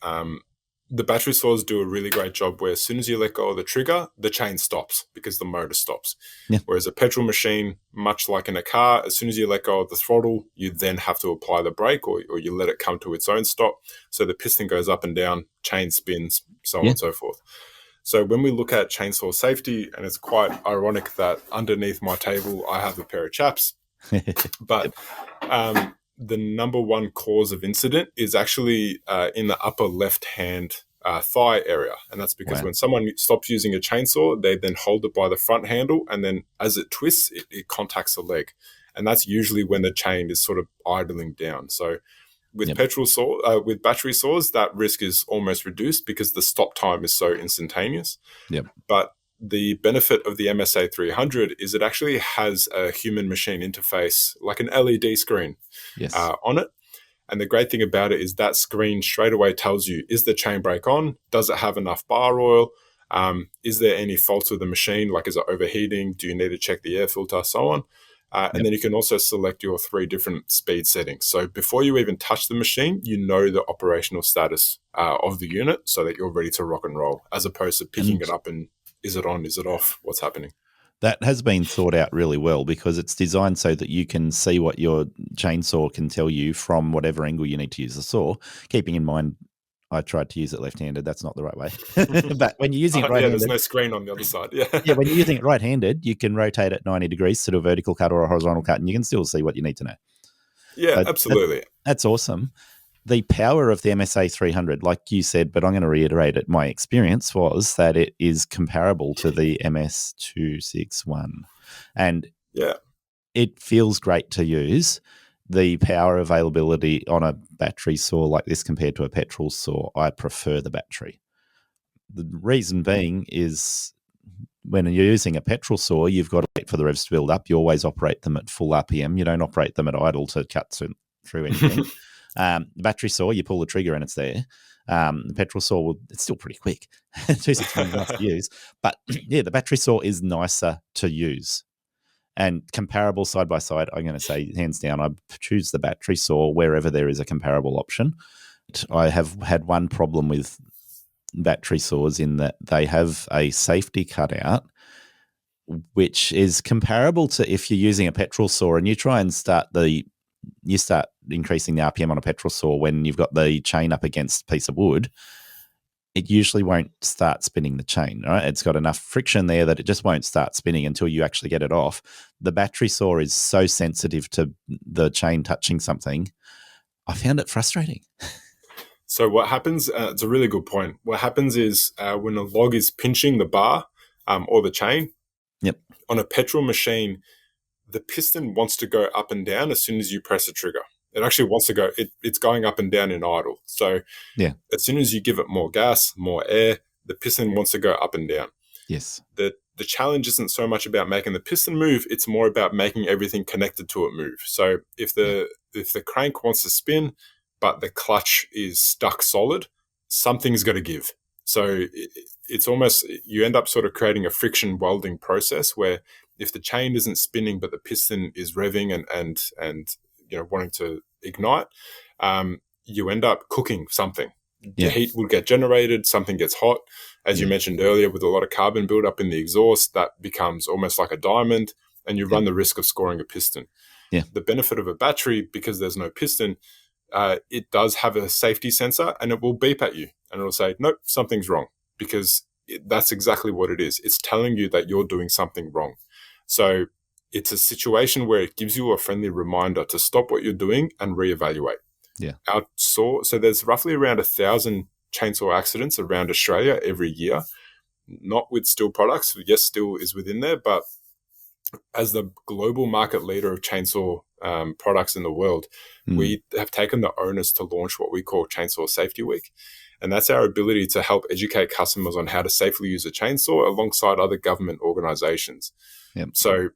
the battery saws do a really great job where as soon as you let go of the trigger, the chain stops because the motor stops. Yeah. Whereas a petrol machine, much like in a car, as soon as you let go of the throttle, you then have to apply the brake or you let it come to its own stop. So the piston goes up and down, chain spins, so on and so forth. So when we look at chainsaw safety, and it's quite ironic that underneath my table I have a pair of chaps, but the number one cause of incident is actually in the upper left-hand thigh area. And that's because when someone stops using a chainsaw, they then hold it by the front handle, and then as it twists, it contacts the leg. And that's usually when the chain is sort of idling down. So with with battery saws, that risk is almost reduced because the stop time is so instantaneous. Yep. But the benefit of the MSA 300 is it actually has a human-machine interface, like an LED screen on it. And the great thing about it is that screen straight away tells you, is the chain brake on? Does it have enough bar oil? Is there any faults with the machine? Like, is it overheating? Do you need to check the air filter? So on. And then you can also select your 3 different speed settings. So before you even touch the machine, you know the operational status of the unit so that you're ready to rock and roll, as opposed to picking it up and is it on, is it off, what's happening? That has been thought out really well because it's designed so that you can see what your chainsaw can tell you from whatever angle you need to use the saw, keeping in mind I tried to use it left-handed. That's not the right way. But when you're using it right-handed... there's no screen on the other side. Yeah, when you're using it right-handed, you can rotate it 90 degrees to do a vertical cut or a horizontal cut, and you can still see what you need to know. Yeah, so absolutely. That's awesome. The power of the MSA 300, like you said, but I'm going to reiterate it, my experience was that it is comparable to the MS 261. And it feels great to use. The power availability on a battery saw like this compared to a petrol saw, I prefer the battery. The reason being is when you're using a petrol saw, you've got to wait for the revs to build up. You always operate them at full RPM. You don't operate them at idle to cut through anything. The battery saw, you pull the trigger and it's there. The petrol saw, it's still pretty quick. 261 is nice to use. But the battery saw is nicer to use. And comparable side by side, I'm going to say hands down, I choose the battery saw wherever there is a comparable option. I have had one problem with battery saws in that they have a safety cutout, which is comparable to if you're using a petrol saw and you try and start increasing the RPM on a petrol saw when you've got the chain up against a piece of wood. it usually won't start spinning the chain, right? It's got enough friction there that it just won't start spinning until you actually get it off. The battery saw is so sensitive to the chain touching something. I found it frustrating. So what happens, it's a really good point. What happens is when a log is pinching the bar or the chain, Yep. on a petrol machine, the piston wants to go up and down as soon as you press a trigger. It actually wants to go, it's going up and down in idle. So yeah, as soon as you give it more gas, more air, the piston wants to go up and down. Yes. The challenge isn't so much about making the piston move, it's more about making everything connected to it move. So if the crank wants to spin, but the clutch is stuck solid, something's got to give. So it's almost, you end up sort of creating a friction welding process where if the chain isn't spinning but the piston is revving and wanting to ignite, you end up cooking something. Yeah. The heat will get generated, something gets hot. As you mentioned earlier, with a lot of carbon buildup in the exhaust, that becomes almost like a diamond, and you run the risk of scoring a piston. Yeah. The benefit of a battery, because there's no piston, it does have a safety sensor, and it will beep at you, and it'll say, nope, something's wrong, because that's exactly what it is. It's telling you that you're doing something wrong. So it's a situation where it gives you a friendly reminder to stop what you're doing and reevaluate. Yeah. So there's roughly around 1,000 chainsaw accidents around Australia every year, not with Stihl products. Yes, Stihl is within there, but as the global market leader of chainsaw products in the world, we have taken the onus to launch what we call Chainsaw Safety Week. And that's our ability to help educate customers on how to safely use a chainsaw alongside other government organizations. Yep. So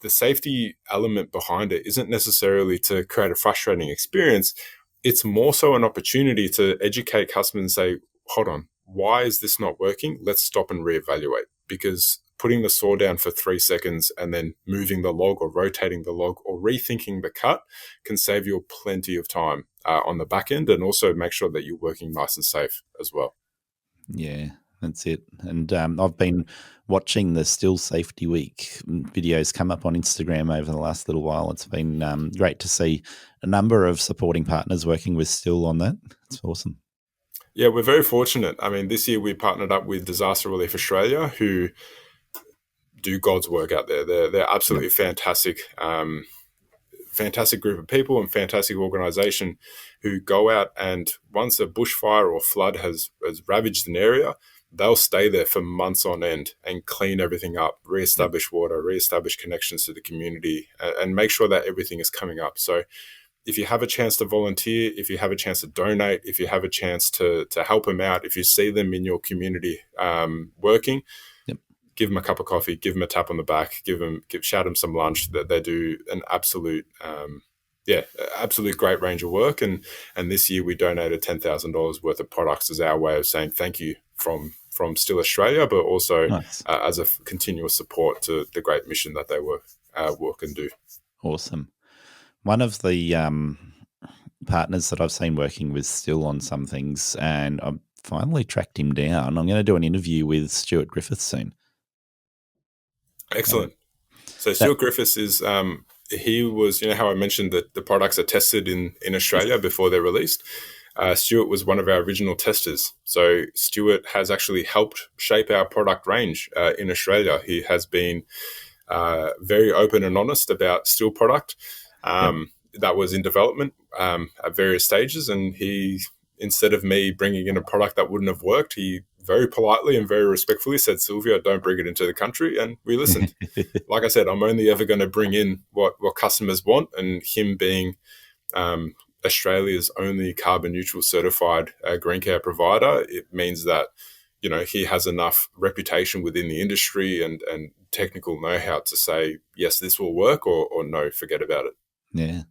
the safety element behind it isn't necessarily to create a frustrating experience. It's more so an opportunity to educate customers and say, hold on, why is this not working? Let's stop and reevaluate, because putting the saw down for 3 seconds and then moving the log or rotating the log or rethinking the cut can save you plenty of time on the back end, and also make sure that you're working nice and safe as well. Yeah, that's it. And I've been watching the Stihl Safety Week videos come up on Instagram over the last little while. It's been great to see a number of supporting partners working with Stihl on that. It's awesome. Yeah, we're very fortunate. I mean, this year we partnered up with Disaster Relief Australia, who do God's work out there. They're absolutely fantastic, fantastic group of people and fantastic organization who go out, and once a bushfire or flood has ravaged an area, they'll stay there for months on end and clean everything up, reestablish water, reestablish connections to the community, and make sure that everything is coming up. So if you have a chance to volunteer, if you have a chance to donate, if you have a chance to help them out, if you see them in your community working, give them a cup of coffee, give them a tap on the back, shout them some lunch. That they do an absolute great range of work. And this year we donated $10,000 worth of products as our way of saying thank you from Stihl Australia, but also as a continuous support to the great mission that they work and do. Awesome. One of the partners that I've seen working with Stihl on some things, and I've finally tracked him down. I'm going to do an interview with Stuart Griffiths soon. Excellent. So Stuart Griffiths is, he was, how I mentioned that the products are tested in Australia before they're released. Stuart was one of our original testers. So Stuart has actually helped shape our product range in Australia. He has been very open and honest about Stihl product that was in development at various stages. And he, instead of me bringing in a product that wouldn't have worked, he very politely and very respectfully said, Silvio, don't bring it into the country. And we listened. Like I said, I'm only ever going to bring in what customers want. And him being Australia's only carbon neutral certified green care provider, it means that, he has enough reputation within the industry and technical know-how to say, yes, this will work, or no, forget about it. Yeah.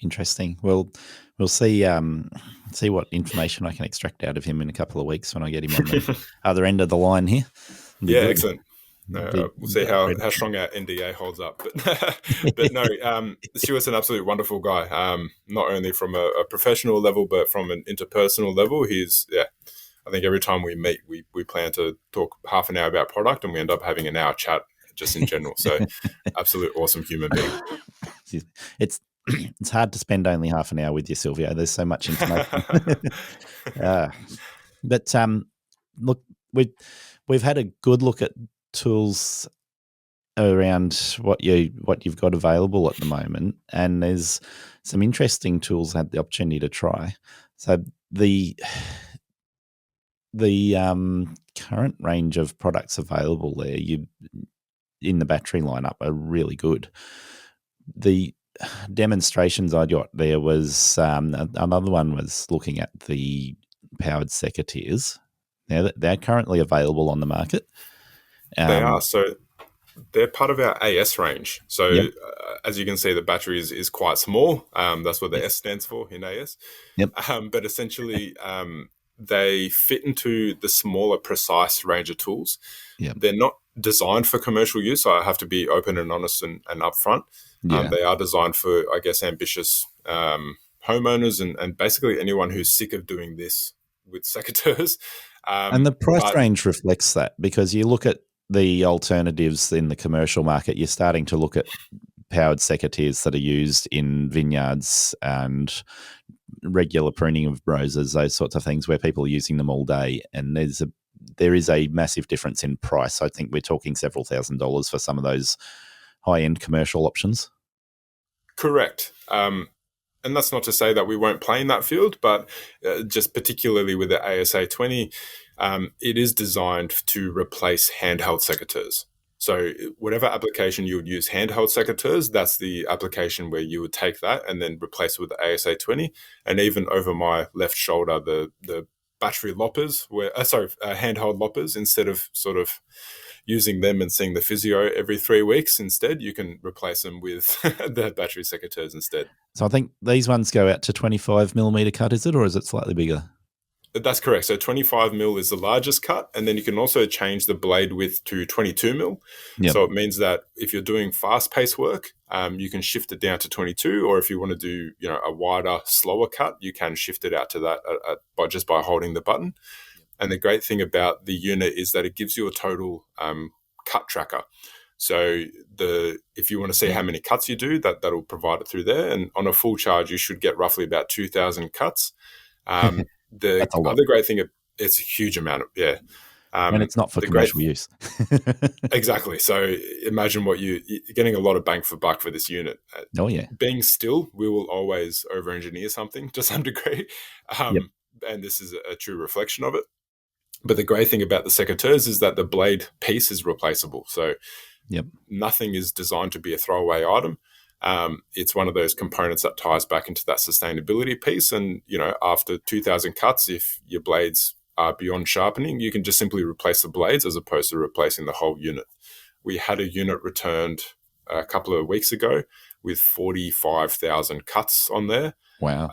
Interesting. Well, we'll see what information I can extract out of him in a couple of weeks when I get him on the other end of the line here. Yeah, good. Excellent. We'll see how strong our NDA holds up. But no, Stuart's an absolute wonderful guy, not only from a professional level, but from an interpersonal level. I think every time we meet, we plan to talk half an hour about product, and we end up having an hour chat just in general. So absolute awesome human being. It's hard to spend only half an hour with you, Silvio. There's so much information. But look, we've had a good look at tools around what you've got available at the moment, and there's some interesting tools I had the opportunity to try. So the current range of products available there, in the battery lineup, are really good. The demonstrations I got there was another one was looking at the powered secateurs. Now they're currently available on the market. They are. So they're part of our AS range. So Yep. As you can see, the battery is quite small. That's what the S stands for in AS. Yep. But essentially, they fit into the smaller, precise range of tools. Yep. They're not designed for commercial use. So I have to be open and honest and upfront. Yeah. They are designed for, I guess, ambitious homeowners and basically anyone who's sick of doing this with secateurs. And the price range reflects that, because you look at the alternatives in the commercial market, you're starting to look at powered secateurs that are used in vineyards and regular pruning of roses, those sorts of things, where people are using them all day. And there is a massive difference in price. I think we're talking several $1,000s for some of those high-end commercial options. Correct. And that's not to say that we won't play in that field, but just particularly with the ASA 20, it is designed to replace handheld secateurs. So whatever application you would use handheld secateurs, that's the application where you would take that and then replace it with the ASA 20. And even over my left shoulder, the battery loppers, handheld loppers, instead of sort of using them and seeing the physio every 3 weeks, instead you can replace them with the battery secateurs instead. So I think these ones go out to 25 millimeter cut, is it, or is it slightly bigger? That's correct. So 25 mil is the largest cut, and then you can also change the blade width to 22 mil. Yep. So it means that if you're doing fast-paced work, you can shift it down to 22, or if you want to do a wider, slower cut, you can shift it out to that by holding the button. And the great thing about the unit is that it gives you a total cut tracker. So if you want to see how many cuts you do, that'll provide it through there. And on a full charge, you should get roughly about 2,000 cuts. The other great thing, it's a huge amount. And it's not for commercial use. Exactly. So imagine you're getting a lot of bang for buck for this unit. Oh, yeah. Being still, we will always over-engineer something to some degree. Yep. And this is a true reflection of it. But the great thing about the secateurs is that the blade piece is replaceable. So nothing is designed to be a throwaway item. It's one of those components that ties back into that sustainability piece. And, after 2,000 cuts, if your blades are beyond sharpening, you can just simply replace the blades as opposed to replacing the whole unit. We had a unit returned a couple of weeks ago with 45,000 cuts on there. Wow.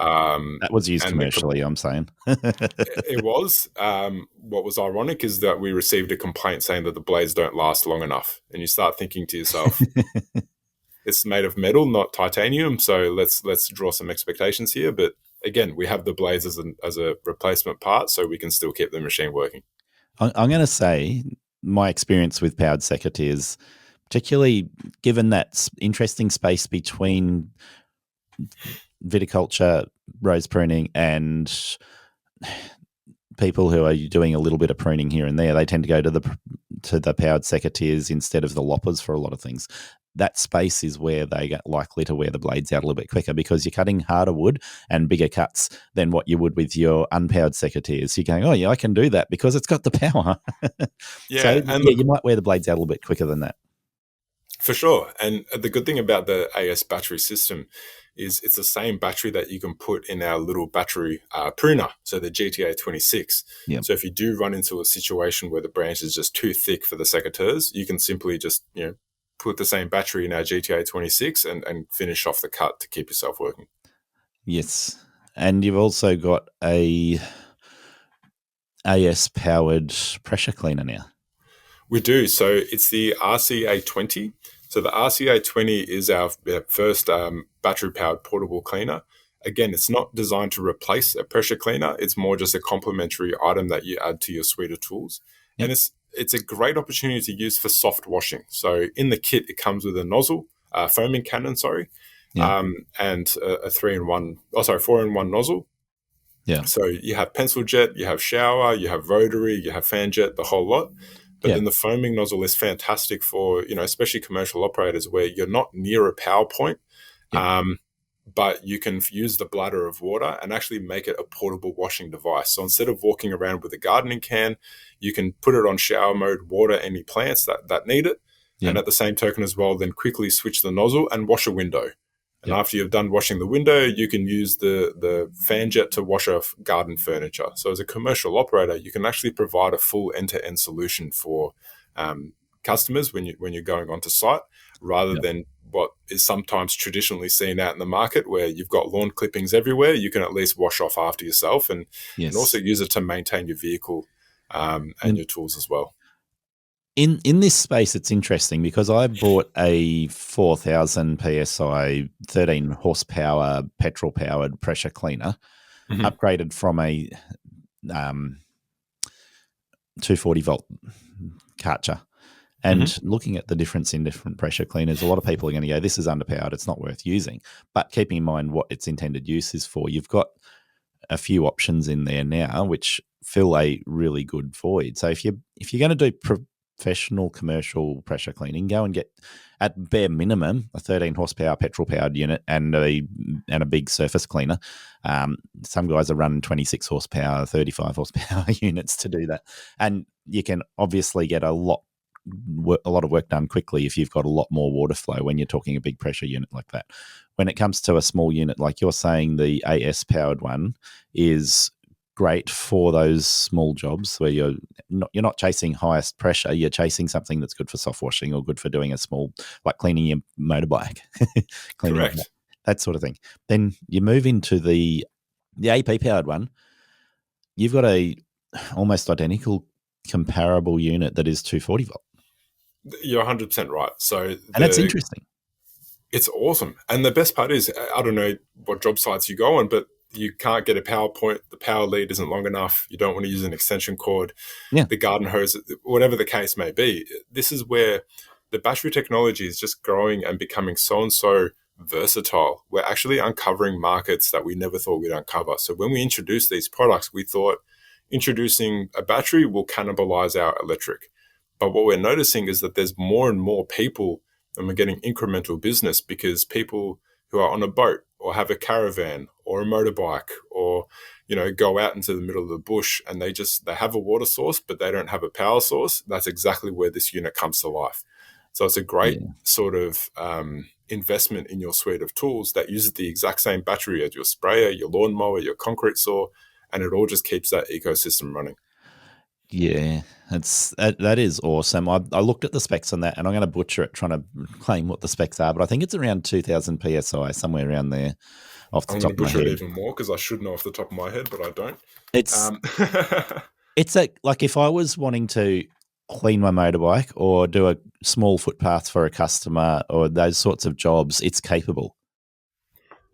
That was used commercially, I'm saying. It was. What was ironic is that we received a complaint saying that the blades don't last long enough. And you start thinking to yourself, it's made of metal, not titanium. So let's draw some expectations here. But again, we have the blades as a replacement part, so we can still keep the machine working. I'm going to say my experience with powered secateurs, particularly given that interesting space between viticulture, rose pruning, and people who are doing a little bit of pruning here and there, they tend to go to the powered secateurs instead of the loppers for a lot of things. That space is where they get likely to wear the blades out a little bit quicker, because you're cutting harder wood and bigger cuts than what you would with your unpowered secateurs. You're going, oh yeah, I can do that because it's got the power. You might wear the blades out a little bit quicker than that. For sure. And the good thing about the AS battery system is it's the same battery that you can put in our little battery pruner, so the GTA 26. Yep. So if you do run into a situation where the branch is just too thick for the secateurs, you can simply just put the same battery in our GTA 26 and finish off the cut to keep yourself working. Yes. And you've also got a AS powered pressure cleaner now. We do. So it's the RCA20. So the RCA20 is our first battery-powered portable cleaner. Again, it's not designed to replace a pressure cleaner. It's more just a complementary item that you add to your suite of tools. Yep. And it's a great opportunity to use for soft washing. So in the kit, it comes with a nozzle, foaming cannon, Yep. and a 4-in-1 nozzle. Yeah. So you have pencil jet, you have shower, you have rotary, you have fan jet, the whole lot. But Yeah. then the foaming nozzle is fantastic for, especially commercial operators where you're not near a power point. Yeah. But you can use the bladder of water and actually make it a portable washing device. So instead of walking around with a gardening can, you can put it on shower mode, water any plants that need it. Yeah. And at the same token as well, then quickly switch the nozzle and wash a window. And Yep. after you've done washing the window, you can use the fan jet to wash off garden furniture. So as a commercial operator, you can actually provide a full end-to-end solution for customers when you're going onto site, rather Yep. than what is sometimes traditionally seen out in the market where you've got lawn clippings everywhere. You can at least wash off after yourself and also use it to maintain your vehicle and your tools as well. In this space, it's interesting because I bought a 4,000 psi, 13 horsepower, petrol-powered pressure cleaner, upgraded from a 240 volt Karcher. And looking at the difference in different pressure cleaners, a lot of people are going to go, this is underpowered, it's not worth using. But keeping in mind what its intended use is for, you've got a few options in there now which fill a really good void. So if you're going to do professional commercial pressure cleaning, go and get, at bare minimum, a 13 horsepower petrol powered unit and a big surface cleaner. Some guys are running 26 horsepower, 35 horsepower units to do that, and you can obviously get a lot of work done quickly if you've got a lot more water flow when you're talking a big pressure unit like that. When it comes to a small unit, like you're saying, the AS powered one is great for those small jobs where you're not chasing highest pressure, you're chasing something that's good for soft washing or good for doing a small, like cleaning your motorbike, Correct. that sort of thing. Then you move into the AP powered one, you've got a almost identical comparable unit that is 240 volt. You're 100% right. So and that's interesting. It's awesome. And the best part is, I don't know what job sites you go on, but you can't get a power point. The power lead isn't long enough. You don't want to use an extension cord. Yeah. The garden hose, whatever the case may be. This is where the battery technology is just growing and becoming so and so versatile. We're actually uncovering markets that we never thought we'd uncover. So when we introduced these products, we thought introducing a battery will cannibalize our electric. But what we're noticing is that there's more and more people, and we're getting incremental business because people who are on a boat or have a caravan or a motorbike or, go out into the middle of the bush and they have a water source, but they don't have a power source. That's exactly where this unit comes to life. So it's a great sort of investment in your suite of tools that uses the exact same battery as your sprayer, your lawnmower, your concrete saw, and it all just keeps that ecosystem running. Yeah, that is awesome. I looked at the specs on that, and I'm going to butcher it trying to claim what the specs are, but I think it's around 2,000 psi, somewhere around there off the top of my head. I'm going to butcher it even more because I should know off the top of my head, but I don't. It's like if I was wanting to clean my motorbike or do a small footpath for a customer or those sorts of jobs, it's capable.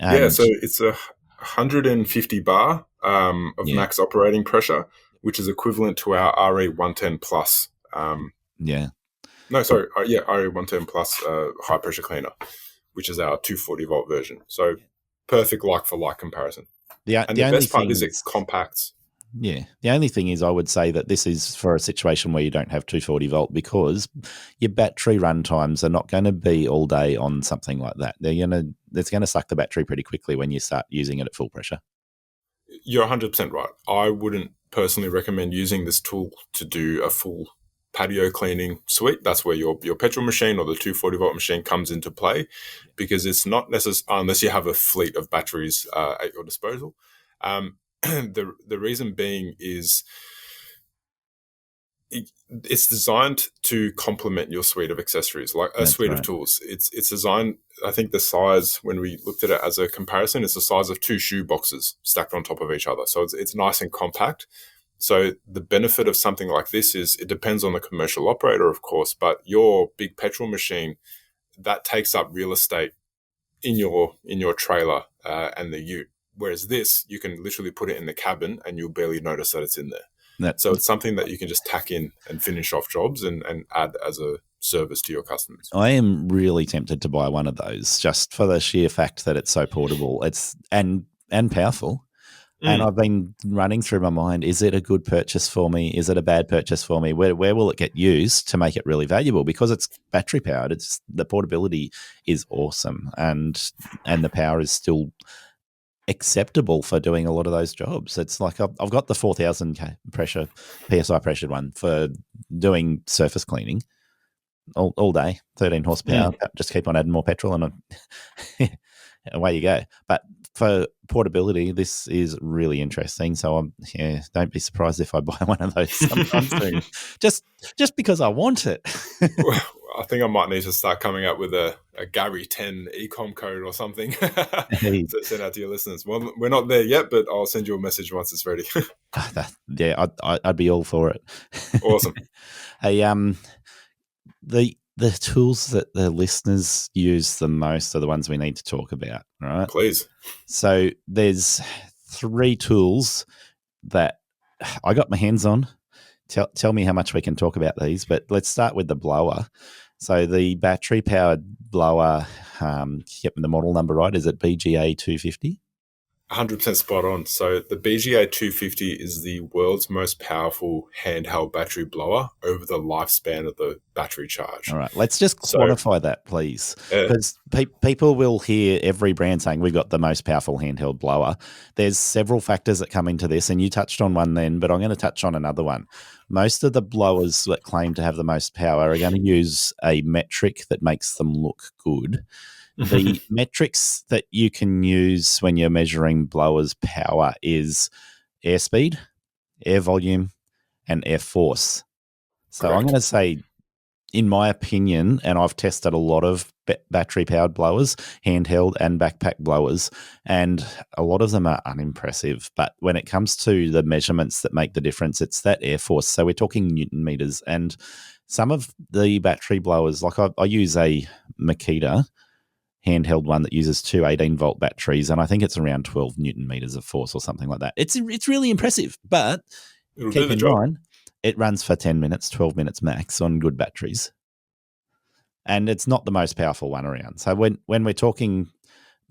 So it's a 150 bar of max operating pressure, which is equivalent to our RE110 Plus. RE110 Plus high pressure cleaner, which is our 240 volt version. So perfect like for like comparison. The best part is it compacts. Yeah. The only thing is I would say that this is for a situation where you don't have 240 volt because your battery run times are not going to be all day on something like that. It's going to suck the battery pretty quickly when you start using it at full pressure. You're 100% right. I wouldn't personally recommend using this tool to do a full patio cleaning suite. That's where your petrol machine or the 240 volt machine comes into play, because it's not necessary unless you have a fleet of batteries at your disposal. The reason being is it's designed to complement your suite of accessories, like a suite of tools. It's designed, I think the size, when we looked at it as a comparison, it's the size of 2 shoe boxes stacked on top of each other. So it's nice and compact. So the benefit of something like this is it depends on the commercial operator, of course, but your big petrol machine, that takes up real estate in your trailer and the ute. Whereas this, you can literally put it in the cabin and you'll barely notice that it's in there. So it's something that you can just tack in and finish off jobs and add as a service to your customers. I am really tempted to buy one of those just for the sheer fact that it's so portable. It's and powerful. And I've been running through my mind, is it a good purchase for me? Is it a bad purchase for me? Where will it get used to make it really valuable? Because it's battery powered. It's the portability is awesome, and the power is still acceptable for doing a lot of those jobs. It's like I've got the 4,000 pressure PSI pressured one for doing surface cleaning all day, 13 horsepower. Just keep on adding more petrol and away you go. But for portability, this is really interesting. So don't be surprised if I buy one of those sometime soon. Just because I want it. I think I might need to start coming up with a Garry 10 ecom code or something to send out to your listeners. Well, we're not there yet, but I'll send you a message once it's ready. I'd be all for it. Awesome. Hey, the tools that the listeners use the most are the ones we need to talk about, right? Please. So there's 3 tools that I got my hands on. Tell me how much we can talk about these, but let's start with the blower. So the battery-powered blower, get the model number right, is it BGA 250? 100% spot on. So the BGA 250 is the world's most powerful handheld battery blower over the lifespan of the battery charge. All right, let's just quantify that, please, because people will hear every brand saying we've got the most powerful handheld blower. There's several factors that come into this, and you touched on one then, but I'm going to touch on another one. Most of the blowers that claim to have the most power are going to use a metric that makes them look good. The metrics that you can use when you're measuring blowers' power is airspeed, air volume, and air force. So Correct. I'm going to say, in my opinion, and I've tested a lot of battery-powered blowers, handheld and backpack blowers, and a lot of them are unimpressive. But when it comes to the measurements that make the difference, it's that air force. So we're talking Newton meters. And some of the battery blowers, like I use a Makita handheld one that uses 2 18-volt batteries, and I think it's around 12 Newton meters of force or something like that. It's really impressive, but keep in mind, it runs for 10 minutes, 12 minutes max on good batteries. And it's not the most powerful one around. So when we're talking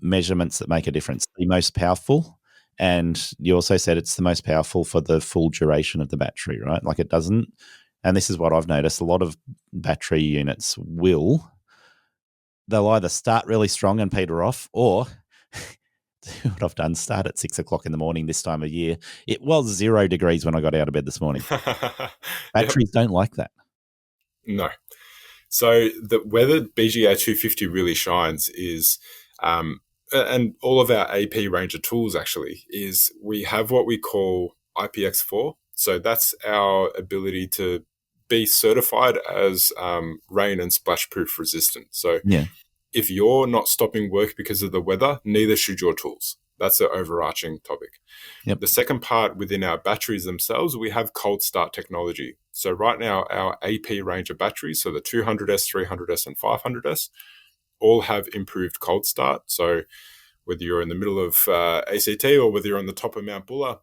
measurements that make a difference, the most powerful, and you also said it's the most powerful for the full duration of the battery, right? Like it doesn't, and this is what I've noticed, a lot of battery units they'll either start really strong and peter off, or what I've done, start at 6 o'clock in the morning this time of year. It was 0 degrees when I got out of bed this morning. Batteries don't like that. No. So where the BGA 250 really shines is, and all of our AP range of tools actually, is we have what we call IPX4. So that's our ability to be certified as rain and splash proof resistant. So if you're not stopping work because of the weather, neither should your tools. That's the overarching topic. Yep. The second part, within our batteries themselves, we have cold start technology. So right now, our AP range of batteries, so the 200S, 300S, and 500S, all have improved cold start. So whether you're in the middle of ACT or whether you're on the top of Mount Buller,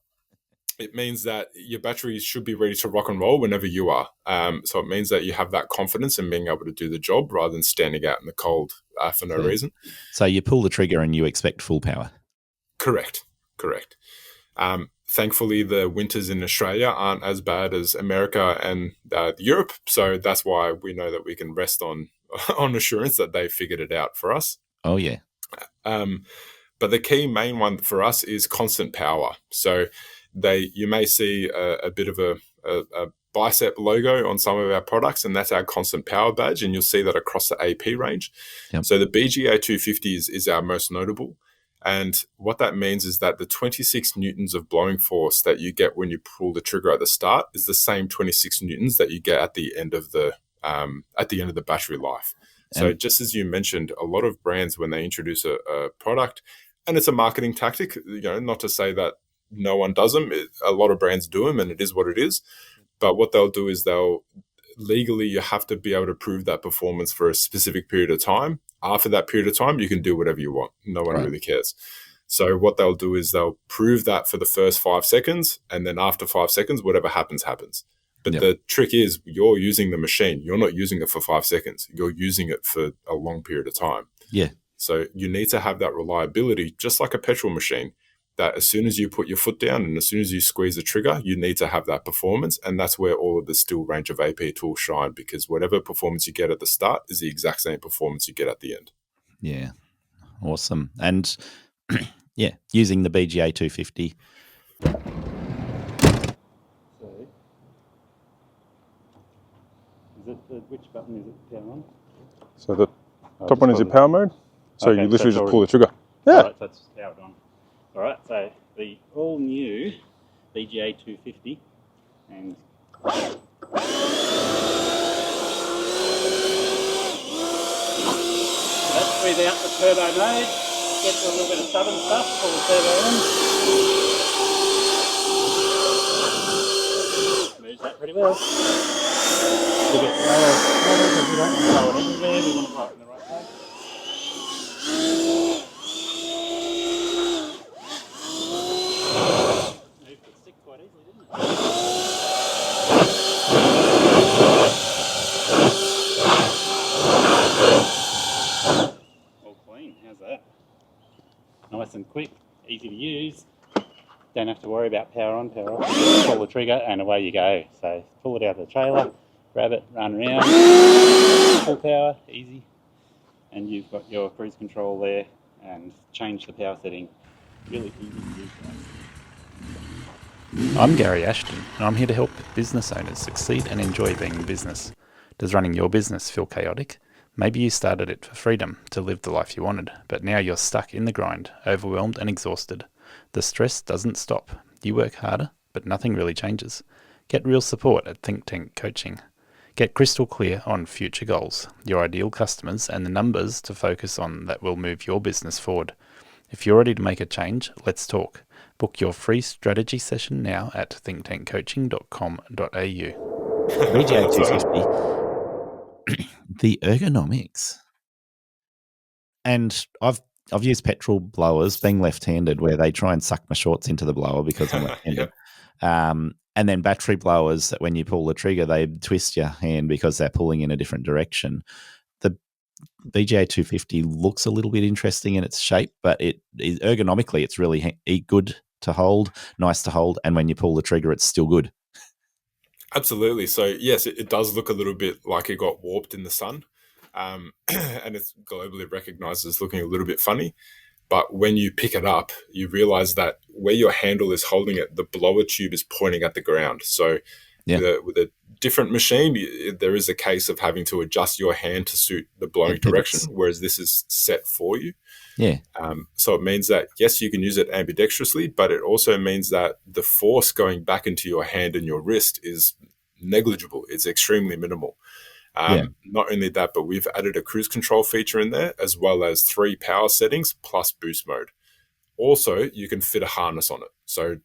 it means that your batteries should be ready to rock and roll whenever you are. So it means that you have that confidence in being able to do the job rather than standing out in the cold for no reason. So you pull the trigger and you expect full power. Correct. Thankfully, the winters in Australia aren't as bad as America and Europe. So that's why we know that we can rest on assurance that they figured it out for us. Oh, yeah. But the key main one for us is constant power. So you may see a bit of a bicep logo on some of our products, and that's our constant power badge, and you'll see that across the AP range. Yep. So the BGA 250 is our most notable, and what that means is that the 26 newtons of blowing force that you get when you pull the trigger at the start is the same 26 newtons that you get at the end of the battery life. So just as you mentioned, a lot of brands, when they introduce a product, and it's a marketing tactic, not to say that no one does them. A lot of brands do them, and it is what it is. But what they'll do is legally, you have to be able to prove that performance for a specific period of time. After that period of time, you can do whatever you want. No one really cares. So what they'll do is they'll prove that for the first 5 seconds, and then after 5 seconds, whatever happens, happens. But the trick is you're using the machine. You're not using it for 5 seconds. You're using it for a long period of time. Yeah. So you need to have that reliability, just like a petrol machine. that as soon as you put your foot down and as soon as you squeeze the trigger, you need to have that performance. And that's where all of the Stihl range of AP tools shine, because whatever performance you get at the start is the exact same performance you get at the end. Yeah. Awesome. And yeah, using the BGA 250. Which button is it power on? So the top one is your power mode. So Okay, you literally so just it's pull the trigger. Yeah. All right, so it's powered on. All right, so the all new BGA 250 and that's without the turbo mode. Gets a little bit of stubborn stuff before the turbo on. Moves that pretty well. A little bit lower because we don't want to blow it everywhere, we want to blow it in the right place. Moved the stick quite easily, didn't it? All clean, how's that? Nice and quick, easy to use. Don't have to worry about power on, power off. Just pull the trigger and away you go. So pull it out of the trailer, grab it, run around, full power, easy. And you've got your cruise control there and change the power setting. Really easy to use, guys. I'm Garry Ashton, and I'm here to help business owners succeed and enjoy being in business. Does running your business feel chaotic? Maybe you started it for freedom, to live the life you wanted, but now you're stuck in the grind, overwhelmed and exhausted. The stress doesn't stop. You work harder, but nothing really changes. Get real support at Think Tank Coaching. Get crystal clear on future goals, your ideal customers, and the numbers to focus on that will move your business forward. If you're ready to make a change, let's talk. Book your free strategy session now at thinktankcoaching.com.au. BGA 250. The ergonomics. And I've used petrol blowers, being left-handed, where they try and suck my shorts into the blower because I'm left-handed. And then battery blowers that when you pull the trigger, they twist your hand because they're pulling in a different direction. The BGA 250 looks a little bit interesting in its shape, but ergonomically, it's really good to hold, nice to hold, and when you pull the trigger, it's still good. Absolutely. So yes, it does look a little bit like it got warped in the sun, and it's globally recognized as looking a little bit funny. But when you pick it up, you realize that where your handle is holding it, the blower tube is pointing at the ground. So with a different machine, there is a case of having to adjust your hand to suit the blowing direction, whereas this is set for you. Yeah. So it means that, yes, you can use it ambidextrously, but it also means that the force going back into your hand and your wrist is negligible. It's extremely minimal. Not only that, but we've added a cruise control feature in there, as well as 3 power settings plus boost mode. Also, you can fit a harness on it. So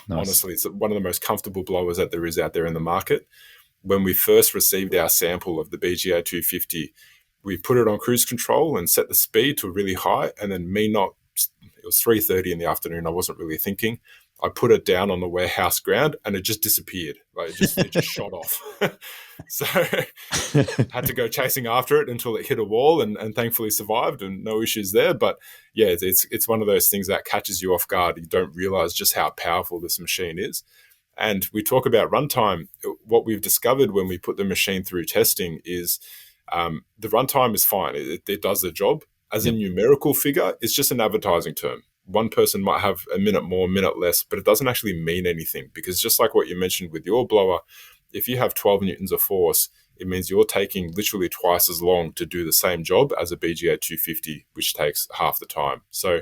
honestly, it's one of the most comfortable blowers that there is out there in the market. When we first received our sample of the BGA 250, we put it on cruise control and set the speed to really high. And then it was 3:30 in the afternoon. I wasn't really thinking. I put it down on the warehouse ground and it just disappeared. Like it just shot off. So had to go chasing after it until it hit a wall and thankfully survived and no issues there. But yeah, it's one of those things that catches you off guard. You don't realize just how powerful this machine is. And we talk about runtime. What we've discovered when we put the machine through testing is the runtime is fine. It does the job. As a numerical figure, it's just an advertising term. One person might have a minute more, a minute less, but it doesn't actually mean anything, because just like what you mentioned with your blower, if you have 12 newtons of force, it means you're taking literally twice as long to do the same job as a BGA 250, which takes half the time. So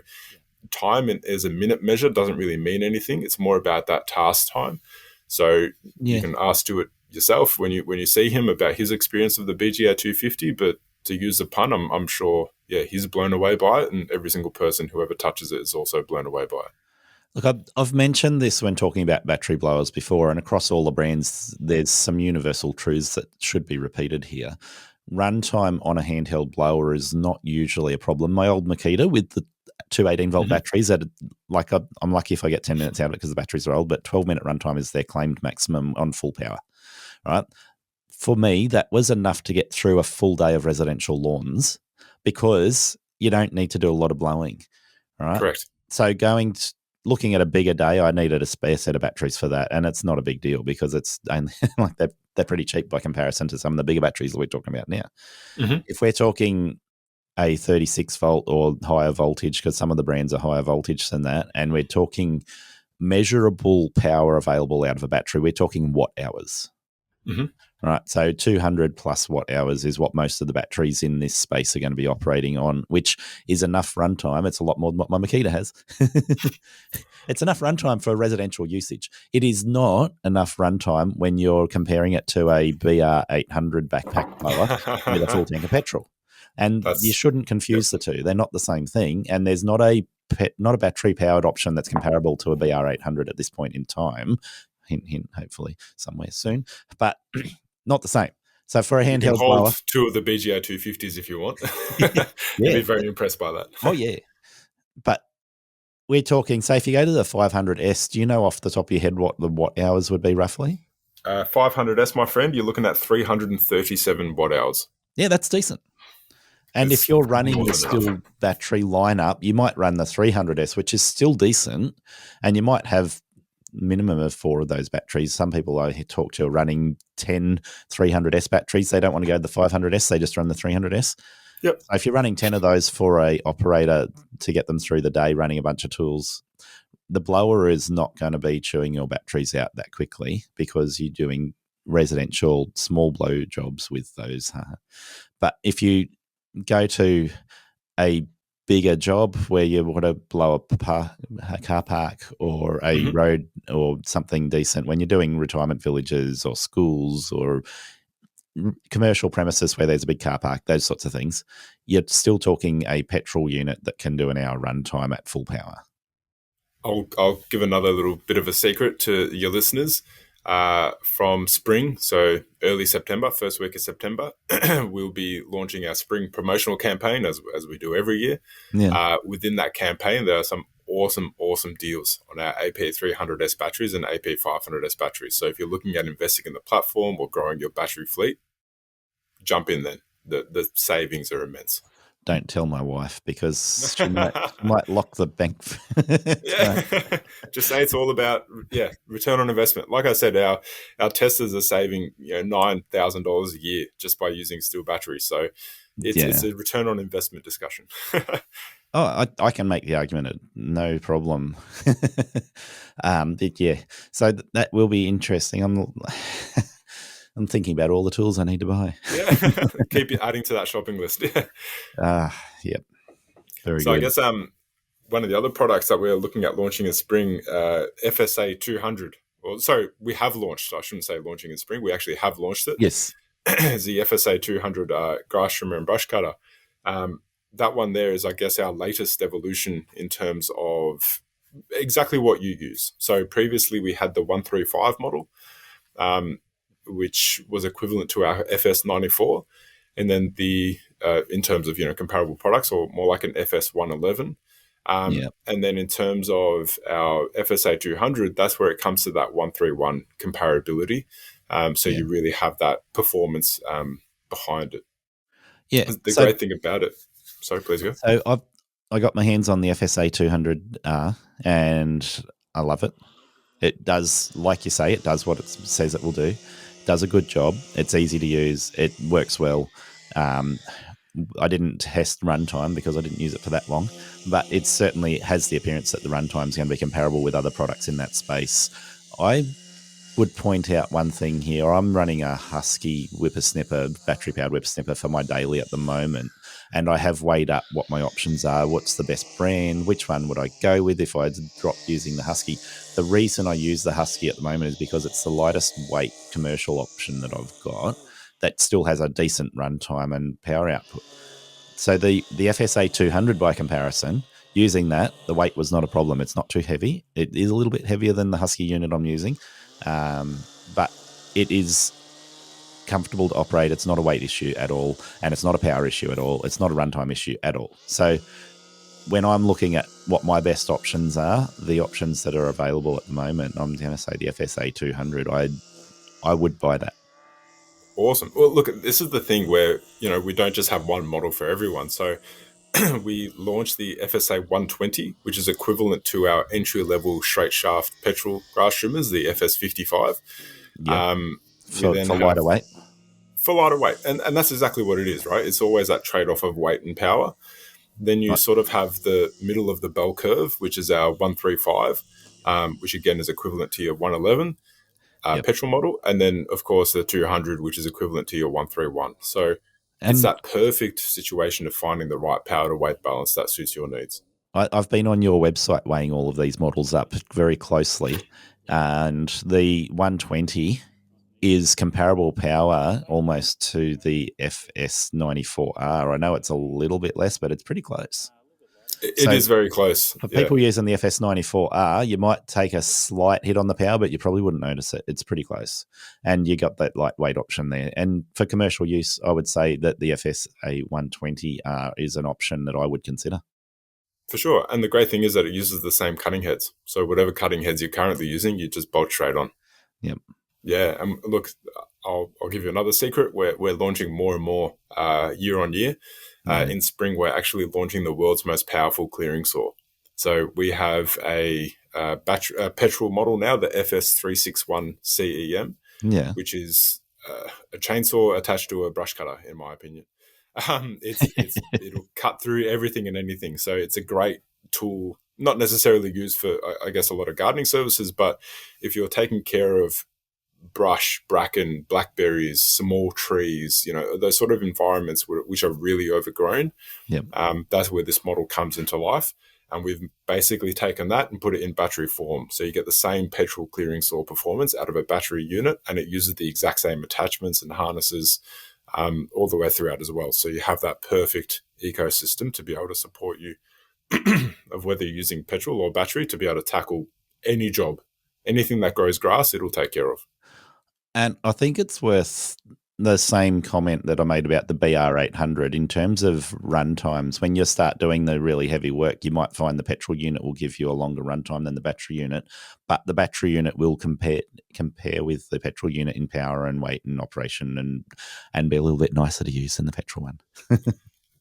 time as a minute measure doesn't really mean anything. It's more about that task time. So you can ask Stuart yourself when you see him about his experience of the BGA 250, but to use a pun, I'm sure, he's blown away by it, and every single person who ever touches it is also blown away by it. Look, I've mentioned this when talking about battery blowers before, and across all the brands, there's some universal truths that should be repeated here. Runtime on a handheld blower is not usually a problem. My old Makita with the two 18-volt batteries, I'm lucky if I get 10 minutes out of it because the batteries are old, but 12-minute runtime is their claimed maximum on full power, right? For me, that was enough to get through a full day of residential lawns because you don't need to do a lot of blowing, right? Correct. So going looking at a bigger day, I needed a spare set of batteries for that, and it's not a big deal because it's like they're pretty cheap by comparison to some of the bigger batteries that we're talking about now. Mhm. If we're talking a 36 volt or higher voltage, because some of the brands are higher voltage than that, and we're talking measurable power available out of a battery, we're talking watt hours. Mhm. Right, so 200 plus watt hours is what most of the batteries in this space are going to be operating on, which is enough runtime. It's a lot more than what my Makita has. It's enough runtime for residential usage. It is not enough runtime when you're comparing it to a BR800 backpack blower with a full tank of petrol. And you shouldn't confuse the two. They're not the same thing. And there's not a battery-powered option that's comparable to a BR800 at this point in time. Hint, hint, hopefully somewhere soon. But not the same. So for a handheld you can hold blower, 2 of the BGA 250s if you want. Yeah. You'd be very impressed by that. Oh, yeah. But we're talking, say, if you go to the 500S, do you know off the top of your head what the watt hours would be roughly? 500S, my friend, you're looking at 337 watt hours. Yeah, that's decent. And It's if you're running more the than Stihl enough. battery lineup, you might run the 300S, which is still decent, and you might have minimum of 4 of those batteries. Some people I talk to are running 10 300S batteries. They don't want to go to the 500S. They just run the 300S. Yep. So if you're running 10 of those for a operator to get them through the day running a bunch of tools, the blower is not going to be chewing your batteries out that quickly because you're doing residential small blow jobs with those. But if you go to a bigger job where you want to blow up a car park or a road or something decent, when you're doing retirement villages or schools or commercial premises where there's a big car park, those sorts of things, you're still talking a petrol unit that can do an hour runtime at full power. I'll give another little bit of a secret to your listeners. From spring, so early September, first week of September, we'll be launching our spring promotional campaign as we do every year. Yeah. Within that campaign, there are some awesome deals on our AP300S batteries and AP500S batteries. So if you're looking at investing in the platform or growing your battery fleet, jump in then. The savings are immense. Don't tell my wife because she might lock the bank. Yeah. Just say it's all about return on investment. Like I said, our testers are saving $9,000 a year just by using Stihl batteries. So it's a return on investment discussion. Oh, I can make the argument, no problem. But yeah, so that will be interesting. I'm thinking about all the tools I need to buy. Yeah, keep adding to that shopping list. Yep. Very so good. I guess one of the other products that we're looking at launching in spring, FSA 200. Well, sorry, we have launched. I shouldn't say launching in spring. We actually have launched it. Yes. Is the FSA 200 grass trimmer and brush cutter. That one there is, I guess, our latest evolution in terms of exactly what you use. So previously we had the 135 model, which was equivalent to our FS94, and then the in terms of comparable products, or more like an FS111. And then in terms of our FSA 200, that's where it comes to that 131 comparability. So you really have that performance behind it. Yeah. The great thing about it. Sorry, please go. So I got my hands on the FSA 200R and I love it. It does, like you say, it does what it says it will do. It does a good job. It's easy to use. It works well. I didn't test runtime because I didn't use it for that long, but it certainly has the appearance that the runtime is going to be comparable with other products in that space. I would point out one thing here. I'm running a Husky whippersnipper, battery-powered whippersnipper for my daily at the moment, and I have weighed up what my options are, what's the best brand, which one would I go with if I dropped using the Husky. The reason I use the Husky at the moment is because it's the lightest weight commercial option that I've got that still has a decent runtime and power output. So the FSA 200 by comparison, using that, the weight was not a problem. It's not too heavy. It is a little bit heavier than the Husky unit I'm using, but it is comfortable to operate. It's not a weight issue at all, and it's not a power issue at all. It's not a runtime issue at all. So when I'm looking at what my best options are, the options that are available at the moment, I'm going to say the FSA 200. I would buy that. Awesome. Well, look, this is the thing where, we don't just have one model for everyone. So we launched the FSA 120, which is equivalent to our entry-level straight shaft petrol grass trimmers, the FS 55. Yeah. We then For have lighter weight. for lighter weight, and that's exactly what it is, right? It's always that trade-off of weight and power. Then you Right. sort of have the middle of the bell curve, which is our 135, which again is equivalent to your 111 Yep. petrol model, and then of course the 200, which is equivalent to your 131. So it's And that perfect situation of finding the right power to weight balance that suits your needs. I've been on your website weighing all of these models up very closely, and the 120 is comparable power almost to the FS94R. I know it's a little bit less, but it's pretty close. It is very close. For people using the FS94R, you might take a slight hit on the power, but you probably wouldn't notice it. It's pretty close. And you got that lightweight option there. And for commercial use, I would say that the FSA 120R is an option that I would consider. For sure. And the great thing is that it uses the same cutting heads. So whatever cutting heads you're currently using, you just bolt straight on. Yep. Yeah. And look, I'll give you another secret. We're launching more and more year on year. In spring, we're actually launching the world's most powerful clearing saw. So we have a petrol model now, the FS361 CEM, which is a chainsaw attached to a brush cutter, in my opinion. It'll cut through everything and anything. So it's a great tool, not necessarily used for, I guess, a lot of gardening services, but if you're taking care of brush, bracken, blackberries, small trees, those sort of environments which are really overgrown, that's where this model comes into life. And we've basically taken that and put it in battery form. So you get the same petrol clearing saw performance out of a battery unit, and it uses the exact same attachments and harnesses all the way throughout as well. So you have that perfect ecosystem to be able to support you of whether you're using petrol or battery to be able to tackle any job. Anything that grows grass, it'll take care of. And I think it's worth the same comment that I made about the BR800 in terms of run times. When you start doing the really heavy work, you might find the petrol unit will give you a longer run time than the battery unit, but the battery unit will compare with the petrol unit in power and weight and operation and be a little bit nicer to use than the petrol one.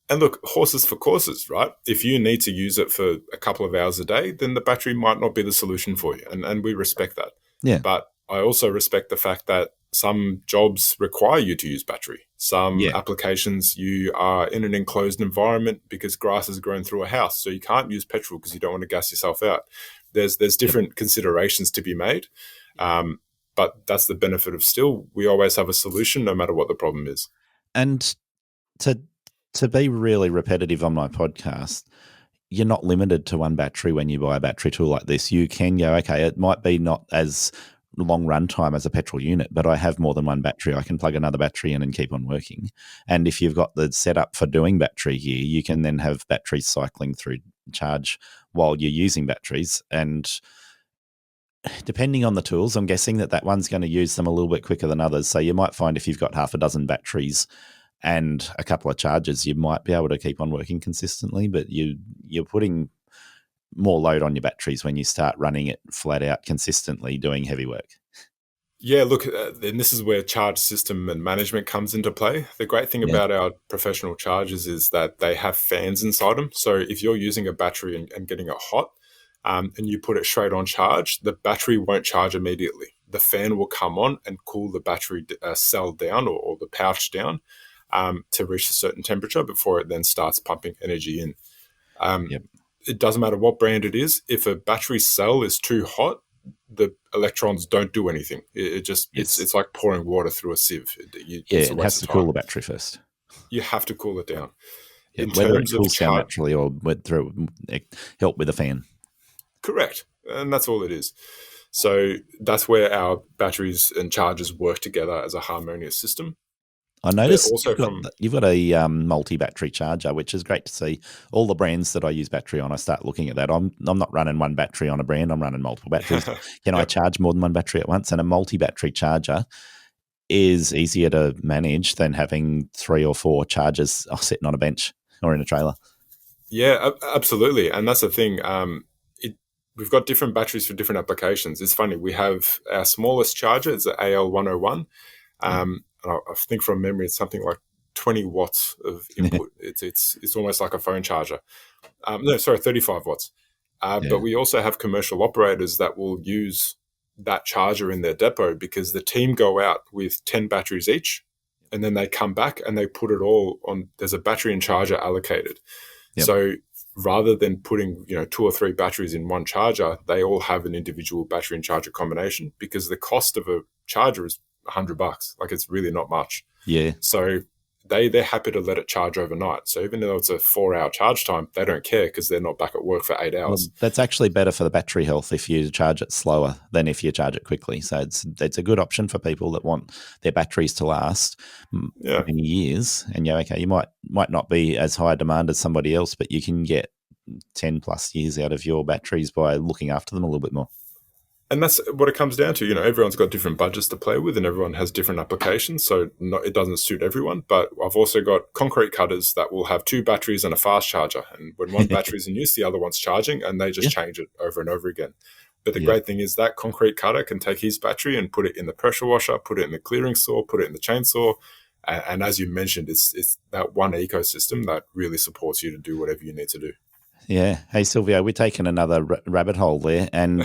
And look, horses for courses, right? If you need to use it for a couple of hours a day, then the battery might not be the solution for you. And we respect that. Yeah. But I also respect the fact that some jobs require you to use battery. Some applications, you are in an enclosed environment because grass has grown through a house. So you can't use petrol because you don't want to gas yourself out. There's different considerations to be made. But that's the benefit of Stihl. We always have a solution no matter what the problem is. And to be really repetitive on my podcast, you're not limited to one battery when you buy a battery tool like this. You can go, okay, it might be not as long run time as a petrol unit, but I have more than one battery. I can plug another battery in and keep on working. And if you've got the setup for doing battery here, you can then have batteries cycling through charge while you're using batteries. And depending on the tools, I'm guessing that one's going to use them a little bit quicker than others. So you might find if you've got half a dozen batteries and a couple of chargers, you might be able to keep on working consistently, but you're putting more load on your batteries when you start running it flat out consistently doing heavy work. Yeah, look, and this is where charge system and management comes into play. The great thing about our professional chargers is that they have fans inside them. So if you're using a battery and getting it hot and you put it straight on charge, the battery won't charge immediately. The fan will come on and cool the battery cell down or the pouch down to reach a certain temperature before it then starts pumping energy in. It doesn't matter what brand it is. If a battery cell is too hot, the electrons don't do anything. It's like pouring water through a sieve. It has to cool the battery first. You have to cool it down. Whether it cools down naturally or through help with a fan. Correct. And that's all it is. So that's where our batteries and chargers work together as a harmonious system. I noticed you've got a multi-battery charger, which is great to see. All the brands that I use battery on, I start looking at that. I'm not running one battery on a brand. I'm running multiple batteries. Can I charge more than one battery at once? And a multi-battery charger is easier to manage than having 3 or 4 chargers sitting on a bench or in a trailer. Yeah, absolutely. And that's the thing. We've got different batteries for different applications. It's funny. We have our smallest charger. It's the AL101. I think from memory, it's something like 20 watts of input. It's almost like a phone charger. 35 watts. But we also have commercial operators that will use that charger in their depot, because the team go out with 10 batteries each, and then they come back and they put it all on. There's a battery and charger allocated. Yep. So rather than putting 2 or 3 batteries in one charger, they all have an individual battery and charger combination, because the cost of a charger is $100. Like, it's really not much. Yeah. So they're happy to let it charge overnight. So even though it's a 4-hour charge time, they don't care, because they're not back at work for 8 hours. Well, that's actually better for the battery health if you charge it slower than if you charge it quickly. So it's a good option for people that want their batteries to last many years. And you might not be as high demand as somebody else, but you can get 10 plus years out of your batteries by looking after them a little bit more. And that's what it comes down to. Everyone's got different budgets to play with, and everyone has different applications. So it doesn't suit everyone. But I've also got concrete cutters that will have 2 batteries and a fast charger. And when one battery's in use, the other one's charging, and they just change it over and over again. But the great thing is that concrete cutter can take his battery and put it in the pressure washer, put it in the clearing saw, put it in the chainsaw. And as you mentioned, it's that one ecosystem that really supports you to do whatever you need to do. Yeah. Hey, Silvio, we're taking another rabbit hole there. And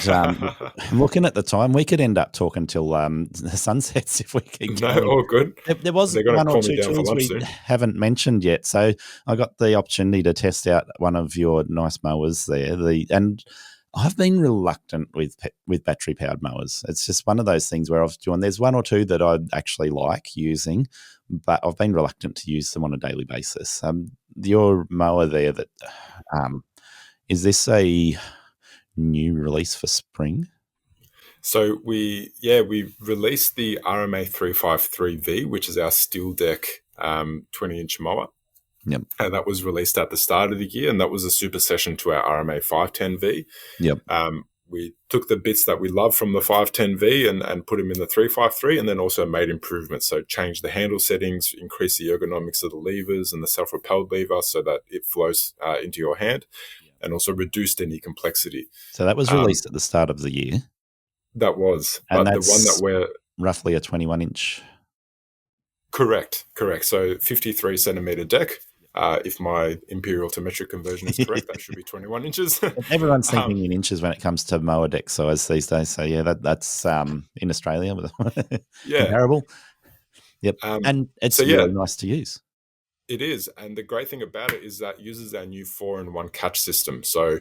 looking at the time, we could end up talking till the sun sets if we keep going. No, all good. There was one or two tools we haven't mentioned yet. So I got the opportunity to test out one of your nice mowers there. And I've been reluctant with battery-powered mowers. It's just one of those things where there's one or two that I actually like using, but I've been reluctant to use them on a daily basis. Your mower there, is this a new release for spring? So we released the RMA 353V, which is our Stihl deck 20-inch mower. Yep. And that was released at the start of the year, and that was a super session to our RMA 510V. Yep. We took the bits that we love from the 510V and put them in the 353, and then also made improvements. So changed the handle settings, increased the ergonomics of the levers and the self-propelled lever so that it flows into your hand, and also reduced any complexity. So that was released at the start of the year. That was. And but that's the one that we're roughly a 21-inch. Correct. So 53 centimeter deck. If my imperial to metric conversion is correct, that should be 21 inches. Everyone's thinking in inches when it comes to mower deck size these days. So yeah, that's in Australia comparable. Yep. And it's really nice to use. It is. And the great thing about it is that it uses our new 4-in-1 catch system. So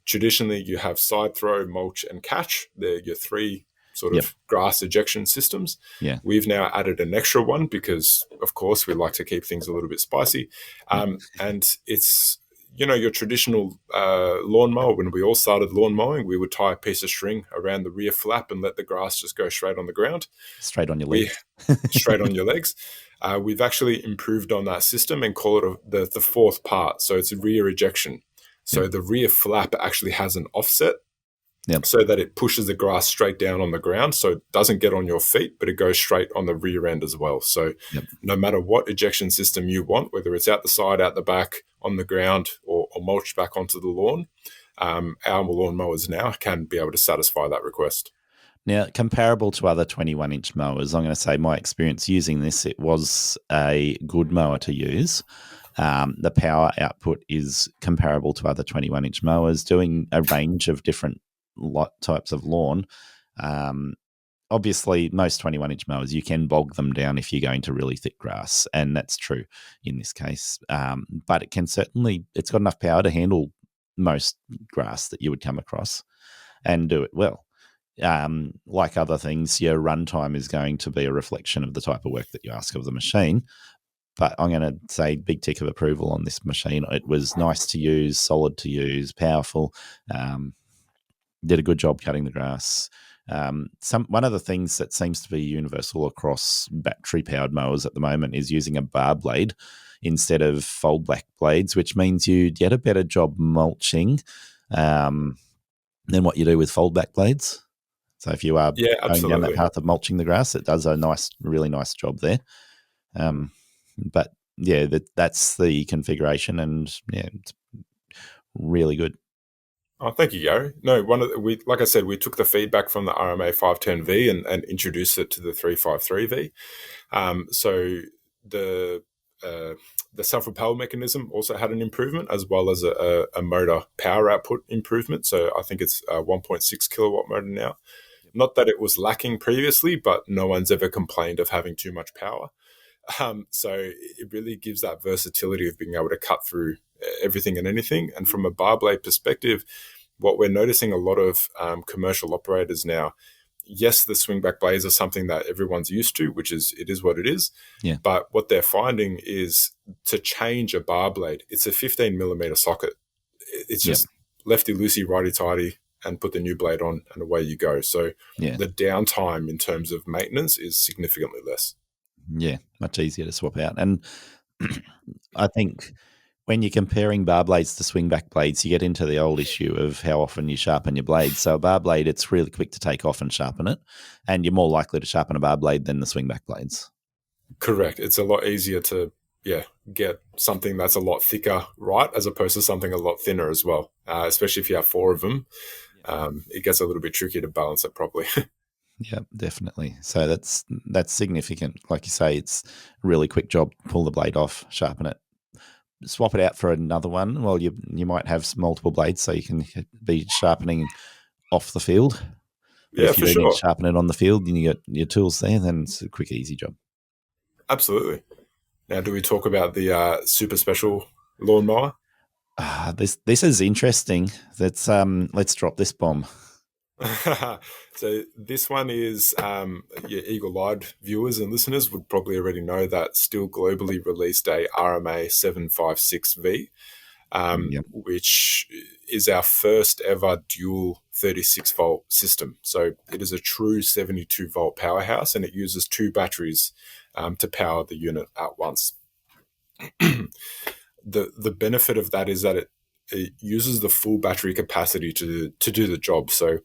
traditionally you have side throw, mulch, and catch. They're your 3 sort of grass ejection systems. Yeah. We've now added an extra one because, of course, we like to keep things a little bit spicy. And it's, your traditional lawnmower. When we all started lawn mowing, we would tie a piece of string around the rear flap and let the grass just go straight on the ground. Straight on your legs. Straight on your legs. We've actually improved on that system and call it the 4th part. So it's a rear ejection. So the rear flap actually has an offset. Yep. So that it pushes the grass straight down on the ground, so it doesn't get on your feet, but it goes straight on the rear end as well. So no matter what ejection system you want, whether it's out the side, out the back, on the ground, or mulched back onto the lawn, our lawn mowers now can be able to satisfy that request. Now, comparable to other 21-inch mowers, I'm going to say my experience using this, it was a good mower to use. The power output is comparable to other 21-inch mowers, doing a range of different types of lawn. Obviously, most 21-inch mowers, you can bog them down if you're going to really thick grass, and that's true in this case. But it can certainly, it's got enough power to handle most grass that you would come across and do it well. Like other things, your runtime is going to be a reflection of the type of work that you ask of the machine. But I'm going to say big tick of approval on this machine. It was nice to use, solid to use, powerful. Did a good job cutting the grass. One of the things that seems to be universal across battery-powered mowers at the moment is using a bar blade instead of fold-back blades, which means you get a better job mulching than what you do with fold-back blades. So if you are going down that path of mulching the grass, it does a really nice job there. But yeah, that's the configuration, and it's really good. Oh, thank you, Garry. No, like I said, we took the feedback from the RMA 510V and introduced it to the 353V. So the self-propel mechanism also had an improvement, as well as a motor power output improvement. So I think it's a 1.6 kilowatt motor now. Not that it was lacking previously, but no one's ever complained of having too much power. So it really gives that versatility of being able to cut through everything and anything. And from a bar blade perspective, what we're noticing a lot of commercial operators now, yes, the swing back blades are something that everyone's used to, which is, it is what it is. Yeah. But what they're finding is to change a bar blade, it's a 15 millimeter socket. It's just lefty loosey, righty tighty, and put the new blade on and away you go. So the downtime in terms of maintenance is significantly less. Yeah, much easier to swap out. And I think when you're comparing bar blades to swing back blades, you get into the old issue of how often you sharpen your blade. So a bar blade, it's really quick to take off and sharpen it, and you're more likely to sharpen a bar blade than the swing back blades. Correct. It's a lot easier to get something that's a lot thicker right, as opposed to something a lot thinner as well, especially if you have 4 of them. It gets a little bit tricky to balance it properly. Yeah, definitely. So that's significant. Like you say, it's a really quick job. Pull the blade off, sharpen it, swap it out for another one. Well, you might have multiple blades, so you can be sharpening off the field. But if you for do need sure. to sharpen it on the field and you got your tools there, then it's a quick, easy job. Absolutely. Now, do we talk about the super special lawnmower? This is interesting. Let's drop this bomb. So this one is, your eagle-eyed viewers and listeners would probably already know that Stihl globally released a RMA 756V, which is our first ever dual 36 volt system. So it is a true 72 volt powerhouse, and it uses 2 batteries to power the unit at once. The benefit of that is that it uses the full battery capacity to do the job. So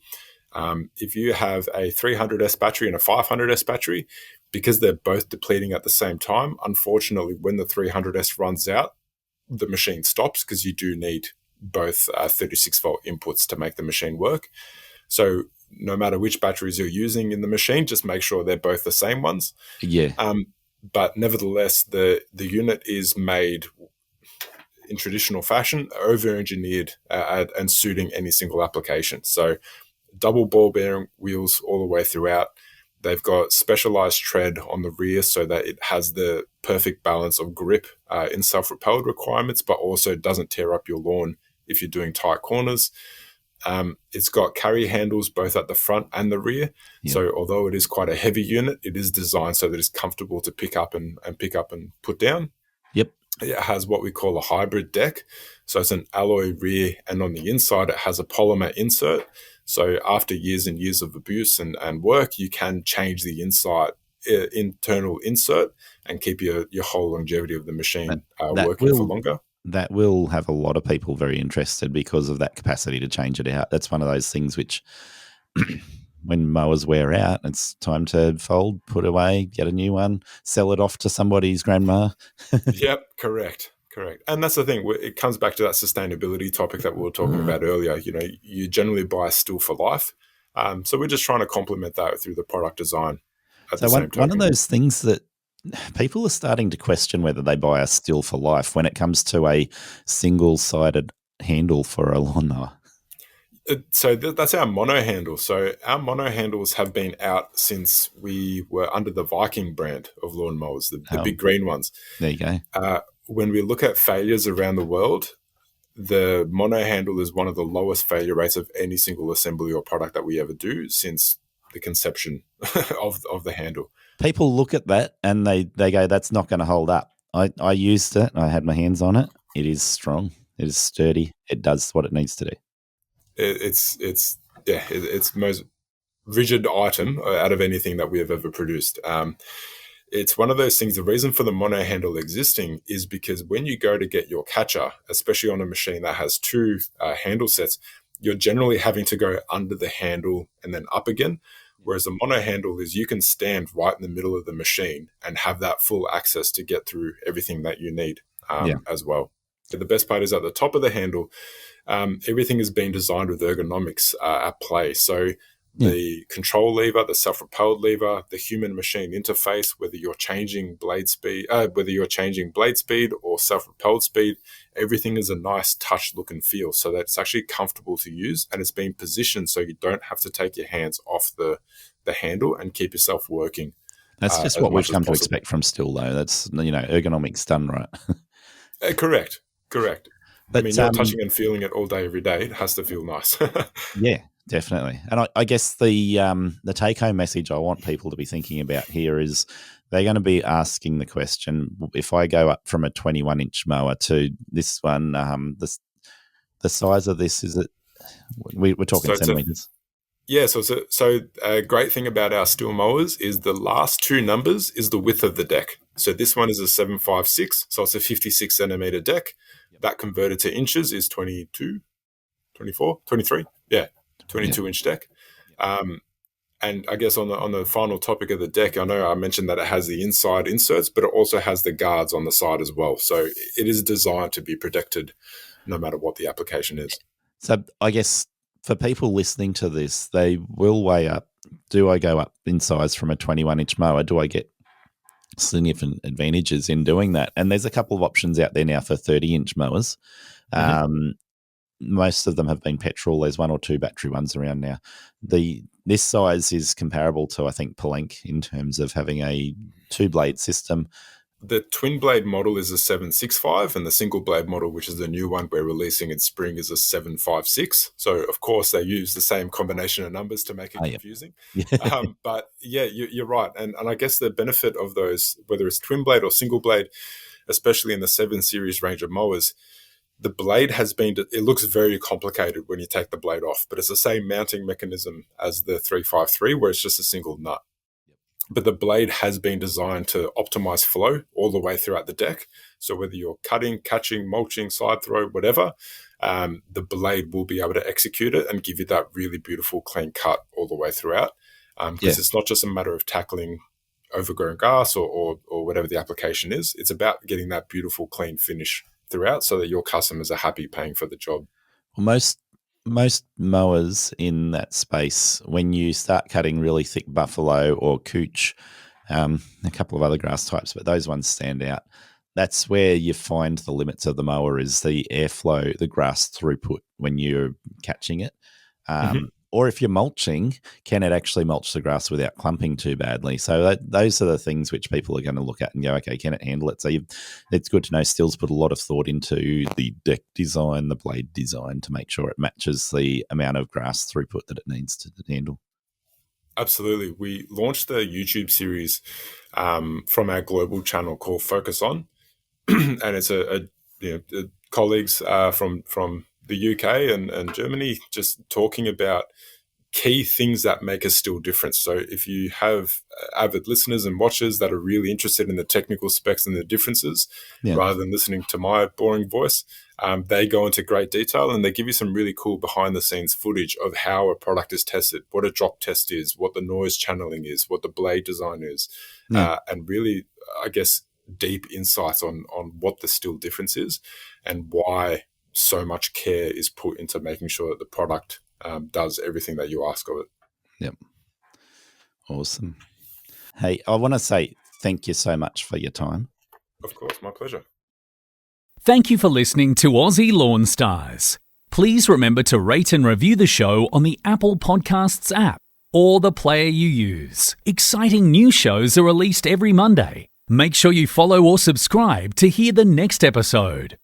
if you have a 300S battery and a 500S battery, because they're both depleting at the same time, unfortunately, when the 300S runs out, the machine stops, because you do need both 36 volt inputs to make the machine work. So no matter which batteries you're using in the machine, just make sure they're both the same ones. Yeah. But nevertheless, the unit is made in traditional fashion, over-engineered and suiting any single application. So double ball bearing wheels all the way throughout. They've got specialized tread on the rear so that it has the perfect balance of grip in self-propelled requirements, but also doesn't tear up your lawn if you're doing tight corners. It's got carry handles both at the front and the rear. Yep. So although it is quite a heavy unit, it is designed so that it's comfortable to pick up and put down. Yep. It has what we call a hybrid deck. So it's an alloy rear, and on the inside it has a polymer insert. So after years and years of abuse and work, you can change the internal insert and keep your whole longevity of the machine working for longer. That will have a lot of people very interested because of that capacity to change it out. That's one of those things which when mowers wear out, it's time to fold, put away, get a new one, sell it off to somebody's grandma. Yep, correct. And that's the thing. It comes back to that sustainability topic that we were talking about earlier. You know, you generally buy Stihl for life. So we're just trying to complement that through the product design at the same time. One of those things that people are starting to question whether they buy a Stihl for life when it comes to a single-sided handle for a lawnmower. So that's our mono handle. So our mono handles have been out since we were under the Viking brand of lawnmowers, the big green ones. There you go. When we look at failures around the world, the mono handle is one of the lowest failure rates of any single assembly or product that we ever do since the conception of the handle. People look at that and they go, that's not going to hold up. I used it. I had my hands on it. It is strong. It is sturdy. It does what it needs to do. It's the most rigid item out of anything that we have ever produced. It's one of those things. The reason for the mono handle existing is because when you go to get your catcher, especially on a machine that has 2 handle sets, you're generally having to go under the handle and then up again. Whereas the mono handle is you can stand right in the middle of the machine and have that full access to get through everything that you need as well. But the best part is at the top of the handle, everything has been designed with ergonomics at play. So the control lever, the self-propelled lever, the human-machine interface, whether you're changing blade speed or self-propelled speed, everything is a nice touch, look, and feel, so that it's actually comfortable to use, and it's being positioned so you don't have to take your hands off the handle and keep yourself working. That's just as what we've much as come to possible. expect from Stihl, though. That's, ergonomics done right. Correct. But, I mean, you're touching and feeling it all day, every day. It has to feel nice. Yeah, definitely. And I guess the take-home message I want people to be thinking about here is they're going to be asking the question, if I go up from a 21-inch mower to this one, the size of this, is it, we're talking centimetres? Yeah, so a great thing about our Stihl mowers is the last two numbers is the width of the deck. So this one is a 756, so it's a 56 centimetre deck. That converted to inches is 22, 24, 23. Yeah, 22-inch deck. And I guess on the final topic of the deck, I know I mentioned that it has the inside inserts, but it also has the guards on the side as well. So it is designed to be protected no matter what the application is. So I guess for people listening to this, they will weigh up, do I go up in size from a 21-inch mower? Do I get significant advantages in doing that? And there's a couple of options out there now for 30-inch mowers. Most of them have been petrol. There's one or two battery ones around now. This size is comparable to, I think, Palenque in terms of having a two-blade system. The twin blade model is a 765, and the single blade model, which is the new one we're releasing in spring, is a 756. So, of course, they use the same combination of numbers to make it confusing. But yeah, you're right. And I guess the benefit of those, whether it's twin blade or single blade, especially in the 7 Series range of mowers, the blade it looks very complicated when you take the blade off, but it's the same mounting mechanism as the 353, where it's just a single nut. But the blade has been designed to optimize flow all the way throughout the deck. So whether you're cutting, catching, mulching, side throw, whatever, the blade will be able to execute it and give you that really beautiful clean cut all the way throughout. Because it's not just a matter of tackling overgrown grass or whatever the application is. It's about getting that beautiful clean finish throughout so that your customers are happy paying for the job. Well, most mowers in that space, when you start cutting really thick buffalo or couch, a couple of other grass types, but those ones stand out. That's where you find the limits of the mower is the airflow, the grass throughput when you're catching it. Or if you're mulching, can it actually mulch the grass without clumping too badly? So those are the things which people are going to look at and go, okay, can it handle it? So it's good to know Stihl's put a lot of thought into the deck design, the blade design, to make sure it matches the amount of grass throughput that it needs to handle. Absolutely. We launched the YouTube series from our global channel called Focus On, and it's colleagues from the UK and Germany just talking about key things that make a Stihl difference. So if you have avid listeners and watchers that are really interested in the technical specs and the differences, rather than listening to my boring voice, they go into great detail and they give you some really cool behind the scenes footage of how a product is tested, what a drop test is, what the noise channeling is, what the blade design is, and really, I guess, deep insights on what the Stihl difference is and why so much care is put into making sure that the product does everything that you ask of it. Yep. Awesome. Hey, I want to say thank you so much for your time. Of course, my pleasure. Thank you for listening to Aussie Lawn Stars. Please remember to rate and review the show on the Apple Podcasts app or the player you use. Exciting new shows are released every Monday. Make sure you follow or subscribe to hear the next episode.